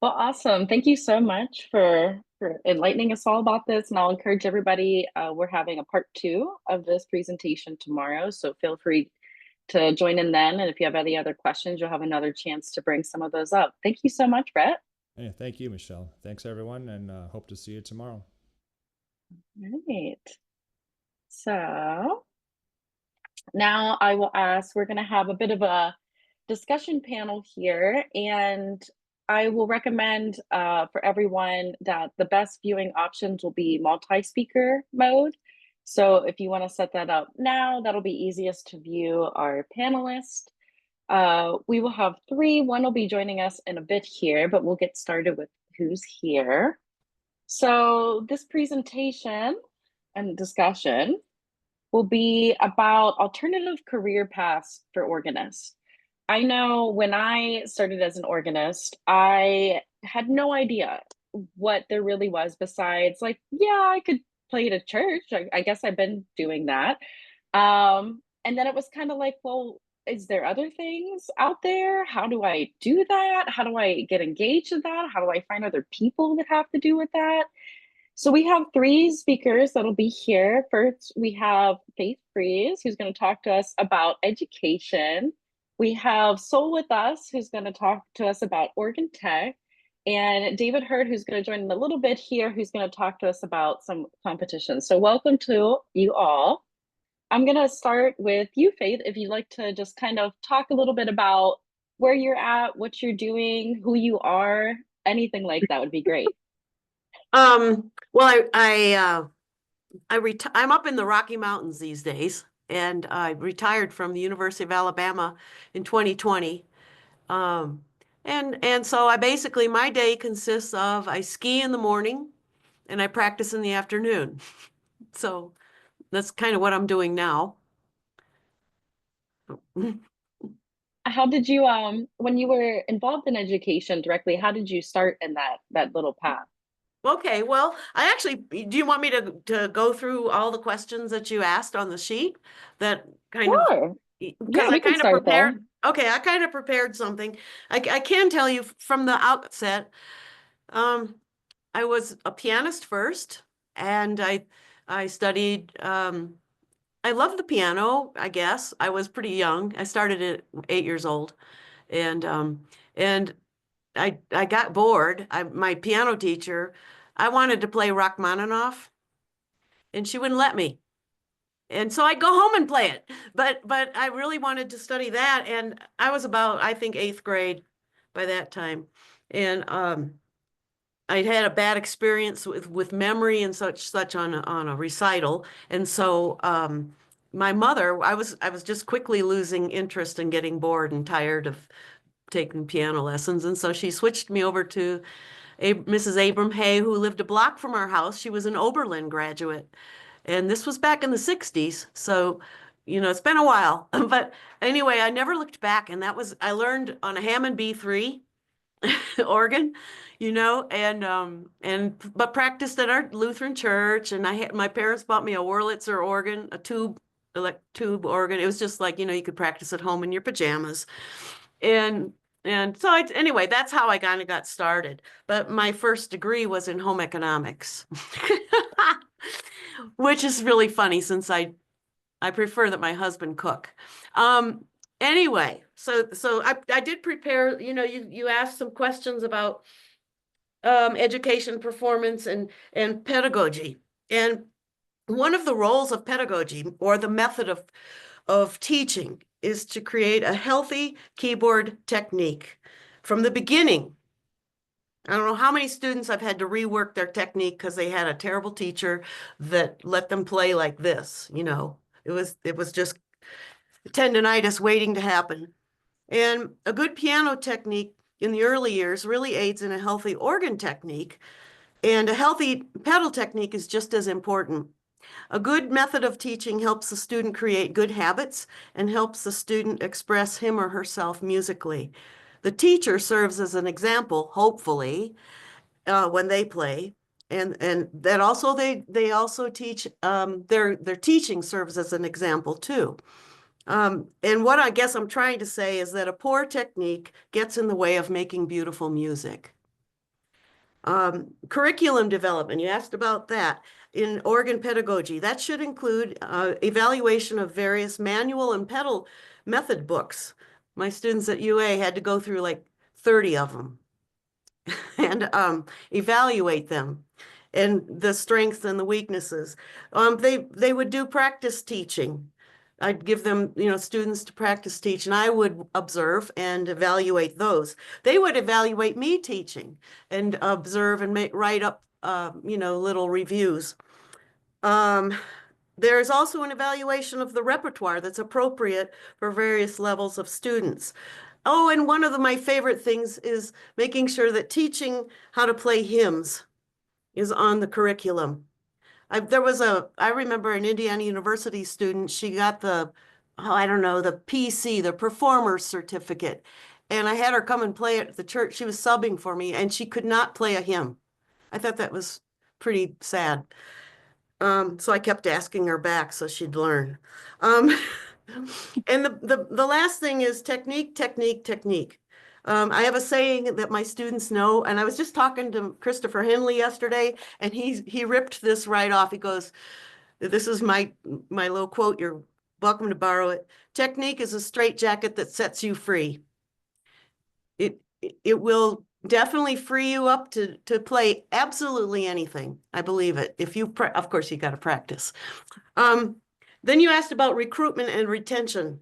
Well, awesome. Thank you so much for enlightening us all about this. And I'll encourage everybody, we're having a part 2 of this presentation tomorrow. So feel free to join in then. And if you have any other questions, you'll have another chance to bring some of those up. Thank you so much, Brett. Hey, thank you, Michelle. Thanks, everyone, and hope to see you tomorrow. Right. So now I will ask, we're going to have a bit of a discussion panel here, and I will recommend for everyone that the best viewing options will be multi-speaker mode. So if you want to set that up now, that'll be easiest to view our panelists. We will have 3. One will be joining us in a bit here, but we'll get started with who's here. So this presentation and discussion will be about alternative career paths for organists. I know when I started as an organist, I had no idea what there really was besides, like, yeah, I could play at a church. I guess I've been doing that. And then it was kind of like, well, is there other things out there? How do I do that? How do I get engaged in that? How do I find other people that have to do with that? So we have 3 speakers that'll be here. First, we have Faith Freeze, who's going to talk to us about education. We have Sol with us, who's going to talk to us about organ tech. And David Hurd, who's going to join in a little bit here, who's going to talk to us about some competitions. So welcome to you all. I'm going to start with you, Faith, if you'd like to just kind of talk a little bit about where you're at, what you're doing, who you are, anything like that would be great. Well, I'm up in the Rocky Mountains these days, and I retired from the University of Alabama in 2020. And so my day consists of, I ski in the morning and I practice in the afternoon. So that's kind of what I'm doing now. How did you, when you were involved in education directly, how did you start in that little path? Okay, well, do you want me to go through all the questions that you asked on the sheet? That kind of, because I kind of prepared. Okay, I kind of prepared something. I can tell you from the outset, I was a pianist first, and I studied, I loved the piano, I guess. I was pretty young. I started at 8 years old, and I got bored. My piano teacher, I wanted to play Rachmaninoff, and she wouldn't let me. And so I'd go home and play it. But I really wanted to study that. And I was about, I think, 8th grade by that time. And I'd had a bad experience with memory and such on a recital. And so my mother, I was just quickly losing interest and getting bored and tired of taking piano lessons. And so she switched me over to Mrs. Abram Hay, who lived a block from our house. She was an Oberlin graduate. And this was back in the 60s. So, you know, it's been a while. But anyway, I never looked back. And that was, I learned on a Hammond B3 organ, you know, but practiced at our Lutheran church. And my parents bought me a Wurlitzer organ, a tube organ. It was just like, you know, you could practice at home in your pajamas. And so anyway, that's how I kind of got started. But my first degree was in home economics, which is really funny since I prefer that my husband cook. Anyway, so I did prepare, you know, you asked some questions about education, performance, and pedagogy. And one of the roles of pedagogy, or the method of teaching, is to create a healthy keyboard technique from the beginning. I don't know how many students I've had to rework their technique because they had a terrible teacher that let them play like this, you know. It was just tendonitis waiting to happen. And a good piano technique in the early years really aids in a healthy organ technique. And a healthy pedal technique is just as important. A good method of teaching helps the student create good habits and helps the student express him or herself musically. The teacher serves as an example, hopefully, when they play. And that also they also teach, their teaching serves as an example too. And what I guess I'm trying to say is that a poor technique gets in the way of making beautiful music. Curriculum development, you asked about that. In organ pedagogy, that should include evaluation of various manual and pedal method books. My students at UA had to go through like 30 of them and evaluate them and the strengths and the weaknesses. They would do practice teaching. I'd give them, you know, students to practice teach, and I would observe and evaluate those. They would evaluate me teaching and observe and write up, you know, little reviews. There's also an evaluation of the repertoire that's appropriate for various levels of students. Oh, and one of my favorite things is making sure that teaching how to play hymns is on the curriculum. I remember an Indiana University student, she got the PC, the performer's certificate. And I had her come and play at the church. She was subbing for me and she could not play a hymn. I thought that was pretty sad. So I kept asking her back so she'd learn. And the last thing is technique, technique, technique. I have a saying that my students know, and I was just talking to Christopher Henley yesterday, and he ripped this right off. He goes, this is my little quote, you're welcome to borrow it. Technique is a straitjacket that sets you free. It will definitely free you up to play absolutely anything. I believe it. If you, of course, you got to practice. Then you asked about recruitment and retention.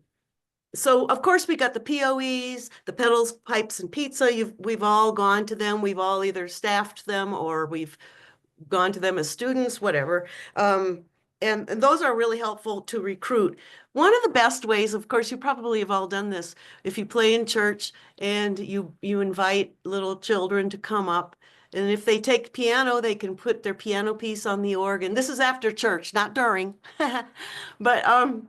So of course we got the POEs, the pedals, pipes, and pizza. We've all gone to them. We've all either staffed them or we've gone to them as students, whatever. And those are really helpful to recruit. One of the best ways, of course, you probably have all done this, if you play in church and you invite little children to come up, and if they take piano, they can put their piano piece on the organ. This is after church, not during. But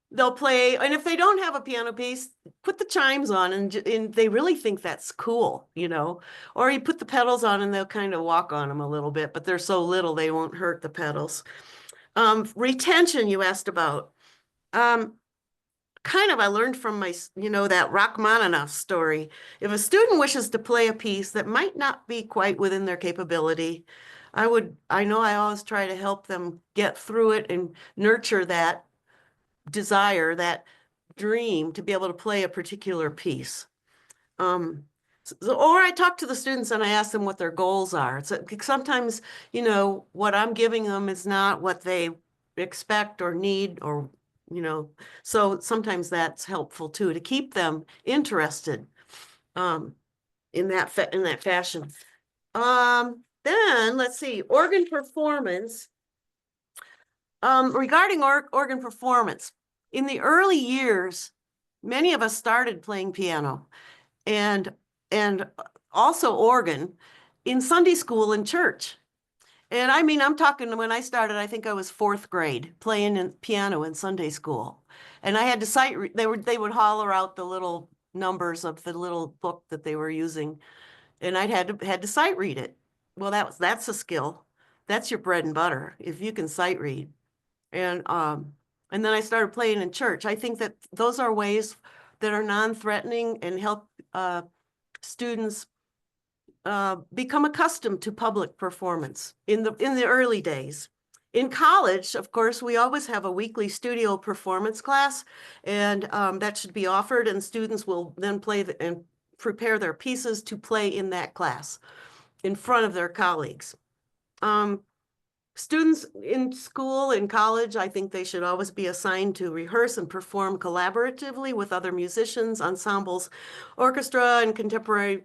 they'll play, and if they don't have a piano piece, put the chimes on, and they really think that's cool, you know. Or you put the pedals on and they'll kind of walk on them a little bit, but they're so little they won't hurt the pedals. Retention you asked about. Kind of I learned from my, you know, that Rachmaninoff story. If a student wishes to play a piece that might not be quite within their capability, I always try to help them get through it and nurture that desire, that dream to be able to play a particular piece. Or I talk to the students and I ask them what their goals are. Sometimes, you know, what I'm giving them is not what they expect or need, or, you know, so sometimes that's helpful too, to keep them interested in that fashion. Then let's see, organ performance. Regarding organ performance, in the early years, many of us started playing piano and also organ in Sunday school and church. And I mean, I'm talking, when I started, I think I was 4th grade playing piano in Sunday school. And I had to sight read. They would holler out the little numbers of the little book that they were using, and I had to sight read it. Well, that's a skill. That's your bread and butter if you can sight read. And then I started playing in church. I think that those are ways that are non-threatening and help students become accustomed to public performance in the early days. In college, of course, we always have a weekly studio performance class, and that should be offered, and students will then play and prepare their pieces to play in that class in front of their colleagues. Students in school, in college, I think they should always be assigned to rehearse and perform collaboratively with other musicians, ensembles, orchestra, and contemporary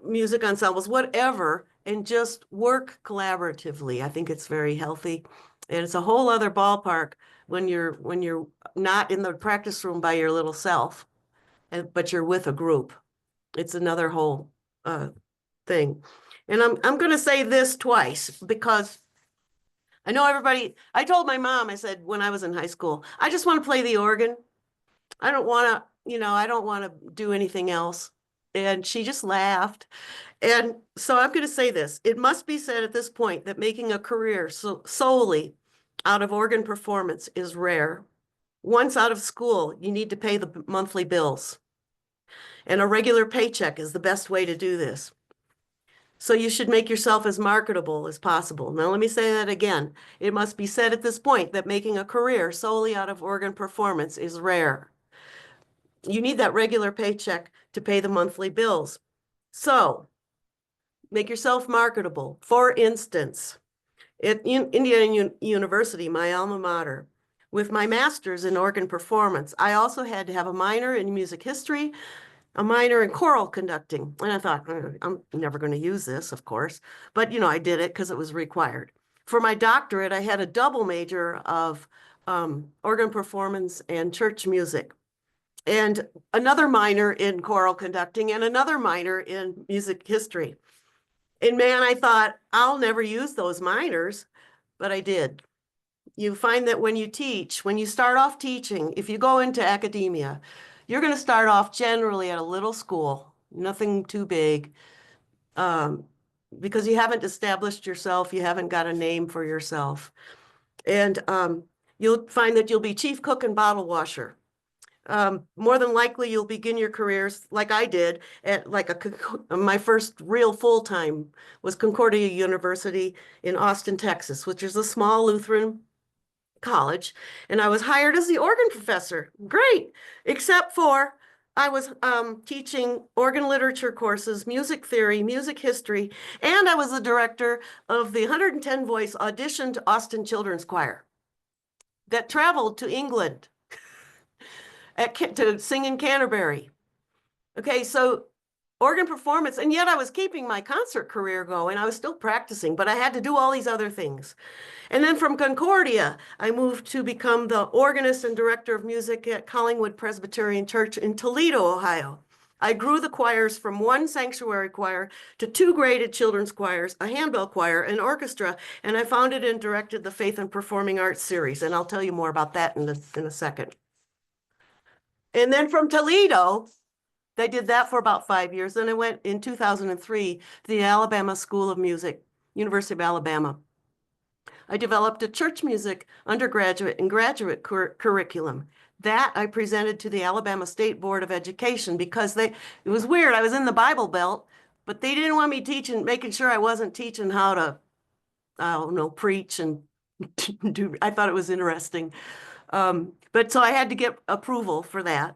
music ensembles, whatever, and just work collaboratively. I think it's very healthy. And it's a whole other ballpark when you're not in the practice room by your little self, but you're with a group. It's another whole thing. And I'm going to say this twice, because I know everybody, I told my mom, I said, when I was in high school, I just want to play the organ. I don't want to, you know, I don't want to do anything else. And she just laughed. And so I'm going to say this. It must be said at this point that making a career solely out of organ performance is rare. Once out of school, you need to pay the monthly bills. And a regular paycheck is the best way to do this. So you should make yourself as marketable as possible. Now, let me say that again. It must be said at this point that making a career solely out of organ performance is rare. You need that regular paycheck to pay the monthly bills. So make yourself marketable. For instance, at Indiana University, my alma mater, with my master's in organ performance, I also had to have a minor in music history, a minor in choral conducting. And I thought, I'm never going to use this, of course. But, you know, I did it because it was required. For my doctorate, I had a double major of organ performance and church music, and another minor in choral conducting, and another minor in music history. And man, I thought, I'll never use those minors, but I did. You find that when you teach, when you start off teaching, if you go into academia, you're going to start off generally at a little school, nothing too big, because you haven't established yourself, you haven't got a name for yourself. And you'll find that you'll be chief cook and bottle washer. More than likely, you'll begin your careers like I did at my first real full-time was Concordia University in Austin, Texas, which is a small Lutheran college. And I was hired as the organ professor. Great, except for I was teaching organ literature courses, music theory, music history, and I was the director of the 110 voice audition to Austin Children's Choir that traveled to England to sing in Canterbury. Okay, so organ performance, and yet I was keeping my concert career going. I was still practicing, but I had to do all these other things. And then from Concordia, I moved to become the organist and director of music at Collingwood Presbyterian Church in Toledo, Ohio. I grew the choirs from one sanctuary choir to 2 graded children's choirs, a handbell choir, an orchestra, and I founded and directed the Faith and Performing Arts series. And I'll tell you more about that in a second. And then from Toledo, they did that for about 5 years. Then I went in 2003 to the Alabama School of Music, University of Alabama. I developed a church music undergraduate and graduate curriculum. That I presented to the Alabama State Board of Education because it was weird. I was in the Bible Belt, but they didn't want me making sure I wasn't teaching how to, I don't know, preach and do. I thought it was interesting. But so I had to get approval for that.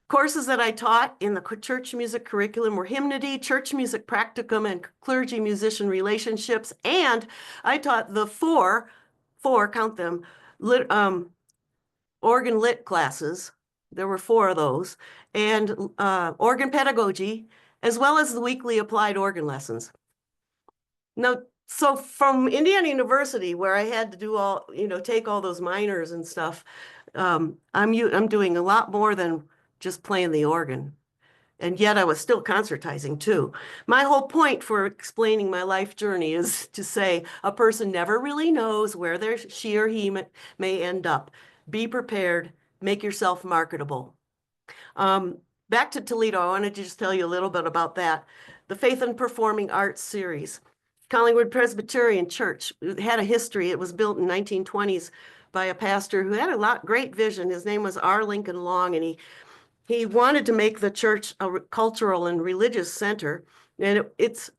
Courses that I taught in the church music curriculum were hymnody, church music practicum, and clergy-musician relationships. And I taught the four, count them, organ lit classes. There were 4 of those, and organ pedagogy, as well as the weekly applied organ lessons. Now, so from Indiana University, where I had to do all, take all those minors and stuff, I'm doing a lot more than just playing the organ. And yet I was still concertizing too. My whole point for explaining my life journey is to say a person never really knows where she or he may end up. Be prepared, make yourself marketable. Back to Toledo, I wanted to just tell you a little bit about that. The Faith and Performing Arts series. Collingwood Presbyterian Church had a history. It was built in 1920s by a pastor who had a great vision. His name was R. Lincoln Long, and he wanted to make the church a cultural and religious center, and it's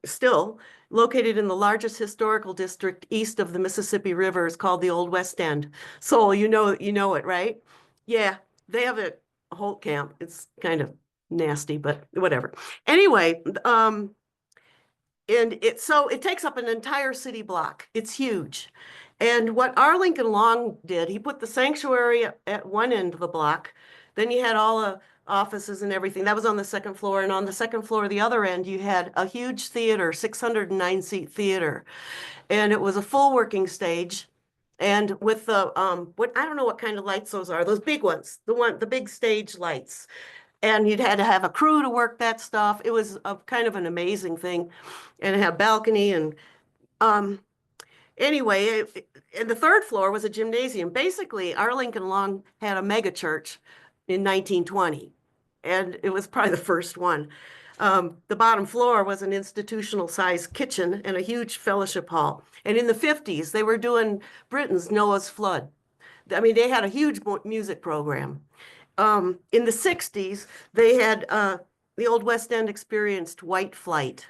still located in the largest historical district east of the Mississippi River. It's called the Old West End. So you know it, right? Yeah, they have a Holt camp. It's kind of nasty, but whatever. Anyway, and it takes up an entire city block. It's huge. And what R. Lincoln Long did, he put the sanctuary at one end of the block. Then you had all the offices and everything. That was on the 2nd floor. And on the 2nd floor, the other end, you had a huge theater, 609-seat theater. And it was a full working stage. And with the, I don't know what kind of lights those are, those big ones, the big stage lights. And you'd had to have a crew to work that stuff. It was kind of an amazing thing. And it had balcony and, anyway, and the 3rd floor was a gymnasium. Basically, R. Lincoln Long had a mega church in 1920, and it was probably the first one. The bottom floor was an institutional-sized kitchen and a huge fellowship hall. And in the 50s, they were doing Britain's Noah's Flood. I mean, they had a huge music program. In the 60s, they had the Old West End experienced white flight.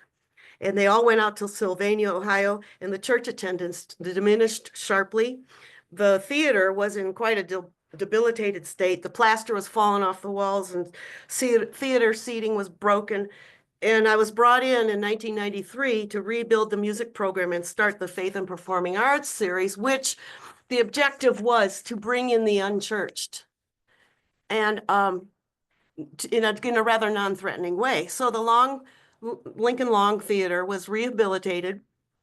And they all went out to Sylvania, Ohio, and the church attendance diminished sharply. The theater was in quite a debilitated state. The plaster was falling off the walls, and theater seating was broken. And I was brought in 1993 to rebuild the music program and start the Faith and Performing Arts series, which the objective was to bring in the unchurched, and in a rather non-threatening way. So the Lincoln Long Theater was rehabilitated,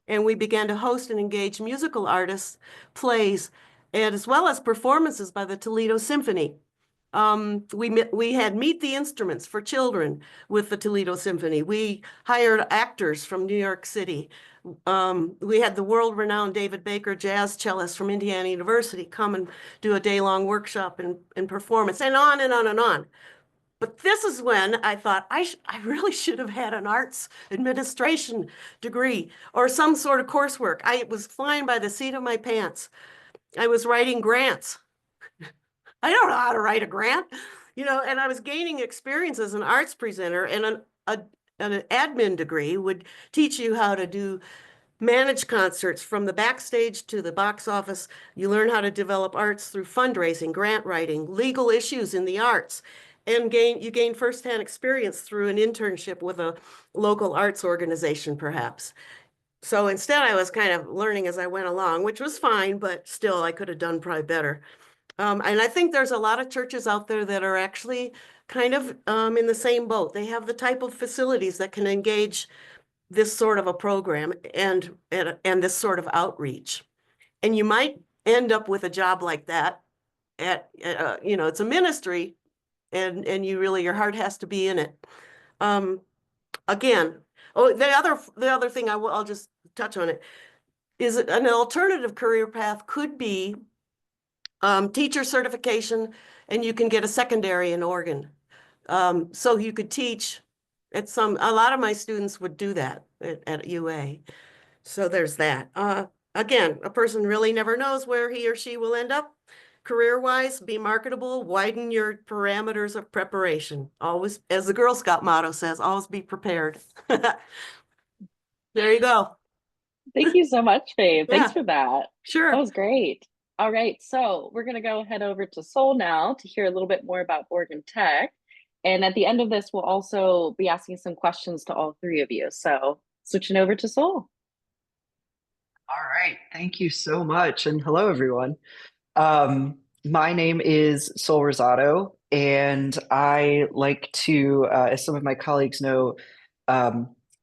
and we began to host and engage musical artists, plays, and as well as performances by the Toledo Symphony. We had Meet the Instruments for children with the Toledo Symphony. We hired actors from New York City. We had the world-renowned David Baker jazz cellist from Indiana University come and do a day-long workshop and performance, and on and on and on. But this is when I thought I really should have had an arts administration degree or some sort of coursework. I was flying by the seat of my pants. I was writing grants. I don't know how to write a grant, and I was gaining experience as an arts presenter, and an admin degree would teach you how to manage concerts from the backstage to the box office. You learn how to develop arts through fundraising, grant writing, legal issues in the arts. And you gain firsthand experience through an internship with a local arts organization, perhaps. So instead, I was kind of learning as I went along, which was fine, but still, I could have done probably better. And I think there's a lot of churches out there that are actually kind of in the same boat. They have the type of facilities that can engage this sort of a program and this sort of outreach. And you might end up with a job like that it's a ministry. And your heart has to be in it. Again, the other thing I'll just touch on it is an alternative career path could be teacher certification, and you can get a secondary in organ. So you could teach at a lot of my students would do that at UA. So there's that. Again, a person really never knows where he or she will end up. Career-wise, be marketable, widen your parameters of preparation. Always, as the Girl Scout motto says, always be prepared. There you go. Thank you so much, Faye. Yeah. Thanks for that. Sure. That was great. All right, so we're going to head over to Sol now to hear a little bit more about organ tech. And at the end of this, we'll also be asking some questions to all 3 of you. So switching over to Sol. All right, thank you so much. And hello, everyone. My name is Sol Rosado, and I like to, as some of my colleagues know,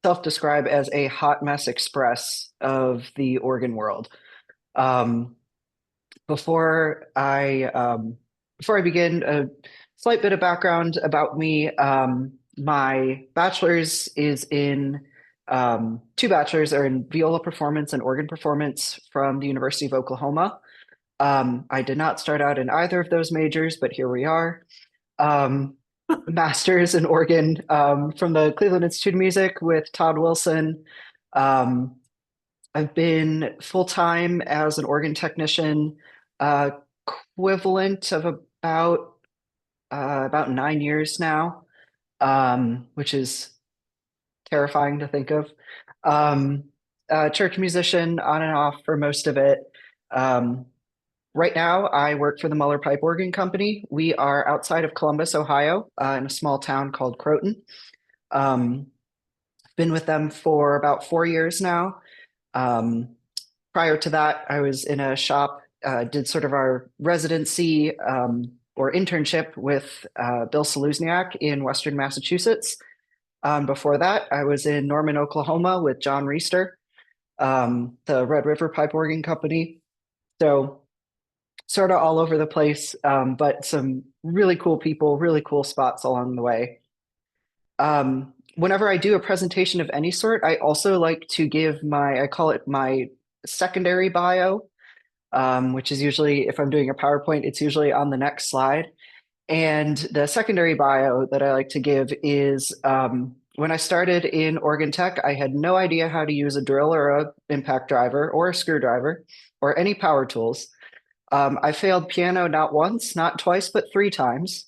self-describe as a hot mess express of the organ world. Before I begin, a slight bit of background about me. My bachelor's is in two bachelors are in viola performance and organ performance from the University of Oklahoma. I did not start out in either of those majors, but here we are. Master's in organ from the Cleveland Institute of Music with Todd Wilson. I've been full-time as an organ technician, equivalent of about 9 years now, which is terrifying to think of. Church musician on and off for most of it. Right now, I work for the Muller Pipe Organ Company. We are outside of Columbus, Ohio, in a small town called Croton. Been with them for about 4 years now. Prior to that, I was in a shop, did sort of our residency or internship with Bill Seluzniak in Western Massachusetts. Before that, I was in Norman, Oklahoma with John Reister, the Red River Pipe Organ Company. So sort of all over the place, but some really cool people, really cool spots along the way. Whenever I do a presentation of any sort, I also like to give I call it my secondary bio, which is usually, if I'm doing a PowerPoint, it's usually on the next slide. And the secondary bio that I like to give is when I started in organ tech, I had no idea how to use a drill or an impact driver or a screwdriver or any power tools. I failed piano not once, not twice, but 3 times.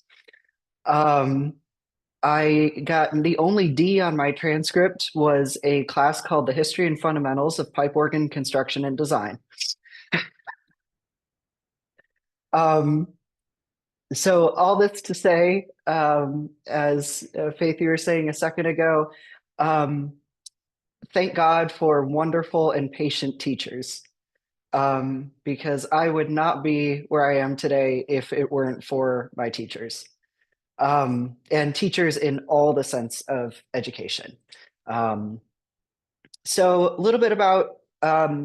I got the only D on my transcript was a class called The History and Fundamentals of Pipe Organ Construction and Design. So all this to say, as Faith, you were saying a second ago, thank God for wonderful and patient teachers. Because I would not be where I am today if it weren't for my teachers. And teachers in all the sense of education. So a little bit about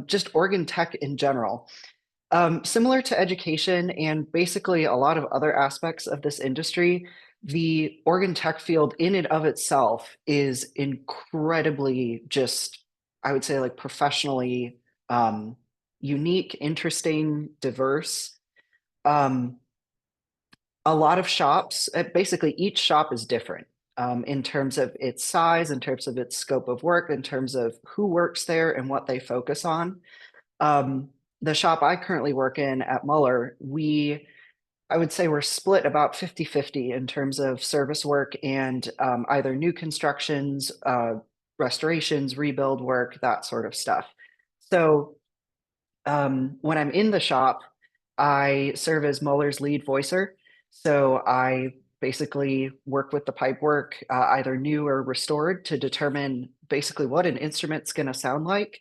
just organ tech in general. Similar to education and basically a lot of other aspects of this industry, the organ tech field in and of itself is incredibly just, I would say, like professionally unique, interesting, diverse. A lot of shops, basically each shop is different in terms of its size, in terms of its scope of work, in terms of who works there and what they focus on. The shop I currently work in at Muller, I would say we're split about 50-50 in terms of service work and either new constructions, restorations, rebuild work, that sort of stuff. So when I'm in the shop, I serve as Muller's lead voicer. So I basically work with the pipe work, either new or restored, to determine basically what an instrument's going to sound like.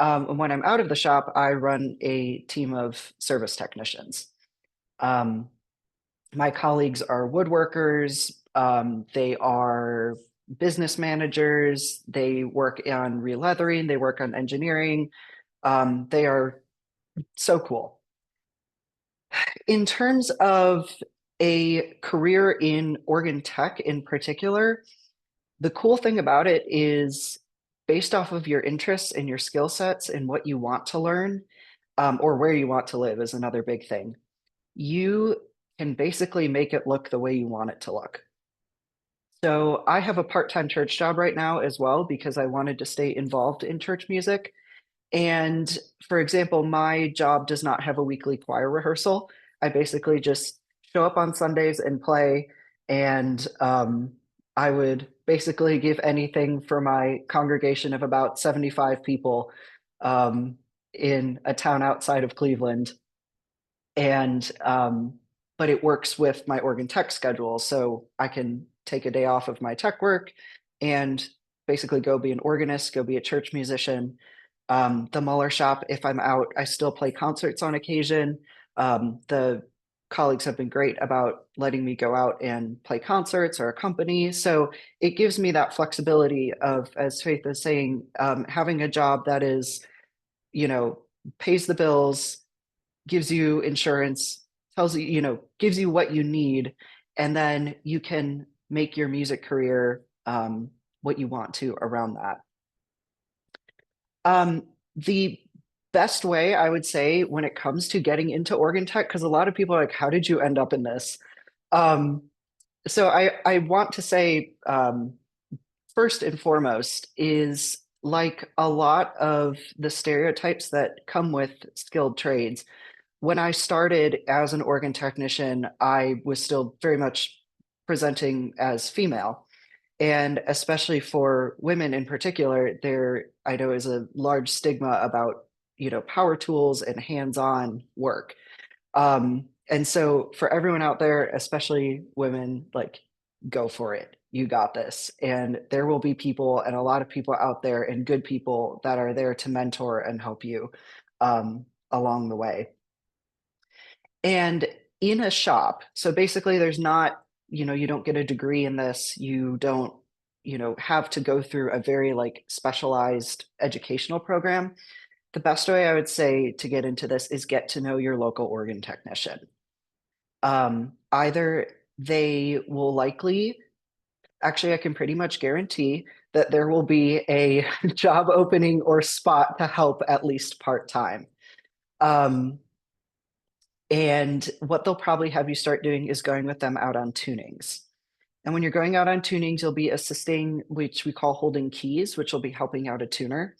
And when I'm out of the shop, I run a team of service technicians. My colleagues are woodworkers. They are business managers. They work on re-leathering. They work on engineering. They are so cool. In terms of a career in organ tech in particular, the cool thing about it is based off of your interests and your skill sets and what you want to learn, or where you want to live is another big thing. You can basically make it look the way you want it to look. So I have a part-time church job right now as well because I wanted to stay involved in church music. And for example, my job does not have a weekly choir rehearsal. I basically just show up on Sundays and play. And I would basically give anything for my congregation of about 75 people in a town outside of Cleveland. And but it works with my organ tech schedule. So I can take a day off of my tech work and basically go be an organist, go be a church musician. The Muller shop, if I'm out, I still play concerts on occasion. The colleagues have been great about letting me go out and play concerts or accompany. So it gives me that flexibility of, as Faith is saying, having a job that is, pays the bills, gives you insurance, tells you, gives you what you need, and then you can make your music career what you want to around that. The best way, I would say, when it comes to getting into organ tech, because a lot of people are like, how did you end up in this? So I want to say, first and foremost, is like a lot of the stereotypes that come with skilled trades. When I started as an organ technician, I was still very much presenting as female. And especially for women in particular, there, I know, is a large stigma about, power tools and hands-on work. And so for everyone out there, especially women, like, go for it. You got this. And there will be people, and a lot of people out there, and good people that are there to mentor and help you along the way. And in a shop, so basically there's not, you don't get a degree in this. You don't, have to go through a very like specialized educational program. The best way I would say to get into this is get to know your local organ technician. Either they will likely, actually, I can pretty much guarantee that there will be a job opening or spot to help at least part-time. And what they'll probably have you start doing is going with them out on tunings. And when you're going out on tunings, you'll be assisting, which we call holding keys, which will be helping out a tuner.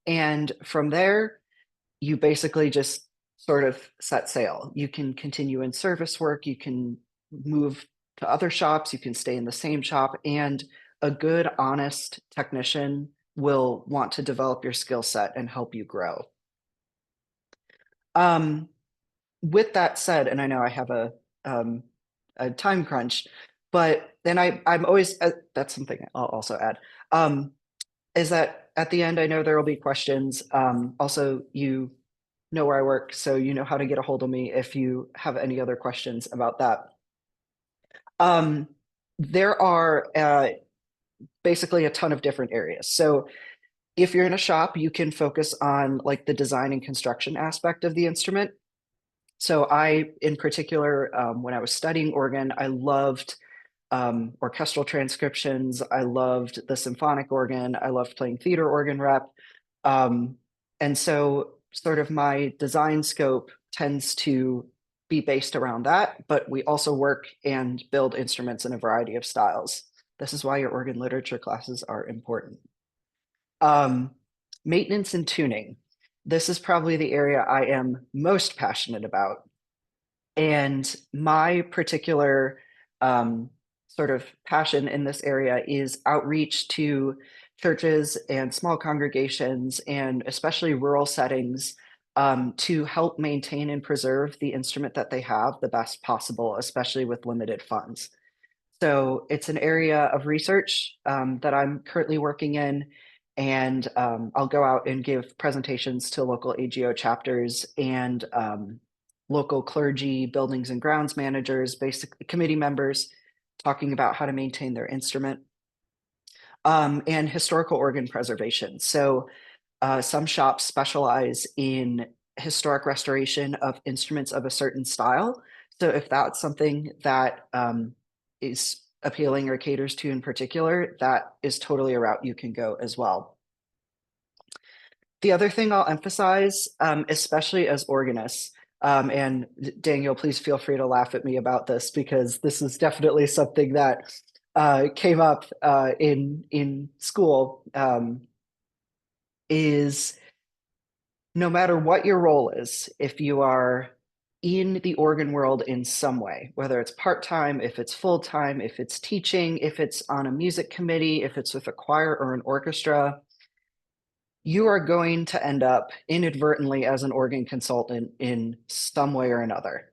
And from there, you basically just sort of set sail. You can continue in service work, you can move to other shops, you can stay in the same shop, and a good, honest technician will want to develop your skill set and help you grow. With that said, and I know I have a time crunch, but then I'm always, that's something I'll also add, is that at the end, I know there will be questions. Also, you know where I work, so you know how to get a hold of me if you have any other questions about that. There are basically a ton of different areas. So if you're in a shop, you can focus on like the design and construction aspect of the instrument. So I, in particular, when I was studying organ, I loved orchestral transcriptions. I loved the symphonic organ. I loved playing theater organ rep. And so sort of my design scope tends to be based around that, but we also work and build instruments in a variety of styles. This is why your organ literature classes are important. Maintenance and tuning. This is probably the area I am most passionate about. And my particular sort of passion in this area is outreach to churches and small congregations, and especially rural settings, to help maintain and preserve the instrument that they have the best possible, especially with limited funds. So it's an area of research that I'm currently working in, and I'll go out and give presentations to local AGO chapters and local clergy, buildings and grounds managers, basically committee members, talking about how to maintain their instrument, and historical organ preservation. So some shops specialize in historic restoration of instruments of a certain style. So if that's something that is appealing or caters to in particular, that is totally a route you can go as well. The other thing I'll emphasize, especially as organists, and Daniel, please feel free to laugh at me about this, because this is definitely something that came up in school, is no matter what your role is, if you are in the organ world in some way, whether it's part-time, if it's full-time, if it's teaching, if it's on a music committee, if it's with a choir or an orchestra, you are going to end up inadvertently as an organ consultant in some way or another.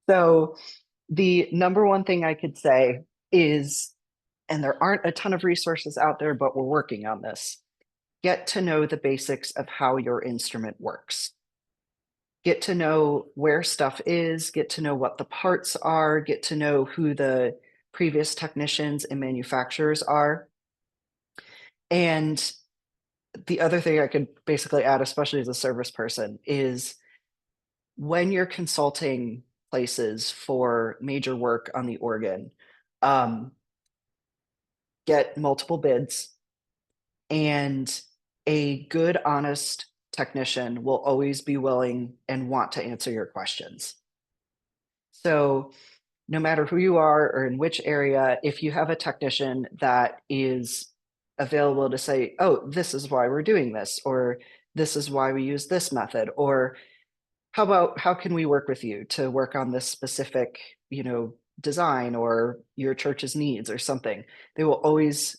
So the number one thing I could say is, and there aren't a ton of resources out there, but we're working on this, get to know the basics of how your instrument works. Get to know where stuff is, get to know what the parts are, get to know who the previous technicians and manufacturers are. And the other thing I could basically add, especially as a service person, is when you're consulting places for major work on the organ, get multiple bids, and a good, honest technician will always be willing and want to answer your questions. So no matter who you are or in which area, if you have a technician that is available to say, oh, this is why we're doing this, or this is why we use this method, or how can we work with you to work on this specific, design or your church's needs or something, they will always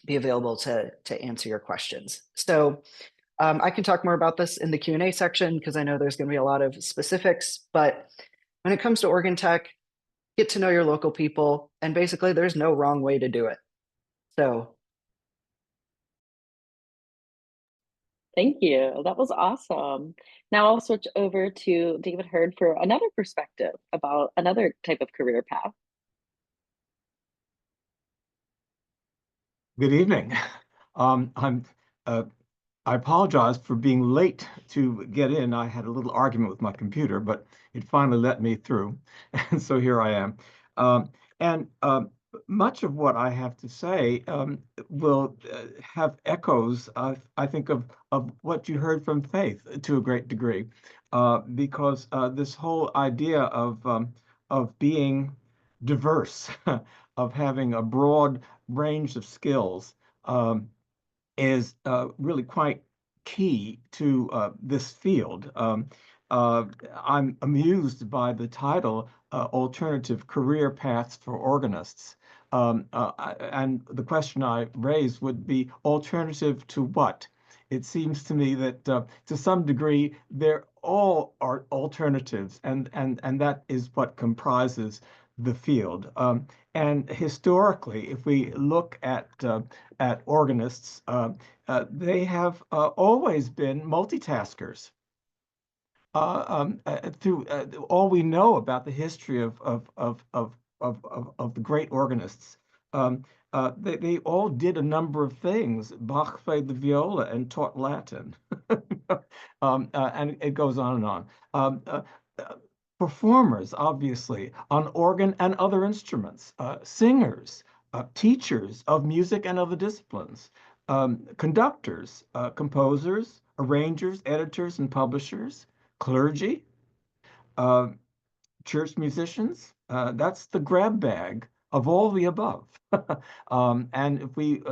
be available to answer your questions. So I can talk more about this in the Q&A section because I know there's going to be a lot of specifics, but when it comes to organ tech, get to know your local people, and basically there's no wrong way to do it. So. Thank you. That was awesome. Now I'll switch over to David Hurd for another perspective about another type of career path. Good evening. I apologize for being late to get in. I had a little argument with my computer, but it finally let me through. And so here I am. Much of what I have to say will have echoes, I think, of what you heard from Faith to a great degree, because this whole idea of being diverse, of having a broad range of skills, is really quite key to this field. I'm amused by the title, Alternative Career Paths for Organists. And the question I raised would be, alternative to what? It seems to me that to some degree, they're all are alternatives, and that is what comprises the field. And historically, if we look at organists, they have always been multitaskers. Through all we know about the history of the great organists, they all did a number of things. Bach played the viola and taught Latin, and it goes on and on. Performers, obviously, on organ and other instruments, singers, teachers of music and other disciplines, conductors, composers, arrangers, editors, and publishers, clergy, church musicians. That's the grab bag of all the above. And if we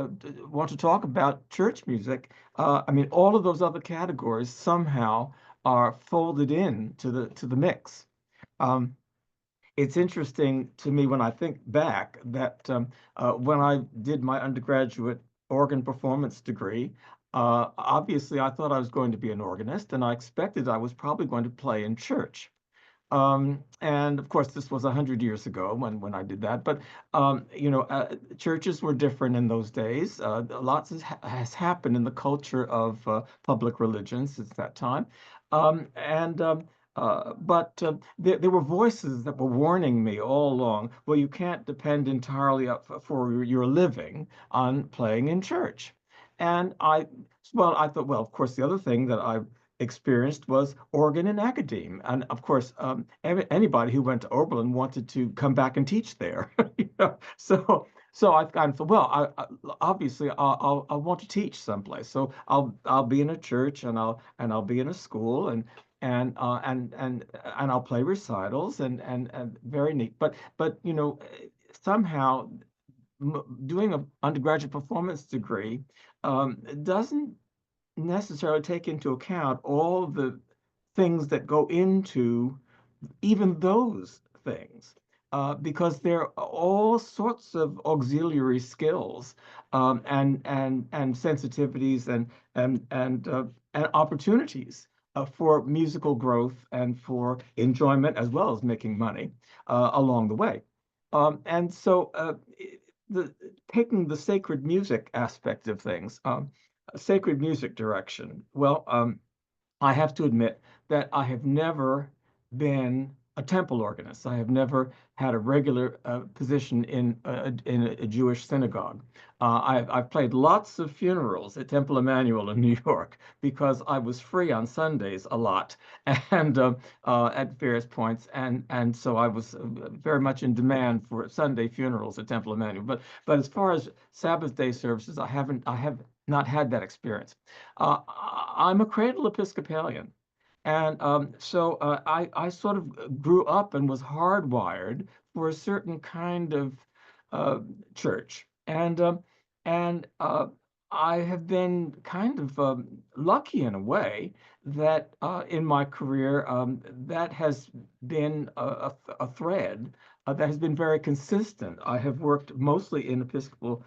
want to talk about church music, I mean, all of those other categories somehow are folded in to the mix. It's interesting to me when I think back that when I did my undergraduate organ performance degree, obviously I thought I was going to be an organist, and I expected I was probably going to play in church. And of course, this was 100 years ago when I did that. But churches were different in those days. Lots has happened in the culture of public religion since that time. But there were voices that were warning me all along, well, you can't depend entirely for your living on playing in church. And I thought, well, of course, the other thing that I experienced was organ in academe. And of course, anybody who went to Oberlin wanted to come back and teach there. So I kind of thought, well, obviously I want to teach someplace. So I'll be in a church, and I'll be in a school, and I'll play recitals, and very neat. But somehow doing an undergraduate performance degree doesn't necessarily take into account all the things that go into even those things, because there are all sorts of auxiliary skills and sensitivities and opportunities for musical growth and for enjoyment, as well as making money along the way. And so taking the sacred music aspect of things, sacred music direction. Well, I have to admit that I have never been a temple organist. I have never had a regular position in a Jewish synagogue. I've played lots of funerals at Temple Emmanuel in New York because I was free on Sundays a lot and at various points, and so I was very much in demand for Sunday funerals at Temple Emmanuel. But as far as Sabbath day services, I have not had that experience. I'm a cradle Episcopalian. And so I sort of grew up and was hardwired for a certain kind of church. And I have been kind of lucky in a way that in my career that has been a thread that has been very consistent. I have worked mostly in Episcopal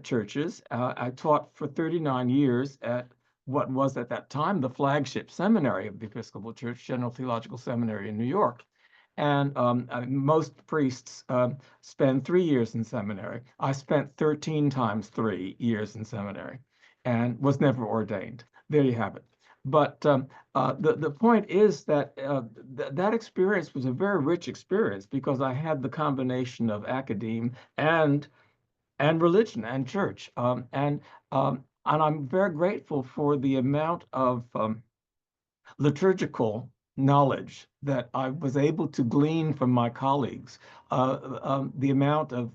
churches. I taught for 39 years at what was at that time the flagship seminary of the Episcopal Church, General Theological Seminary in New York. And most priests spend 3 years in seminary. I spent 13 times 3 years in seminary and was never ordained. There you have it. But the point is that that experience was a very rich experience because I had the combination of academe and religion and church. And I'm very grateful for the amount of liturgical knowledge that I was able to glean from my colleagues, the amount of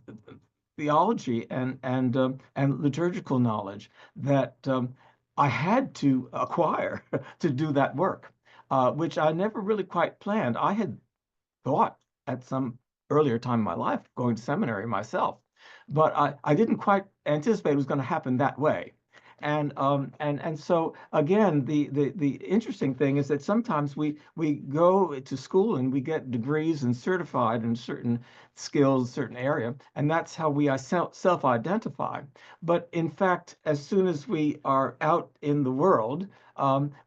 theology and liturgical knowledge that I had to acquire to do that work, which I never really quite planned. I had thought at some earlier time in my life going to seminary myself, but I didn't quite anticipate it was going to happen that way. And so again, the interesting thing is that sometimes we go to school and we get degrees and certified in certain skills, certain area, and that's how we self-identify. But in fact, as soon as we are out in the world,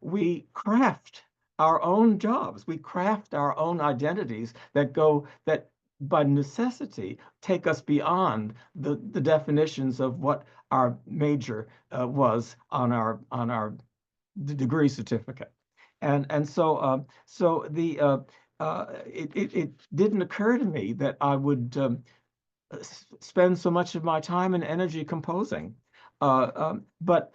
we craft our own jobs. We craft our own identities that by necessity take us beyond the definitions of what our major was on our degree certificate. And so it didn't occur to me that I would spend so much of my time and energy composing. But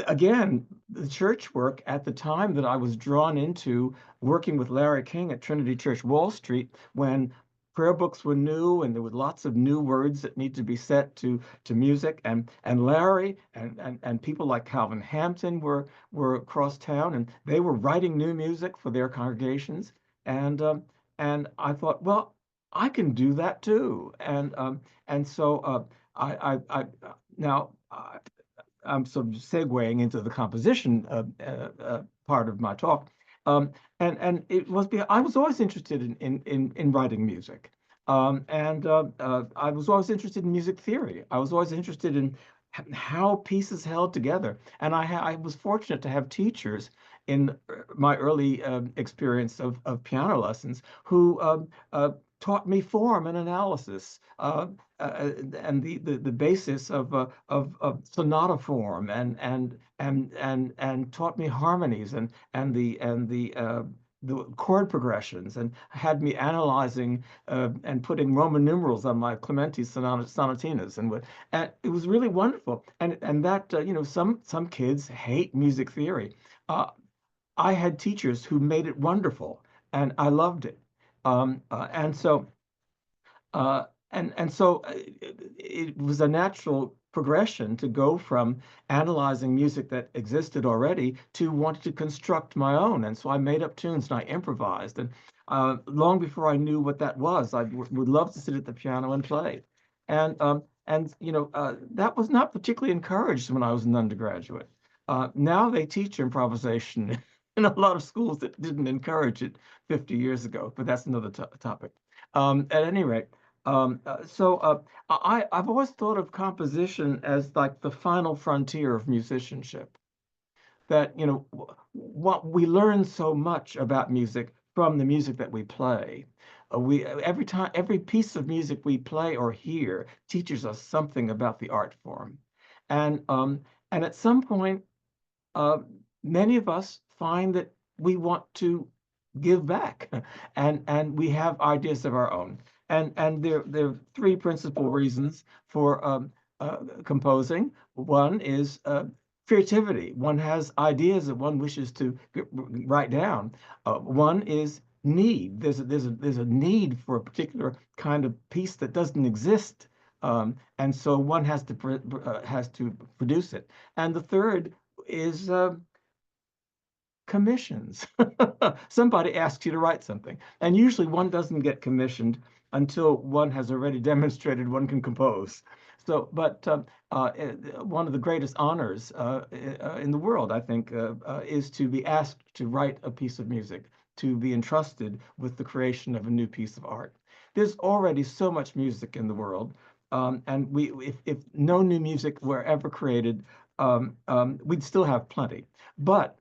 again, the church work at the time that I was drawn into working with Larry King at Trinity Church Wall Street, when prayer books were new and there were lots of new words that need to be set to music, and Larry and people like Calvin Hampton were across town, and they were writing new music for their congregations, and I thought, well, I can do that too, and so now. I'm sort of segueing into the composition part of my talk, and it was because I was always interested in writing music, and I was always interested in music theory. I was always interested in how pieces held together, and I was fortunate to have teachers in my early experience of piano lessons who taught me form and analysis, and the basis of sonata form, and taught me harmonies and the chord progressions, and had me analyzing and putting Roman numerals on my Clementi sonatinas, and it was really wonderful. And that some kids hate music theory. I had teachers who made it wonderful, and I loved it. And so it was a natural progression to go from analyzing music that existed already to wanting to construct my own. And so I made up tunes and I improvised. And long before I knew what that was, I would love to sit at the piano and play. And that was not particularly encouraged when I was an undergraduate. Now they teach improvisation in a lot of schools that didn't encourage it 50 years ago, but that's another topic. At any rate, I've always thought of composition as like the final frontier of musicianship. That, what we learn so much about music from the music that we play. every piece of music we play or hear teaches us something about the art form. And at some point, many of us find that we want to give back, and we have ideas of our own. And there are three principal reasons for composing. One is creativity. One has ideas that one wishes to write down. One is need. There's a need for a particular kind of piece that doesn't exist, and so one has to produce it. And the third is commissions. Somebody asks you to write something, and usually one doesn't get commissioned until one has already demonstrated one can compose. So, but one of the greatest honors in the world, I think, is to be asked to write a piece of music, to be entrusted with the creation of a new piece of art. There's already so much music in the world, and if no new music were ever created, we'd still have plenty. But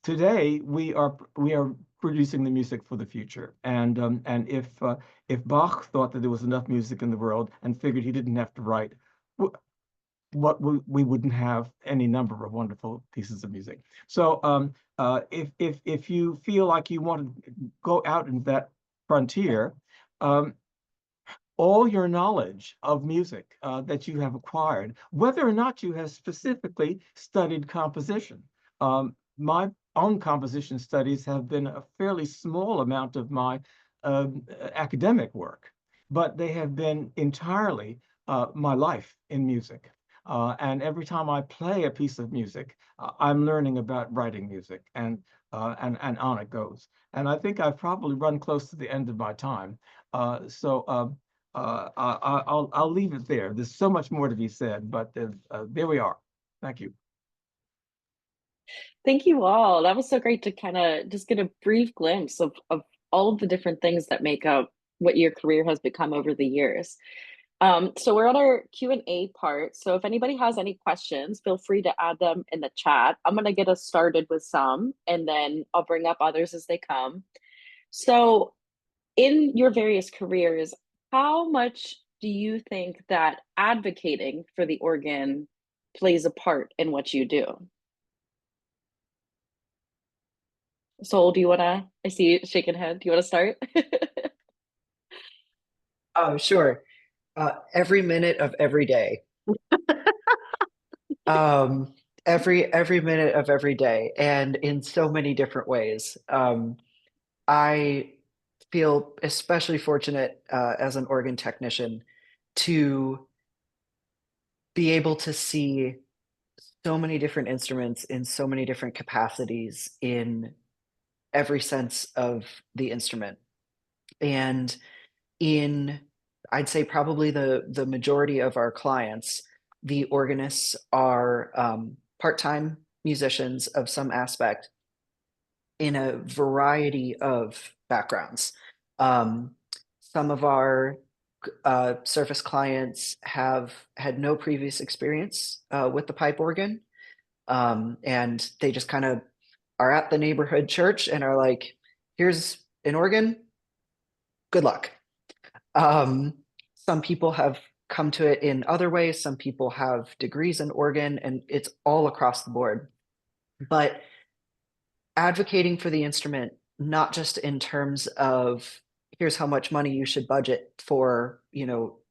today we are producing the music for the future, and if Bach thought that there was enough music in the world and figured he didn't have to write, we wouldn't have any number of wonderful pieces of music. So if you feel like you want to go out into that frontier, all your knowledge of music that you have acquired, whether or not you have specifically studied composition. My own composition studies have been a fairly small amount of my academic work, but they have been entirely my life in music. And every time I play a piece of music, I'm learning about writing music, and on it goes. And I think I've probably run close to the end of my time. So I'll leave it there. There's so much more to be said, but there we are. Thank you. Thank you all. That was so great to kind of just get a brief glimpse of all of the different things that make up what your career has become over the years. So we're on our Q&A part. So if anybody has any questions, feel free to add them in the chat. I'm going to get us started with some, and then I'll bring up others as they come. So in your various careers, how much do you think that advocating for the organ plays a part in what you do? Sol, do you want to, I see you shaking head. Do you want to start? Oh, sure. Every minute of every day. Every minute of every day, and in so many different ways. I feel especially fortunate as an organ technician to be able to see so many different instruments in so many different capacities in every sense of the instrument. And in, I'd say probably the majority of our clients, the organists are part-time musicians of some aspect in a variety of backgrounds. Some of our service clients have had no previous experience with the pipe organ, and they just kind of are at the neighborhood church and are like, here's an organ, good luck. Some people have come to it in other ways. Some people have degrees in organ, and it's all across the board. But advocating for the instrument, not just in terms of here's how much money you should budget for,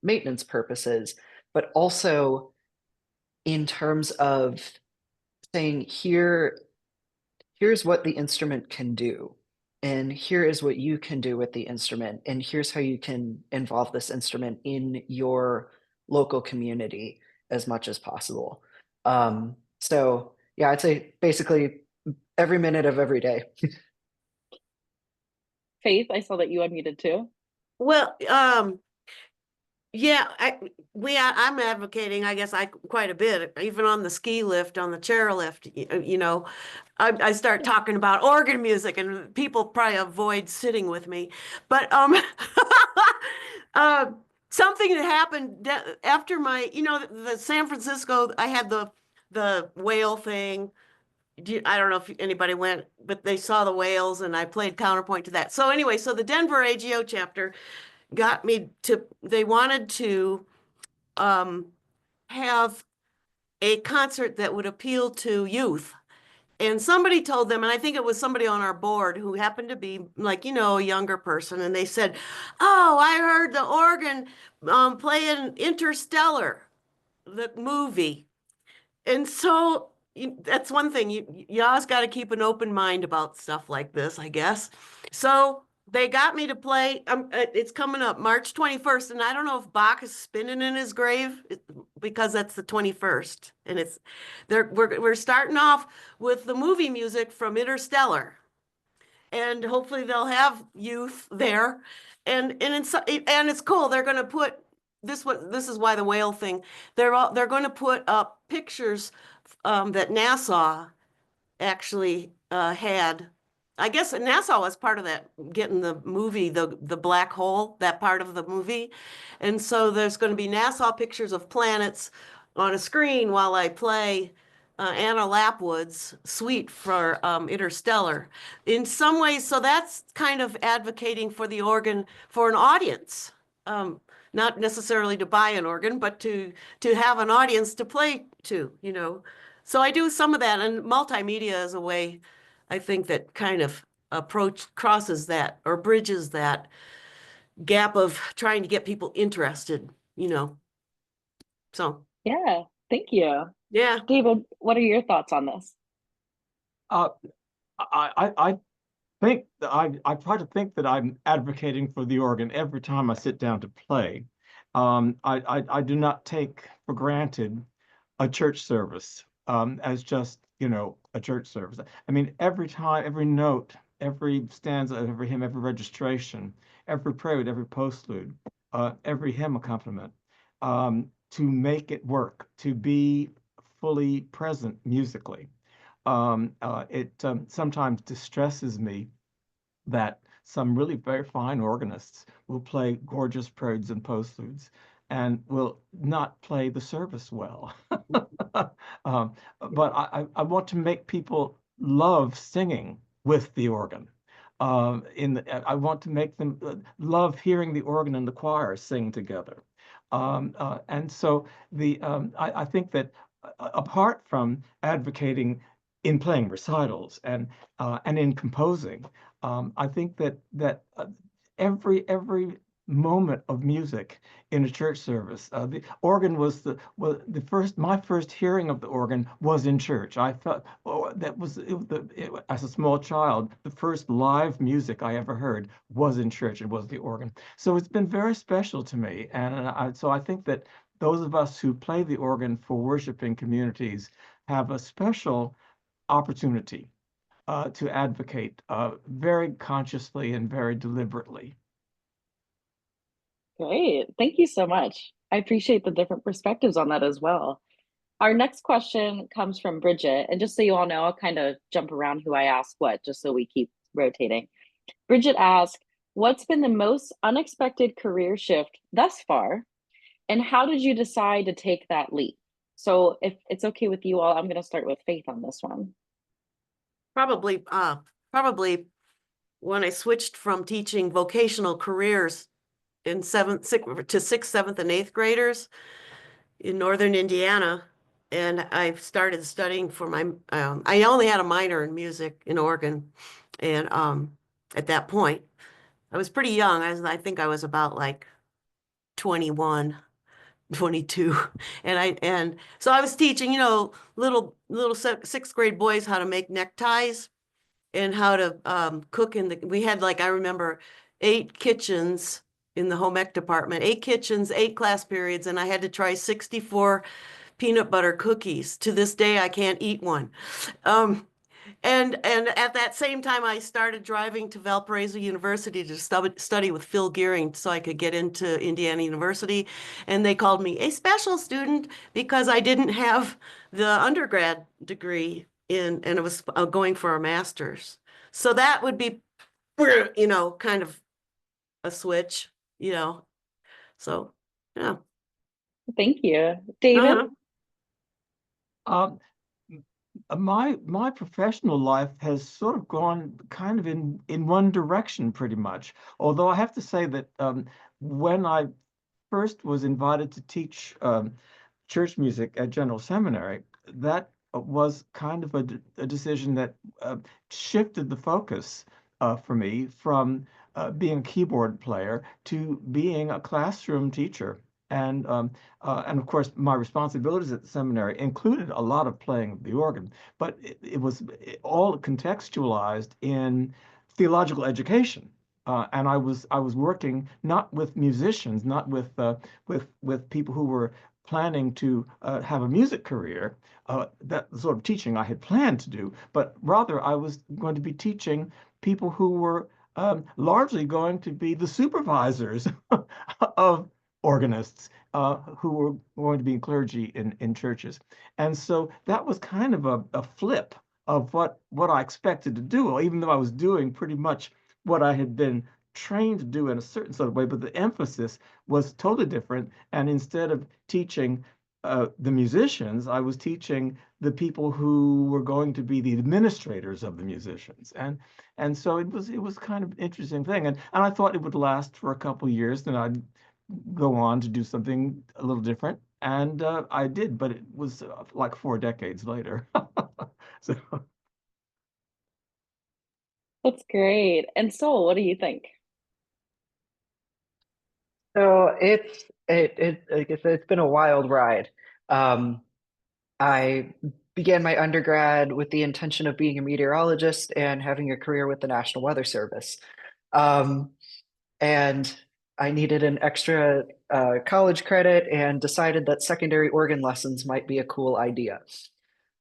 maintenance purposes, but also in terms of saying here's what the instrument can do, and here is what you can do with the instrument, and here's how you can involve this instrument in your local community as much as possible. So yeah, I'd say basically every minute of every day. Faith, I saw that you unmuted too. Well, yeah, I'm advocating, I guess, quite a bit, even on the ski lift, on the chairlift. I start talking about organ music, and people probably avoid sitting with me. But something that happened after my, the San Francisco, I had the whale thing. I don't know if anybody went, but they saw the whales and I played counterpoint to that. So anyway, so the Denver AGO chapter got me to, they wanted to have a concert that would appeal to youth. And somebody told them, and I think it was somebody on our board who happened to be like, you know, a younger person. And they said, oh, I heard the organ playing Interstellar, the movie. And so that's one thing. You always got to keep an open mind about stuff like this, I guess. So they got me to play. It's coming up March 21st, and I don't know if Bach is spinning in his grave because that's the 21st, and we're starting off with the movie music from Interstellar, and hopefully they'll have youth there, and it's cool. They're going to put this is why the whale thing. They're going to put up pictures that NASA actually had. I guess NASA was part of that, getting the movie, the black hole, that part of the movie. And so there's going to be NASA pictures of planets on a screen while I play Anna Lapwood's suite for Interstellar. In some ways, so that's kind of advocating for the organ for an audience. Not necessarily to buy an organ, but to have an audience to play to, you know. So I do some of that, and multimedia is a way, I think, that kind of crosses that or bridges that gap of trying to get people interested, you know. So yeah, thank you. Yeah, David, what are your thoughts on this? I think that I try to think that I'm advocating for the organ every time I sit down to play. I do not take for granted a church service as just, you know, a church service. I mean, every time, every note, every stanza, every hymn, every registration, every prelude, every postlude, every hymn accompaniment, to make it work, to be fully present musically. It sometimes distresses me that some really very fine organists will play gorgeous preludes and postludes and will not play the service well. But I want to make people love singing with the organ. I want to make them love hearing the organ and the choir sing together. And so I think that apart from advocating in playing recitals and in composing, I think that every moment of music in a church service, the organ was the first. My first hearing of the organ was in church. I thought that was as a small child, the first live music I ever heard was in church. It was the organ. So it's been very special to me, and so I think that those of us who play the organ for worshiping communities have a special opportunity to advocate very consciously and very deliberately. Great. Thank you so much. I appreciate the different perspectives on that as well. Our next question comes from Bridget. And just so you all know, I'll kind of jump around who I ask what, just so we keep rotating. Bridget asked, what's been the most unexpected career shift thus far? And how did you decide to take that leap? So if it's okay with you all, I'm going to start with Faith on this one. Probably when I switched from teaching vocational careers in sixth, seventh, and eighth graders in northern Indiana, and I started studying for my. I only had a minor in music in organ, and at that point, I was pretty young. I think I was about like 21. 22 and so I was teaching, you know, little sixth grade boys how to make neckties and how to cook we had, like, I remember 8 kitchens in the home ec department, 8 kitchens, 8 class periods, and I had to try 64 peanut butter cookies. To this day, I can't eat one. And at that same time, I started driving to Valparaiso University to study with Phil Gearing so I could get into Indiana University. And they called me a special student because I didn't have the undergrad degree and it was going for a master's. So that would be, you know, kind of a switch, you know. So, yeah. Thank you. David? my professional life has sort of gone kind of in one direction pretty much. Although I have to say that when I first was invited to teach church music at General Seminary, that was kind of a decision that shifted the focus for me from being a keyboard player to being a classroom teacher. And of course, my responsibilities at the seminary included a lot of playing of the organ, but it was all contextualized in theological education. And I was working not with musicians, not with people who were planning to have a music career, that sort of teaching I had planned to do, but rather I was going to be teaching people who were largely going to be the supervisors of organists who were going to be clergy in churches. And so that was kind of a flip of what I expected to do, even though I was doing pretty much what I had been trained to do in a certain sort of way, but the emphasis was totally different. And instead of teaching the musicians, I was teaching the people who were going to be the administrators of the musicians. And so it was kind of an interesting thing. And I thought it would last for a couple of years, then I'd go on to do something a little different. And I did, but it was like 4 decades later. So That's great. And Sol, what do you think? So it's been a wild ride. I began my undergrad with the intention of being a meteorologist and having a career with the National Weather Service. And I needed an extra college credit and decided that secondary organ lessons might be a cool idea.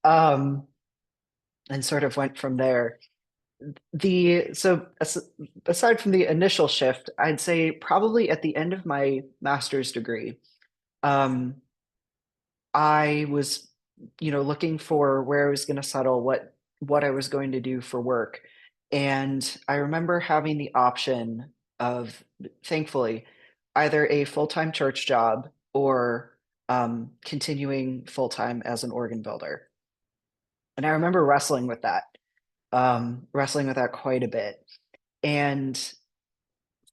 And sort of went from there. So aside from the initial shift, I'd say probably at the end of my master's degree, I was, looking for where I was going to settle, what I was going to do for work. And I remember having the option of, thankfully, either a full-time church job or continuing full-time as an organ builder. And I remember wrestling with that quite a bit. And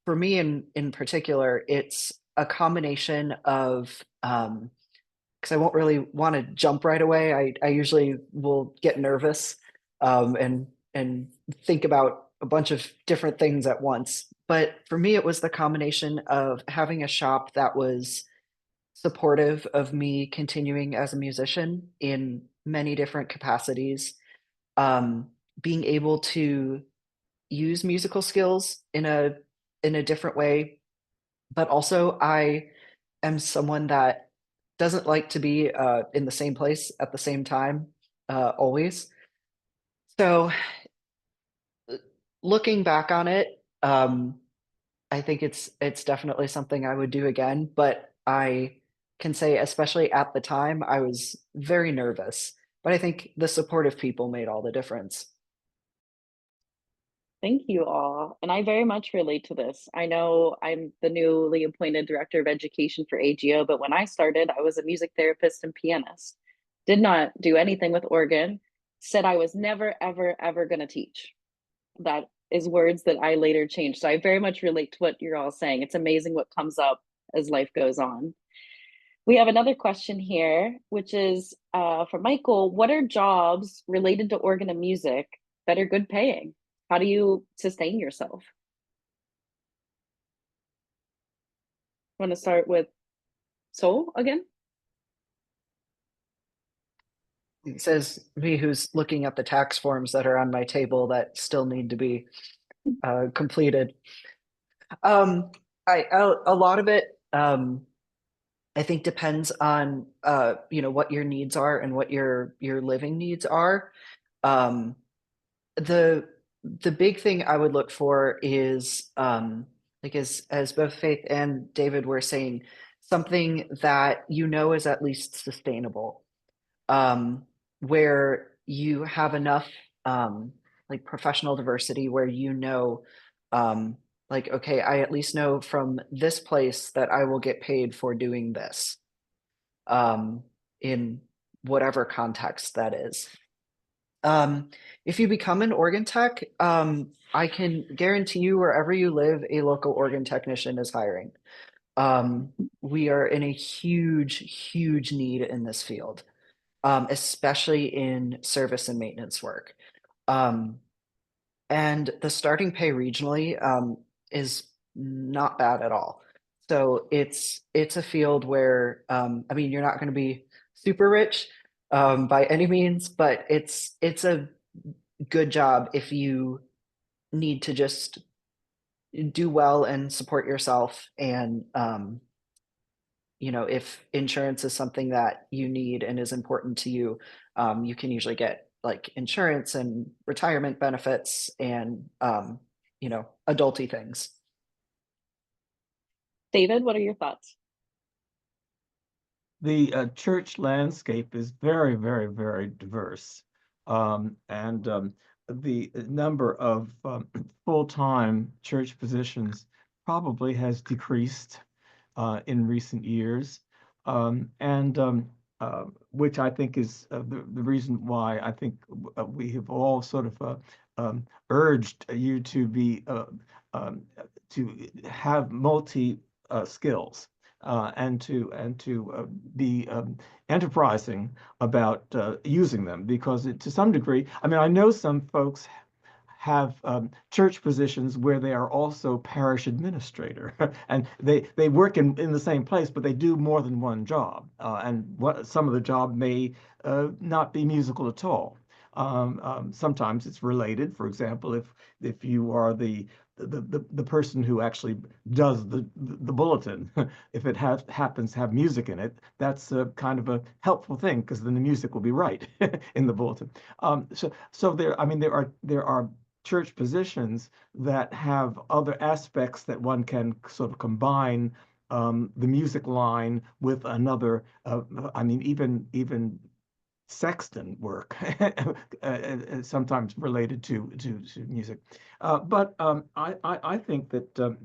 for me in particular, it's a combination of because I won't really want to jump right away. I usually will get nervous and think about a bunch of different things at once. But for me, it was the combination of having a shop that was supportive of me continuing as a musician in many different capacities, being able to use musical skills in a different way, but also I am someone that doesn't like to be in the same place at the same time always. So looking back on it, I think it's definitely something I would do again, but I can say, especially at the time, I was very nervous. But I think the support of people made all the difference. Thank you all. And I very much relate to this. I know I'm the newly appointed director of education for AGO, but when I started, I was a music therapist and pianist. Did not do anything with organ, said I was never, ever, ever going to teach. That is words that I later changed. So I very much relate to what you're all saying. It's amazing what comes up as life goes on. We have another question here, which is for Michael. What are jobs related to organ and music that are good paying? How do you sustain yourself? Want to start with Sol again? It says me who's looking at the tax forms that are on my table that still need to be completed. A lot of it, I think, depends on what your needs are and what your living needs are. The big thing I would look for is like as both Faith and David were saying, something that is at least sustainable, where you have enough like professional diversity where like, okay, I at least know from this place that I will get paid for doing this in whatever context that is. If you become an organ tech, I can guarantee you wherever you live, a local organ technician is hiring. We are in a huge need in this field, especially in service and maintenance work. And the starting pay regionally is not bad at all. So it's a field where I mean, you're not going to be super rich by any means, but it's a good job if you need to just do well and support yourself. And you know, if insurance is something that you need and is important to you, you can usually get like insurance and retirement benefits and you know, adulty things. David, what are your thoughts? The church landscape is very, very, very diverse. The number of full-time church positions probably has decreased in recent years, which I think is the reason why I think we have all sort of urged you to be to have multi skills. And to be enterprising about using them, because to some degree, I mean, I know some folks have church positions where they are also parish administrator, and they work in the same place, but they do more than one job, and some of the job may not be musical at all. Sometimes it's related. For example, if you are the person who actually does the bulletin, if it happens to have music in it, that's a kind of a helpful thing, because then the music will be right in the bulletin. So there, I mean, there are church positions that have other aspects that one can sort of combine the music line with another. I mean, even sexton work, sometimes related to music. But I think that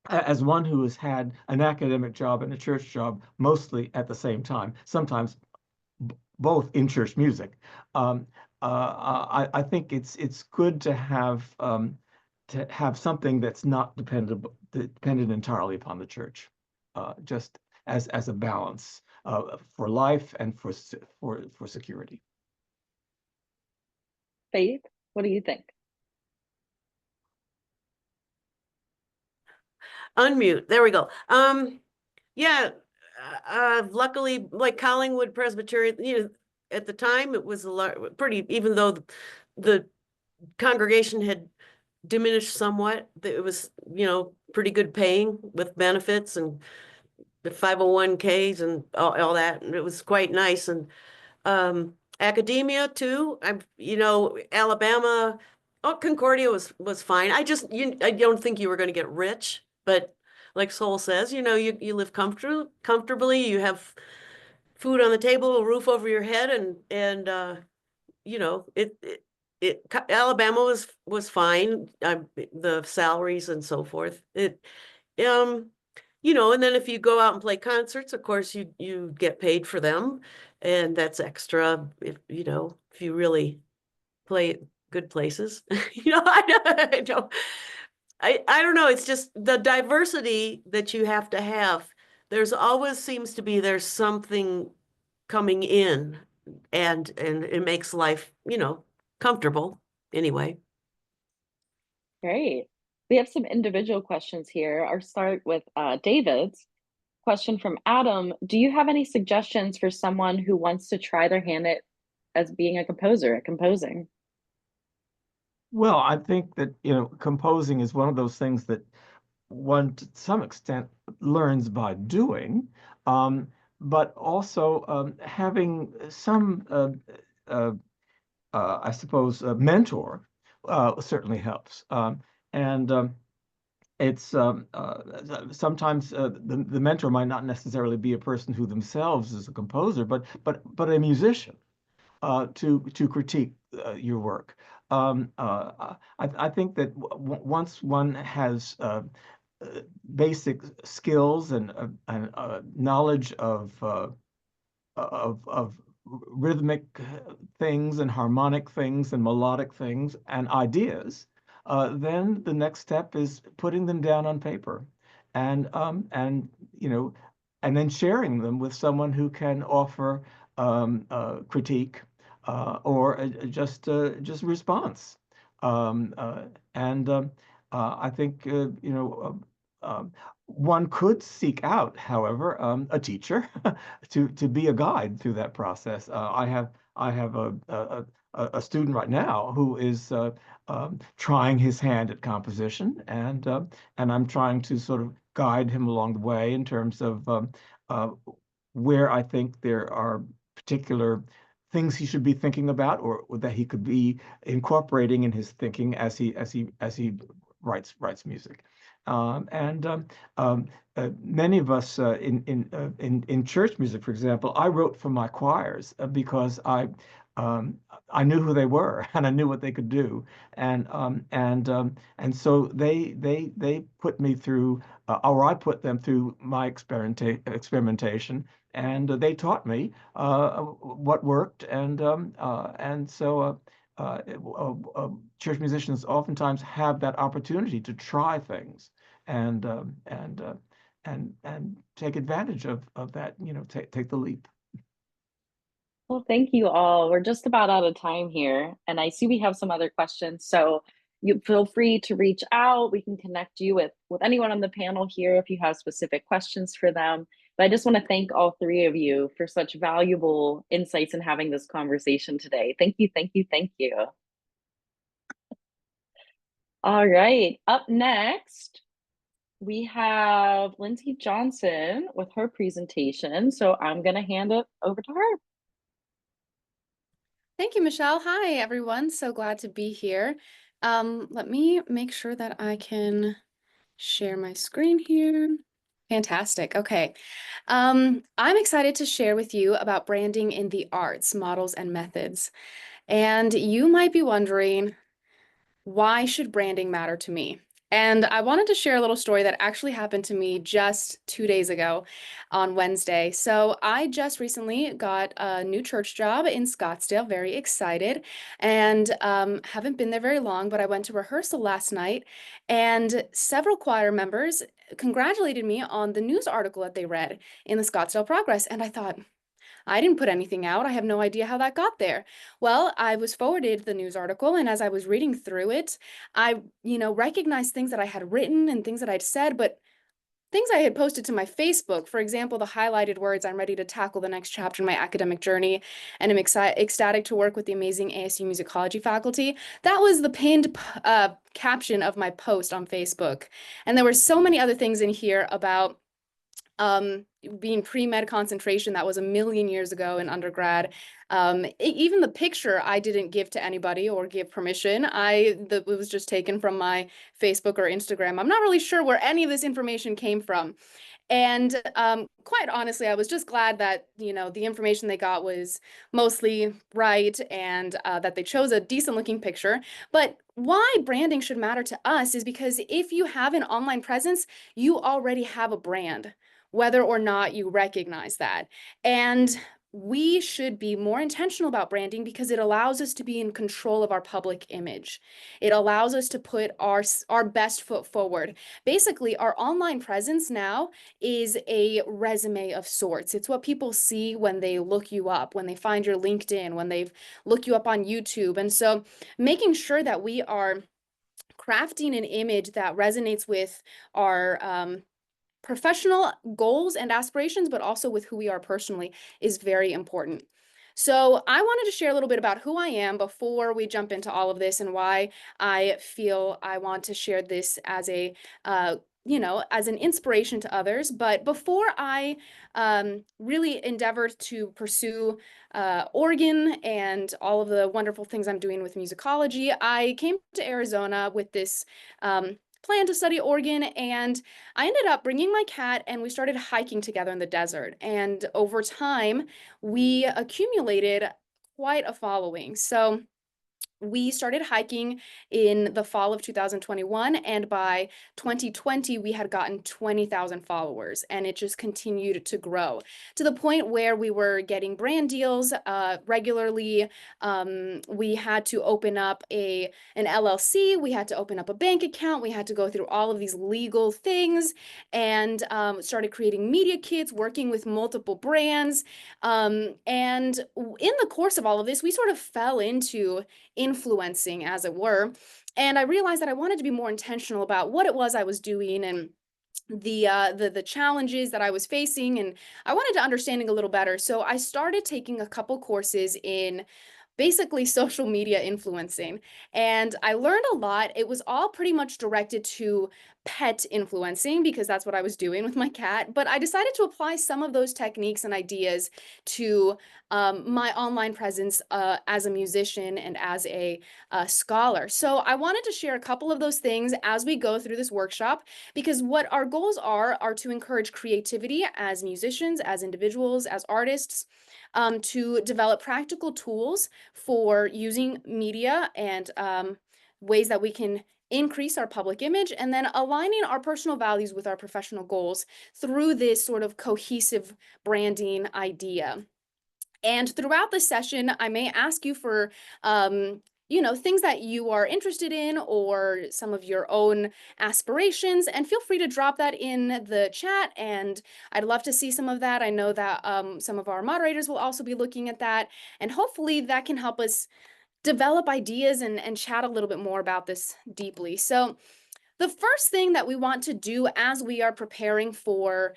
as one who has had an academic job and a church job mostly at the same time, sometimes both in church music, I think it's good to have something that's not dependent entirely upon the church, just as a balance for life and for security. Faith, what do you think? Unmute. There we go. Yeah. Luckily, like Collingwood Presbyterian, you know, at the time it was pretty, even though the congregation had diminished somewhat, it was, you know, pretty good paying with benefits and the 501ks and all that, and it was quite nice. And academia too. You know, Alabama, Concordia was fine. I don't think you were going to get rich, but like Sol says, you know, you live comfortably, you have food on the table, a roof over your head, and you know, Alabama was fine. The salaries and so forth. You know, and then if you go out and play concerts, of course you get paid for them, and that's extra if you know, if you really play at good places. You know, I don't know. It's just the diversity that you have to have. There's always seems to be there's something coming in, and it makes life, you know, comfortable anyway. Great. We have some individual questions here. I'll start with David's question from Adam. Do you have any suggestions for someone who wants to try their hand at as being a composer, at composing? Well, I think that, you know, composing is one of those things that one to some extent learns by doing, but also having some, I suppose, mentor certainly helps. It's sometimes the mentor might not necessarily be a person who themselves is a composer, but a musician to critique your work. I think that once one has basic skills and knowledge of rhythmic things and harmonic things and melodic things and ideas, then the next step is putting them down on paper, and you know, and then sharing them with someone who can offer critique or just response. I think one could seek out, however, a teacher to be a guide through that process. I have a student right now who is trying his hand at composition, and I'm trying to sort of guide him along the way in terms of where I think there are particular things he should be thinking about, or that he could be incorporating in his thinking as he writes music. Many of us in church music, for example, I wrote for my choirs because I knew who they were and I knew what they could do, and so they put me through, or I put them through my experimentation, and they taught me what worked, and so. Church musicians oftentimes have that opportunity to try things and take advantage of that. Take the leap. Well, thank you all. We're just about out of time here, and I see we have some other questions. So you feel free to reach out. We can connect you with anyone on the panel here if you have specific questions for them. But I just want to thank all three of you for such valuable insights in having this conversation today. Thank you, thank you, thank you. All right, up next, we have Lindsay Johnson with her presentation. So I'm going to hand it over to her. Thank you, Michelle. Hi, everyone. So glad to be here. Let me make sure that I can share my screen here. Fantastic. Okay. I'm excited to share with you about branding in the arts, models and methods. And you might be wondering, why should branding matter to me? And I wanted to share a little story that actually happened to me just 2 days ago on Wednesday. So I just recently got a new church job in Scottsdale, very excited, and haven't been there very long, but I went to rehearsal last night, and several choir members congratulated me on the news article that they read in the Scottsdale Progress. And I thought, I didn't put anything out. I have no idea how that got there. Well, I was forwarded the news article, and as I was reading through it, I, recognized things that I had written and things that I'd said, but things I had posted to my Facebook. For example, the highlighted words, "I'm ready to tackle the next chapter in my academic journey, and I'm ecstatic to work with the amazing ASU musicology faculty." That was the pinned caption of my post on Facebook. And there were so many other things in here about being pre-med concentration. That was a million years ago in undergrad. Even the picture I didn't give to anybody or give permission. It was just taken from my Facebook or Instagram. I'm not really sure where any of this information came from. And quite honestly, I was just glad that, the information they got was mostly right, and that they chose a decent looking picture. But why branding should matter to us is because if you have an online presence, you already have a brand, whether or not you recognize that. And we should be more intentional about branding because it allows us to be in control of our public image. It allows us to put our best foot forward. Basically, our online presence now is a resume of sorts. It's what people see when they look you up, when they find your LinkedIn, when they look you up on YouTube. And so making sure that we are crafting an image that resonates with our professional goals and aspirations, but also with who we are personally, is very important. So I wanted to share a little bit about who I am before we jump into all of this, and why I feel I want to share this as as an inspiration to others. But before I really endeavor to pursue organ and all of the wonderful things I'm doing with musicology, I came to Arizona with this plan to study organ, and I ended up bringing my cat, and we started hiking together in the desert. And over time, we accumulated quite a following. So We started hiking in the fall of 2021, and by 2020, we had gotten 20,000 followers, and it just continued to grow to the point where we were getting brand deals regularly. We had to open up an LLC, we had to open up a bank account, we had to go through all of these legal things, and started creating media kits, working with multiple brands. And in the course of all of this, we sort of fell into influencing, as it were. And I realized that I wanted to be more intentional about what it was I was doing and the challenges that I was facing, and I wanted to understanding a little better. So I started taking a couple courses in basically social media influencing, and I learned a lot. It was all pretty much directed to pet influencing because that's what I was doing with my cat, but I decided to apply some of those techniques and ideas to my online presence as a musician and as a scholar. So I wanted to share a couple of those things as we go through this workshop, because what our goals are to encourage creativity as musicians, as individuals, as artists, to develop practical tools for using media and ways that we can increase our public image, and then aligning our personal values with our professional goals through this sort of cohesive branding idea. And throughout the session, I may ask you for things that you are interested in or some of your own aspirations, and feel free to drop that in the chat, and I'd love to see some of that. I know that some of our moderators will also be looking at that, and hopefully that can help us develop ideas and chat a little bit more about this deeply. So the first thing that we want to do as we are preparing for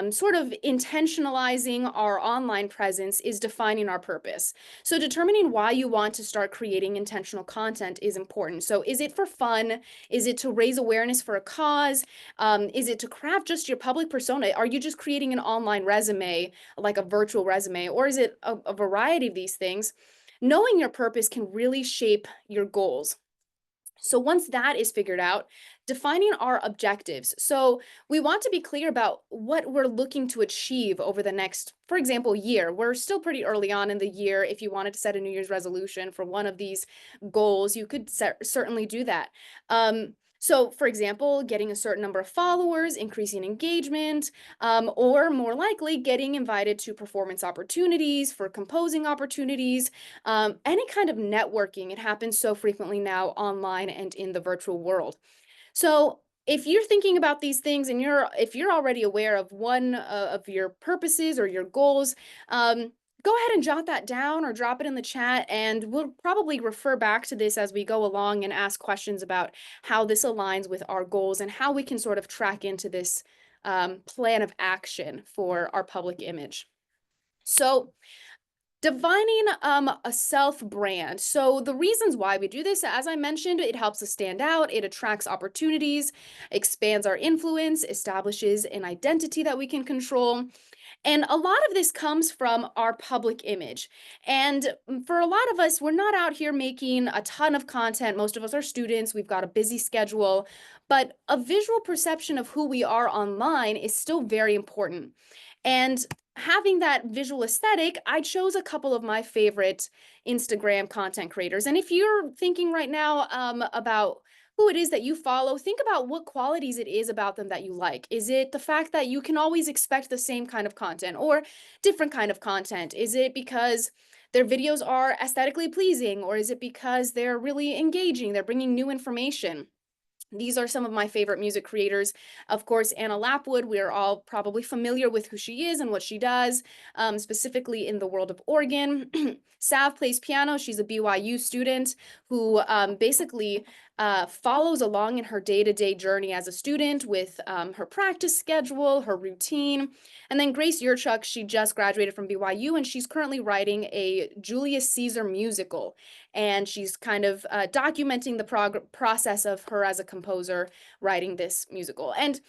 sort of intentionalizing our online presence is defining our purpose. So determining why you want to start creating intentional content is important. So is it for fun? Is it to raise awareness for a cause? Is it to craft just your public persona? Are you just creating an online resume, like a virtual resume? Or is it a variety of these things? Knowing your purpose can really shape your goals. So once that is figured out, defining our objectives. So we want to be clear about what we're looking to achieve over the next, for example, year. We're still pretty early on in the year. If you wanted to set a New Year's resolution for one of these goals, you could certainly do that. So for example, getting a certain number of followers, increasing engagement, or more likely getting invited to performance opportunities, for composing opportunities, any kind of networking. It happens so frequently now online and in the virtual world. So if you're thinking about these things and if you're already aware of one of your purposes or your goals, go ahead and jot that down or drop it in the chat, and we'll probably refer back to this as we go along and ask questions about how this aligns with our goals and how we can sort of track into this plan of action for our public image. So defining a self-brand. So the reasons why we do this, as I mentioned, it helps us stand out, it attracts opportunities, expands our influence, establishes an identity that we can control. And a lot of this comes from our public image. And for a lot of us, we're not out here making a ton of content. Most of us are students, we've got a busy schedule, but a visual perception of who we are online is still very important. And having that visual aesthetic, I chose a couple of my favorite Instagram content creators. And if you're thinking right now about who it is that you follow, think about what qualities it is about them that you like. Is it the fact that you can always expect the same kind of content or different kind of content? Is it because their videos are aesthetically pleasing, or is it because they're really engaging, they're bringing new information? These are some of my favorite music creators. Of course, Anna Lapwood, we are all probably familiar with who she is and what she does, specifically in the world of organ. Sav plays piano. She's a BYU student who basically follows along in her day-to-day journey as a student with her practice schedule, her routine. And then Grace Yurchuk, she just graduated from BYU, and she's currently writing a Julius Caesar musical. And she's kind of documenting the process of her as a composer writing this musical. And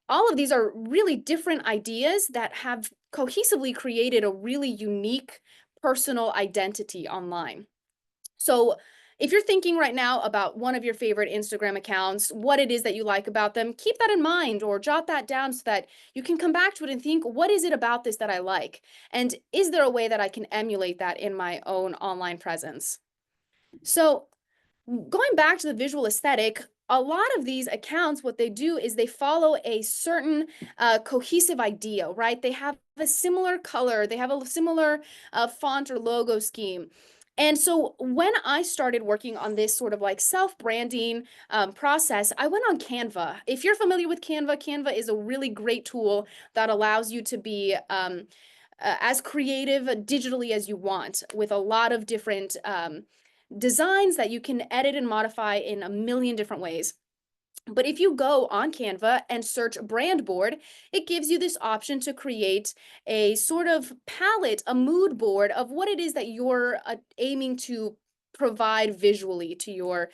all of these are really different ideas that have cohesively created a really unique personal identity online. So if you're thinking right now about one of your favorite Instagram accounts, what it is that you like about them, keep that in mind or jot that down so that you can come back to it and think, what is it about this that I like? And is there a way that I can emulate that in my own online presence? So going back to the visual aesthetic, a lot of these accounts, what they do is they follow a certain cohesive idea, right? They have a similar color, they have a similar font or logo scheme. And so when I started working on this sort of like self-branding process, I went on Canva. If you're familiar with Canva, Canva is a really great tool that allows you to be as creative digitally as you want, with a lot of different designs that you can edit and modify in a million different ways. But if you go on Canva and search brand board, it gives you this option to create a sort of palette, a mood board of what it is that you're aiming to provide visually to your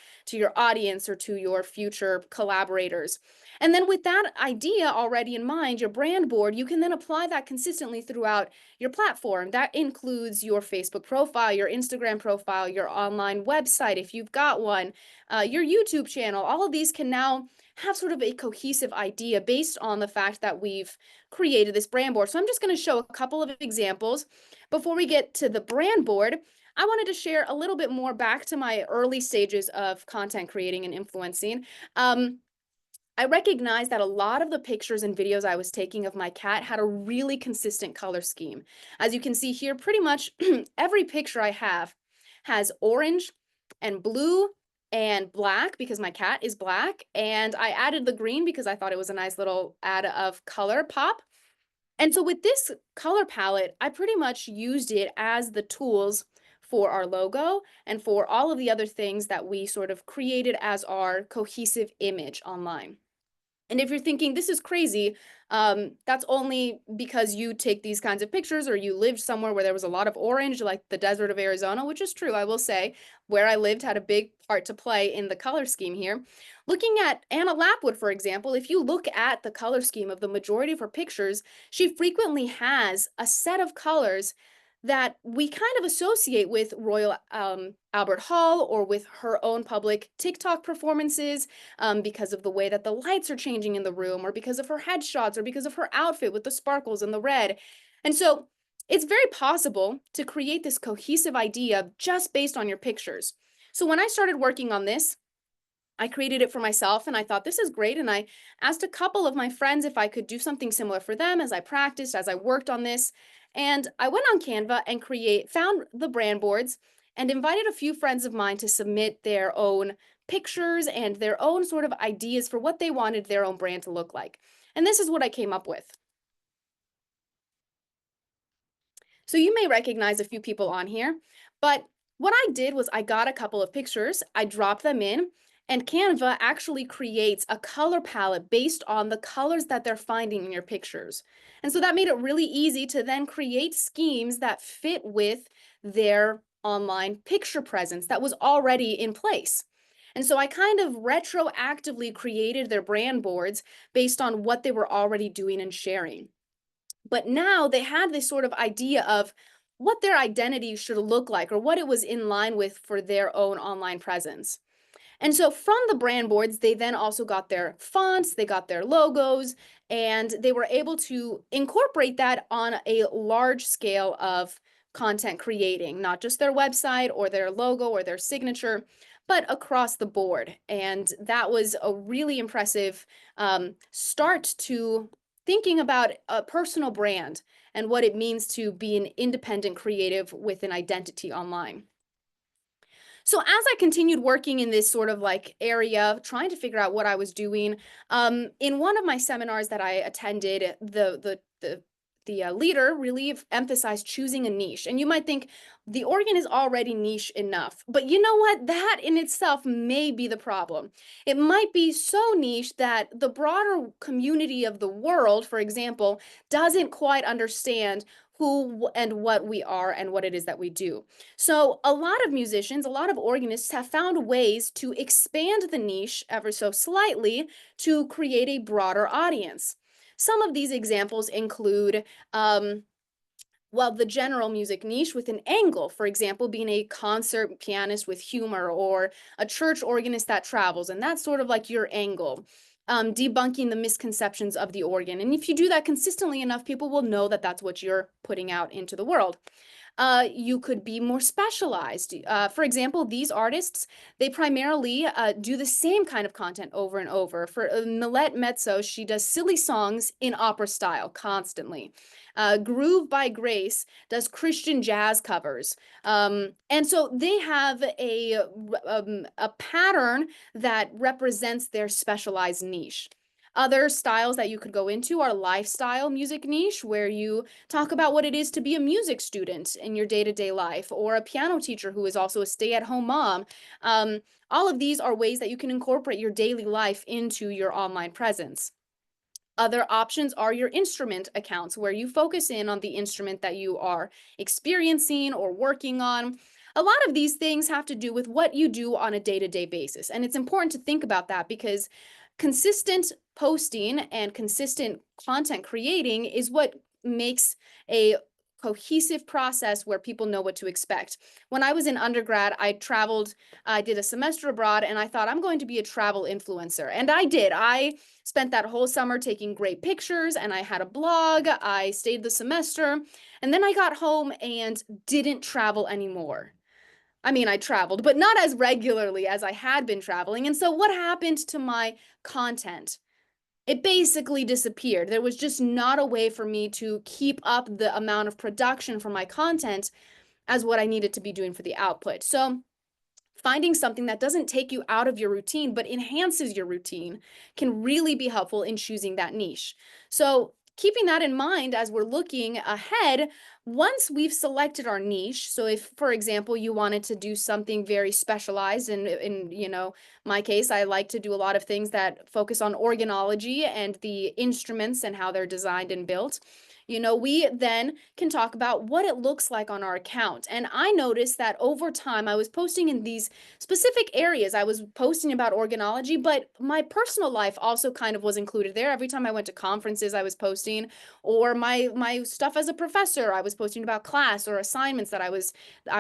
audience or to your future collaborators. And then with that idea already in mind, your brand board, you can then apply that consistently throughout your platform. That includes your Facebook profile, your Instagram profile, your online website, if you've got one, your YouTube channel. All of these can now have sort of a cohesive idea based on the fact that we've created this brand board. So I'm just going to show a couple of examples. Before we get to the brand board, I wanted to share a little bit more back to my early stages of content creating and influencing. I recognized that a lot of the pictures and videos I was taking of my cat had a really consistent color scheme. As you can see here, pretty much every picture I have has orange and blue and black because my cat is black. And I added the green because I thought it was a nice little add of color pop. And so with this color palette, I pretty much used it as the tools for our logo and for all of the other things that we sort of created as our cohesive image online. And if you're thinking this is crazy, that's only because you take these kinds of pictures or you lived somewhere where there was a lot of orange, like the desert of Arizona, which is true, I will say. Where I lived had a big part to play in the color scheme here. Looking at Anna Lapwood, for example, if you look at the color scheme of the majority of her pictures, she frequently has a set of colors that we kind of associate with Royal Albert Hall or with her own public TikTok performances because of the way that the lights are changing in the room, or because of her headshots, or because of her outfit with the sparkles and the red. And so it's very possible to create this cohesive idea just based on your pictures. So when I started working on this, I created it for myself and I thought this is great. And I asked a couple of my friends if I could do something similar for them as I practiced, as I worked on this. And I went on Canva and found the brand boards and invited a few friends of mine to submit their own pictures and their own sort of ideas for what they wanted their own brand to look like. And this is what I came up with. So you may recognize a few people on here, but what I did was I got a couple of pictures, I dropped them in, and Canva actually creates a color palette based on the colors that they're finding in your pictures. And so that made it really easy to then create schemes that fit with their online picture presence that was already in place. And so I kind of retroactively created their brand boards based on what they were already doing and sharing. But now they had this sort of idea of what their identity should look like or what it was in line with for their own online presence. And so from the brand boards, they then also got their fonts, they got their logos, and they were able to incorporate that on a large scale of content creating, not just their website or their logo or their signature, but across the board. And that was a really impressive start to thinking about a personal brand and what it means to be an independent creative with an identity online. So as I continued working in this sort of like area, trying to figure out what I was doing, in one of my seminars that I attended, the leader really emphasized choosing a niche. And you might think the organ is already niche enough, but you know what? That in itself may be the problem. It might be so niche that the broader community of the world, for example, doesn't quite understand who and what we are and what it is that we do. So a lot of musicians, a lot of organists have found ways to expand the niche ever so slightly to create a broader audience. Some of these examples include, well, the general music niche with an angle, for example, being a concert pianist with humor or a church organist that travels, and that's sort of like your angle. Debunking the misconceptions of the organ. And if you do that consistently enough, people will know that that's what you're putting out into the world. You could be more specialized. For example, these artists, they primarily do the same kind of content over and over. For Millette Mezzo, she does silly songs in opera style constantly. Groove by Grace does Christian jazz covers. And so they have a pattern that represents their specialized niche. Other styles that you could go into are lifestyle music niche, where you talk about what it is to be a music student in your day-to-day life, or a piano teacher who is also a stay-at-home mom. All of these are ways that you can incorporate your daily life into your online presence. Other options are your instrument accounts, where you focus in on the instrument that you are experiencing or working on. A lot of these things have to do with what you do on a day-to-day basis. And it's important to think about that, because consistent posting and consistent content creating is what makes a cohesive process where people know what to expect. When I was in undergrad, I traveled, I did a semester abroad, and I thought I'm going to be a travel influencer. And I did. I spent that whole summer taking great pictures, and I had a blog. I stayed the semester, and then I got home and didn't travel anymore. I mean, I traveled, but not as regularly as I had been traveling. And so what happened to my content? It basically disappeared. There was just not a way for me to keep up the amount of production for my content as what I needed to be doing for the output. So finding something that doesn't take you out of your routine, but enhances your routine, can really be helpful in choosing that niche. So keeping that in mind as we're looking ahead, once we've selected our niche, so if, for example, you wanted to do something very specialized, and in my case, I like to do a lot of things that focus on organology and the instruments and how they're designed and built. We then can talk about what it looks like on our account. And I noticed that over time, I was posting in these specific areas. I was posting about organology, but my personal life also kind of was included there. Every time I went to conferences, I was posting, or my stuff as a professor, I was posting about class or assignments that I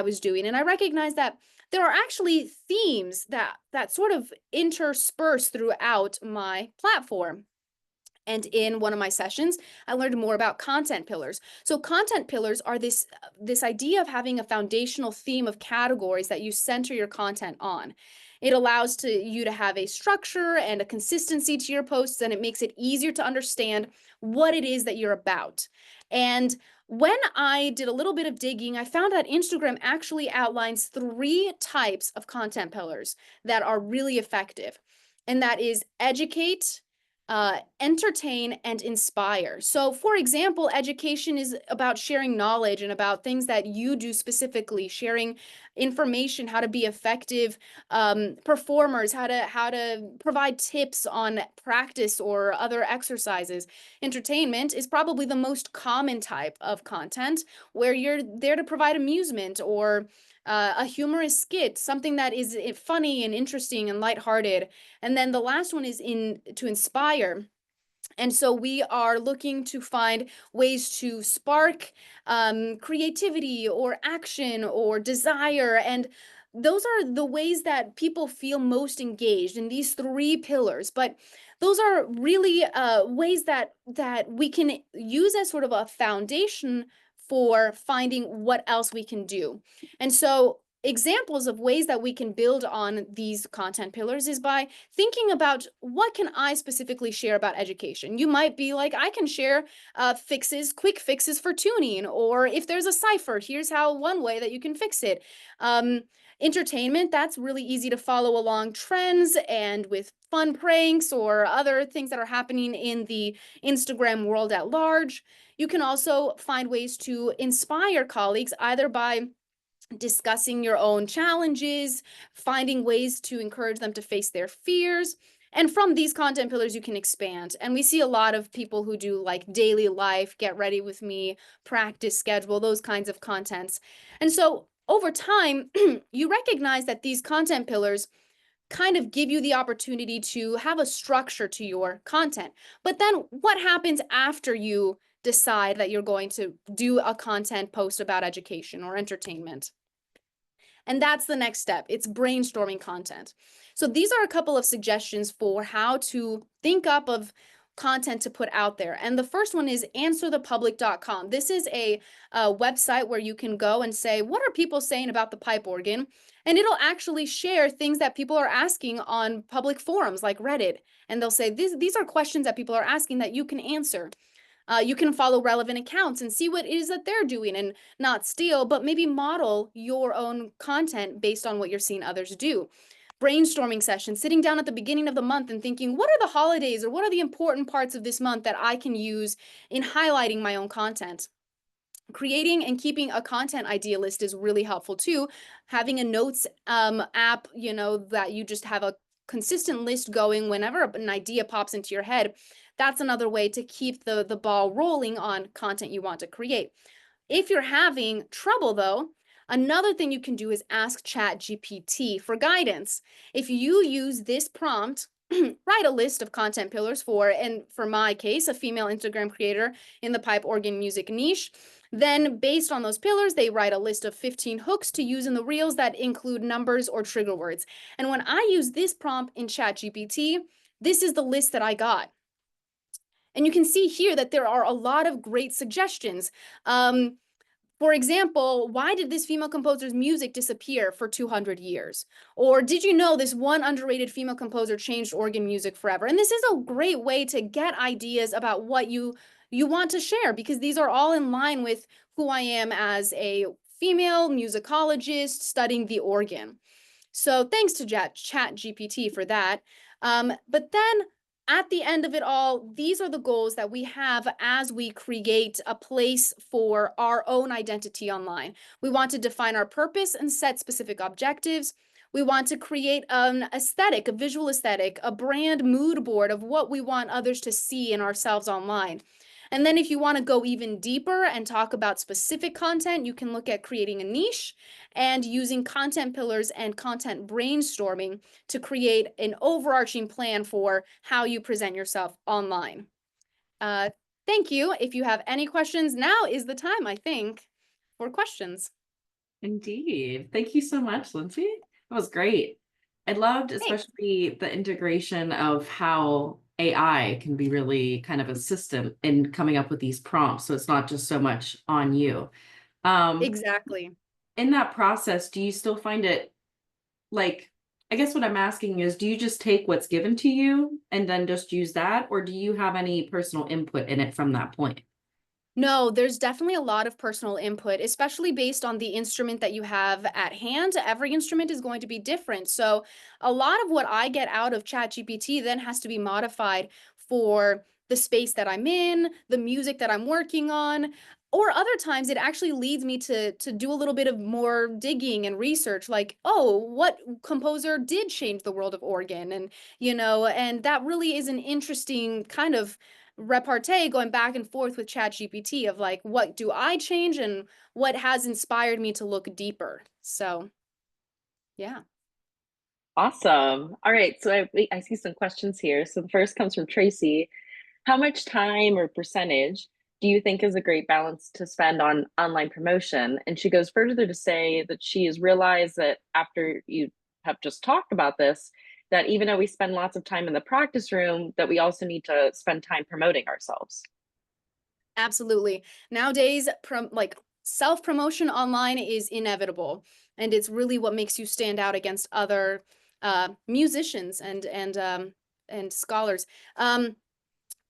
was doing. And I recognized that there are actually themes that sort of intersperse throughout my platform. And in one of my sessions, I learned more about content pillars. So content pillars are this idea of having a foundational theme of categories that you center your content on. It allows you to have a structure and a consistency to your posts, and it makes it easier to understand what it is that you're about. And when I did a little bit of digging, I found that Instagram actually outlines 3 types of content pillars that are really effective. And that is educate, entertain, and inspire. So for example, education is about sharing knowledge and about things that you do specifically, sharing information, how to be effective performers, how to provide tips on practice or other exercises. Entertainment is probably the most common type of content, where you're there to provide amusement or a humorous skit, something that is funny and interesting and lighthearted. And then the last one is to inspire. And so we are looking to find ways to spark creativity or action or desire. And those are the ways that people feel most engaged in these 3 pillars. But those are really ways that we can use as sort of a foundation for finding what else we can do. And so examples of ways that we can build on these content pillars is by thinking about, what can I specifically share about education? You might be like, I can share quick fixes for tuning, or if there's a cipher, here's how one way that you can fix it. Entertainment, that's really easy to follow along trends and with fun pranks or other things that are happening in the Instagram world at large. You can also find ways to inspire colleagues, either by discussing your own challenges, finding ways to encourage them to face their fears. And from these content pillars, you can expand. And we see a lot of people who do like daily life, get ready with me, practice schedule, those kinds of contents. And so over time, you recognize that these content pillars kind of give you the opportunity to have a structure to your content. But then what happens after you decide that you're going to do a content post about education or entertainment? And that's the next step. It's brainstorming content. So these are a couple of suggestions for how to think up of content to put out there. And the first one is answerthepublic.com. This is a website where you can go and say, what are people saying about the pipe organ? And it'll actually share things that people are asking on public forums like Reddit. And they'll say, these are questions that people are asking that you can answer. You can follow relevant accounts and see what it is that they're doing and not steal, but maybe model your own content based on what you're seeing others do. Brainstorming sessions, sitting down at the beginning of the month and thinking, what are the holidays or what are the important parts of this month that I can use in highlighting my own content? Creating and keeping a content idea list is really helpful too. Having a notes app, you know, that you just have a consistent list going whenever an idea pops into your head. That's another way to keep the ball rolling on content you want to create. If you're having trouble though, another thing you can do is ask ChatGPT for guidance. If you use this prompt, write a list of content pillars and for my case, a female Instagram creator in the pipe organ music niche. Then based on those pillars, they write a list of 15 hooks to use in the reels that include numbers or trigger words. And when I use this prompt in ChatGPT, this is the list that I got. And you can see here that there are a lot of great suggestions. For example, why did this female composer's music disappear for 200 years? Or did you know this one underrated female composer changed organ music forever? And this is a great way to get ideas about what you want to share, because these are all in line with who I am as a female musicologist studying the organ. So thanks to ChatGPT for that. But then at the end of it all, these are the goals that we have as we create a place for our own identity online. We want to define our purpose and set specific objectives. We want to create an aesthetic, a visual aesthetic, a brand mood board of what we want others to see in ourselves online. And then if you want to go even deeper and talk about specific content, you can look at creating a niche and using content pillars and content brainstorming to create an overarching plan for how you present yourself online. Thank you. If you have any questions, now is the time, I think, for questions. Indeed. Thank you so much, Lindsay. That was great. I loved especially the integration of how AI can be really kind of assistant in coming up with these prompts. So it's not just so much on you. Exactly. In that process, do you still find it like, I guess what I'm asking is, do you just take what's given to you and then just use that? Or do you have any personal input in it from that point? No, there's definitely a lot of personal input, especially based on the instrument that you have at hand. Every instrument is going to be different. So a lot of what I get out of ChatGPT then has to be modified for the space that I'm in, the music that I'm working on, or other times it actually leads me to do a little bit of more digging and research, like, oh, what composer did change the world of organ? And, you know, and that really is an interesting kind of repartee going back and forth with ChatGPT of like, what do I change and what has inspired me to look deeper? So, yeah. Awesome. All right, so I see some questions here. So the first comes from Tracy. How much time or percentage do you think is a great balance to spend on online promotion? And she goes further to say that she has realized that after you have just talked about this, that even though we spend lots of time in the practice room, that we also need to spend time promoting ourselves. Absolutely. Nowadays, like self-promotion online is inevitable, and it's really what makes you stand out against other musicians and scholars.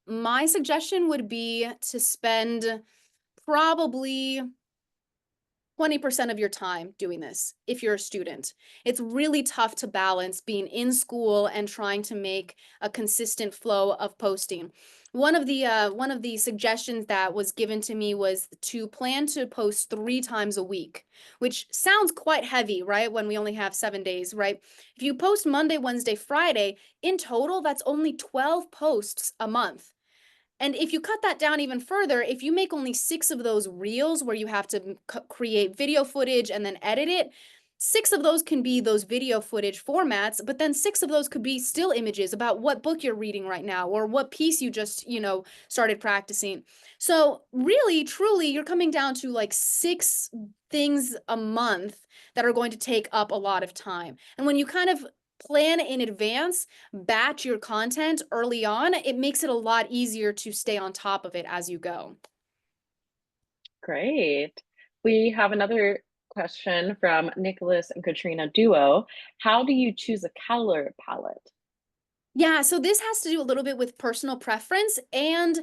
My suggestion would be to spend probably 20% of your time doing this if you're a student. It's really tough to balance being in school and trying to make a consistent flow of posting. One of the suggestions that was given to me was to plan to post 3 times a week, which sounds quite heavy, right? When we only have 7 days, right? If you post Monday, Wednesday, Friday, in total, that's only 12 posts a month. And if you cut that down even further, if you make only 6 of those reels where you have to create video footage and then edit it, 6 of those can be those video footage formats, but then 6 of those could be still images about what book you're reading right now or what piece you just, started practicing. So really, truly, you're coming down to like 6 things a month that are going to take up a lot of time. And when you kind of plan in advance, batch your content early on, it makes it a lot easier to stay on top of it as you go. Great. We have another question from Nicholas and Katrina Duo. How do you choose a color palette? Yeah, so this has to do a little bit with personal preference and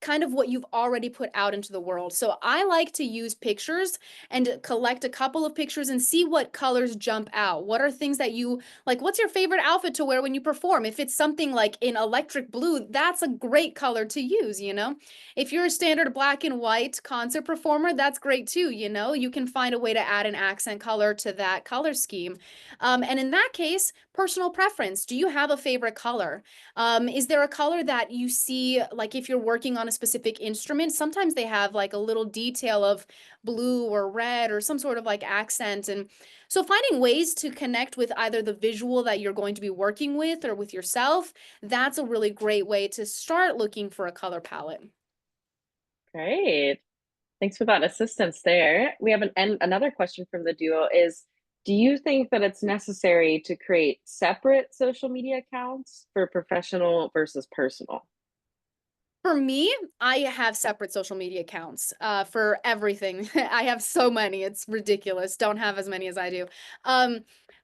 kind of what you've already put out into the world. So I like to use pictures and collect a couple of pictures and see what colors jump out. What are things that you like? What's your favorite outfit to wear when you perform? If it's something like in electric blue, that's a great color to use, you know? If you're a standard black and white concert performer, that's great too, you know? You can find a way to add an accent color to that color scheme. And in that case, personal preference. Do you have a favorite color? Is there a color that you see, like if you're working on a specific instrument, sometimes they have like a little detail of blue or red or some sort of like accent. And so finding ways to connect with either the visual that you're going to be working with or with yourself, that's a really great way to start looking for a color palette. Great. Thanks for that assistance there. We have another question from the duo is, do you think that it's necessary to create separate social media accounts for professional versus personal? For me, I have separate social media accounts for everything. I have so many, it's ridiculous. Don't have as many as I do.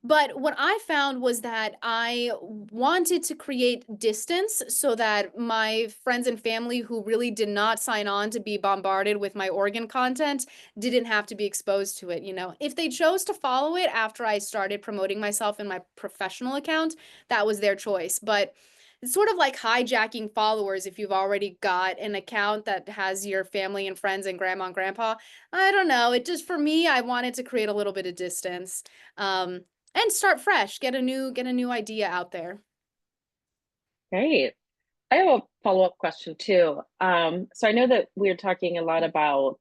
But what I found was that I wanted to create distance so that my friends and family who really did not sign on to be bombarded with my organ content didn't have to be exposed to it, you know. If they chose to follow it after I started promoting myself in my professional account, that was their choice. But it's sort of like hijacking followers if you've already got an account that has your family and friends and grandma and grandpa. I don't know. It just, for me, I wanted to create a little bit of distance and start fresh, get a new idea out there. Great. I have a follow-up question too. So I know that we're talking a lot about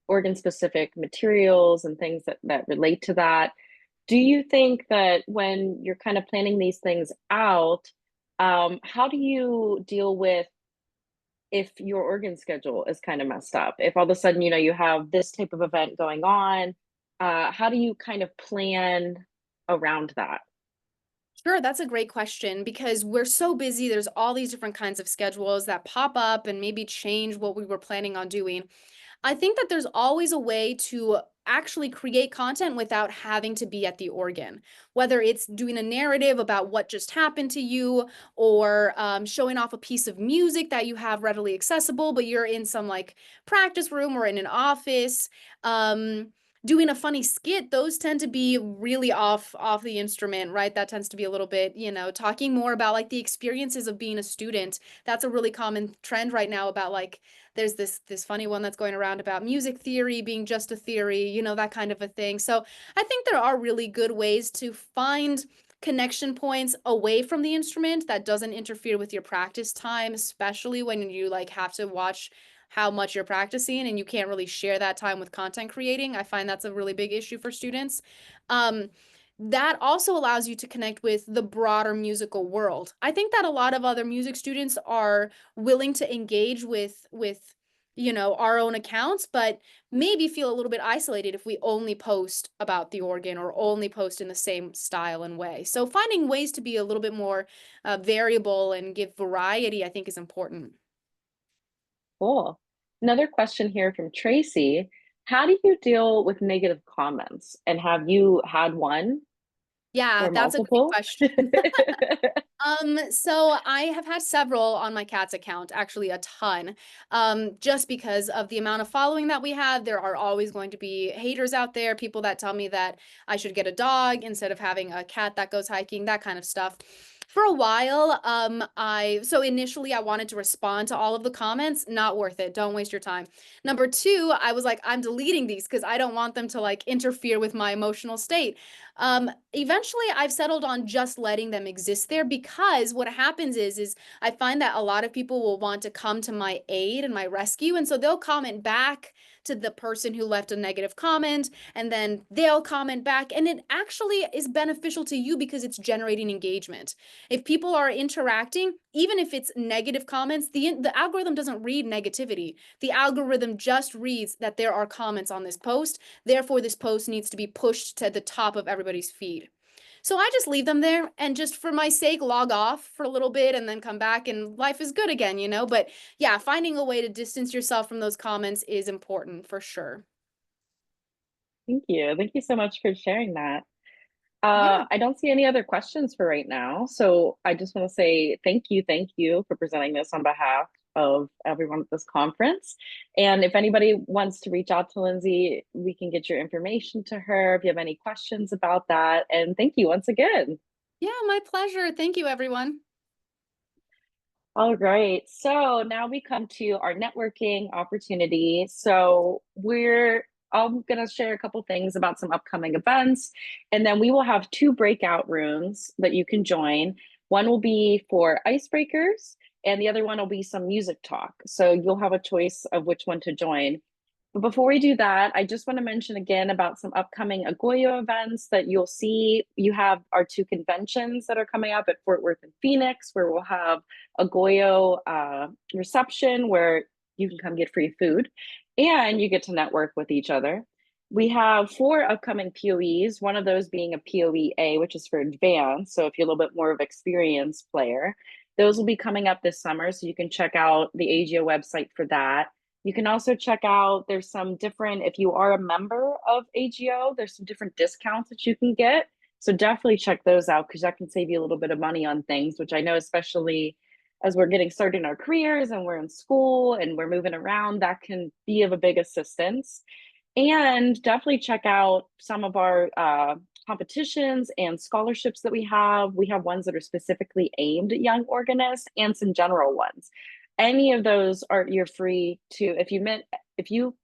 organ-specific materials and things that relate to that. Do you think that when you're kind of planning these things out, how do you deal with if your organ schedule is kind of messed up? If all of a sudden, you have this type of event going on, how do you kind of plan around that? Sure, that's a great question because we're so busy. There's all these different kinds of schedules that pop up and maybe change what we were planning on doing. I think that there's always a way to actually create content without having to be at the organ, whether it's doing a narrative about what just happened to you or showing off a piece of music that you have readily accessible, but you're in some like practice room or in an office. Doing a funny skit, those tend to be really off the instrument, right? That tends to be a little bit, talking more about like the experiences of being a student. That's a really common trend right now about like there's this funny one that's going around about music theory being just a theory, that kind of a thing. So I think there are really good ways to find connection points away from the instrument that doesn't interfere with your practice time, especially when you like have to watch how much you're practicing and you can't really share that time with content creating. I find that's a really big issue for students. That also allows you to connect with the broader musical world. I think that a lot of other music students are willing to engage with our own accounts, but maybe feel a little bit isolated if we only post about the organ or only post in the same style and way. So finding ways to be a little bit more variable and give variety, I think, is important. Cool. Another question here from Tracy. How do you deal with negative comments? And have you had one Yeah, or that's a great multiple? question. So I have had several on my cat's account, actually a ton. Just because of the amount of following that we have, there are always going to be haters out there, people that tell me that I should get a dog instead of having a cat that goes hiking, that kind of stuff. For a while, so initially I wanted to respond to all of the comments, not worth it. Don't waste your time. Number two, I was like, I'm deleting these because I don't want them to like interfere with my emotional state. Eventually I've settled on just letting them exist there because what happens is I find that a lot of people will want to come to my aid and my rescue. And so they'll comment back to the person who left a negative comment, and then they'll comment back. And it actually is beneficial to you because it's generating engagement. If people are interacting, even if it's negative comments, the algorithm doesn't read negativity. The algorithm just reads that there are comments on this post. Therefore, this post needs to be pushed to the top of everybody's feed. So I just leave them there and just for my sake, log off for a little bit and then come back and life is good again, you know? But yeah, finding a way to distance yourself from those comments is important for sure. Thank you. Thank you so much for sharing that. Yeah. I don't see any other questions for right now. So I just want to say thank you for presenting this on behalf of everyone at this conference. And if anybody wants to reach out to Lindsay, we can get your information to her if you have any questions about that. And thank you once again. Yeah, my pleasure. Thank you, everyone. All right, so now we come to our networking opportunity. So I'm gonna share a couple things about some upcoming events, and then we will have 2 breakout rooms that you can join. One will be for icebreakers, and the other one will be some music talk. So you'll have a choice of which one to join. But before we do that, I just want to mention again about some upcoming AGOYO events that you'll see. You have our 2 conventions that are coming up at Fort Worth and Phoenix, where we'll have AGOYO reception where you can come get free food and you get to network with each other. We have 4 upcoming POEs, one of those being a POE-A, which is for advanced. So if you're a little bit more of an experienced player, those will be coming up this summer. So you can check out the AGO website for that. You can also check out, there's some different, if you are a member of AGO, there's some different discounts that you can get. So definitely check those out because that can save you a little bit of money on things, which I know especially as we're getting started in our careers and we're in school and we're moving around, that can be of a big assistance. And definitely check out some of our competitions and scholarships that we have. We have ones that are specifically aimed at young organists and some general ones. Any of those you're free to, if you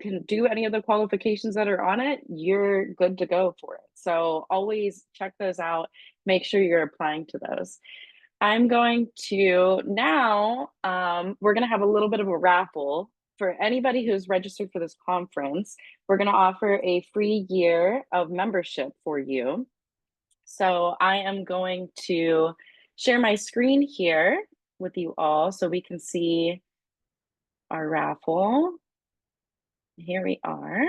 can do any of the qualifications that are on it, you're good to go for it. So always check those out. Make sure you're applying to those. I'm going to now, we're going to have a little bit of a raffle for anybody who's registered for this conference. We're going to offer a free year of membership for you. So I am going to share my screen here with you all so we can see our raffle. Here we are.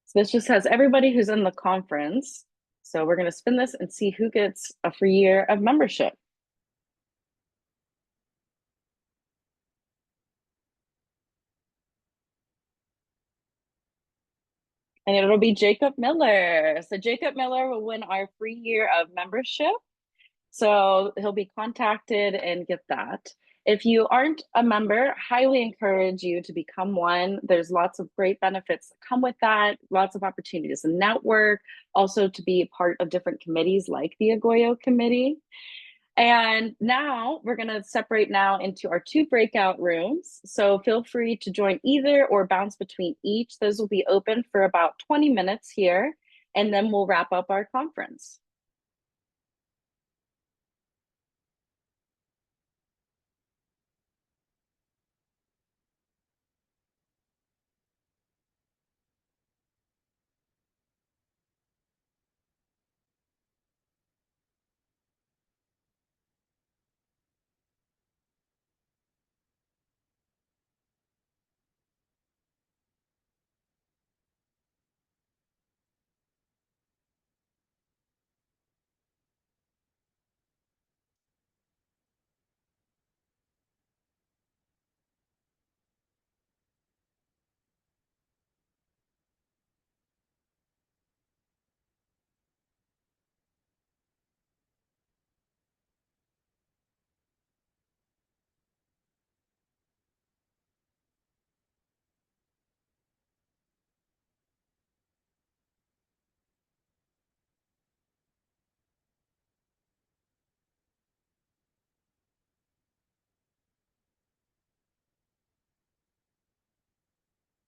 So this just has everybody who's in the conference. So we're going to spin this and see who gets a free year of membership. And it'll be Jacob Miller. So Jacob Miller will win our free year of membership. So he'll be contacted and get that. If you aren't a member, highly encourage you to become one. There's lots of great benefits that come with that, lots of opportunities to network, also to be a part of different committees like the AGOYO committee. And now we're going to separate now into our 2 breakout rooms. So feel free to join either or bounce between each. Those will be open for about 20 minutes here, and then we'll wrap up our conference.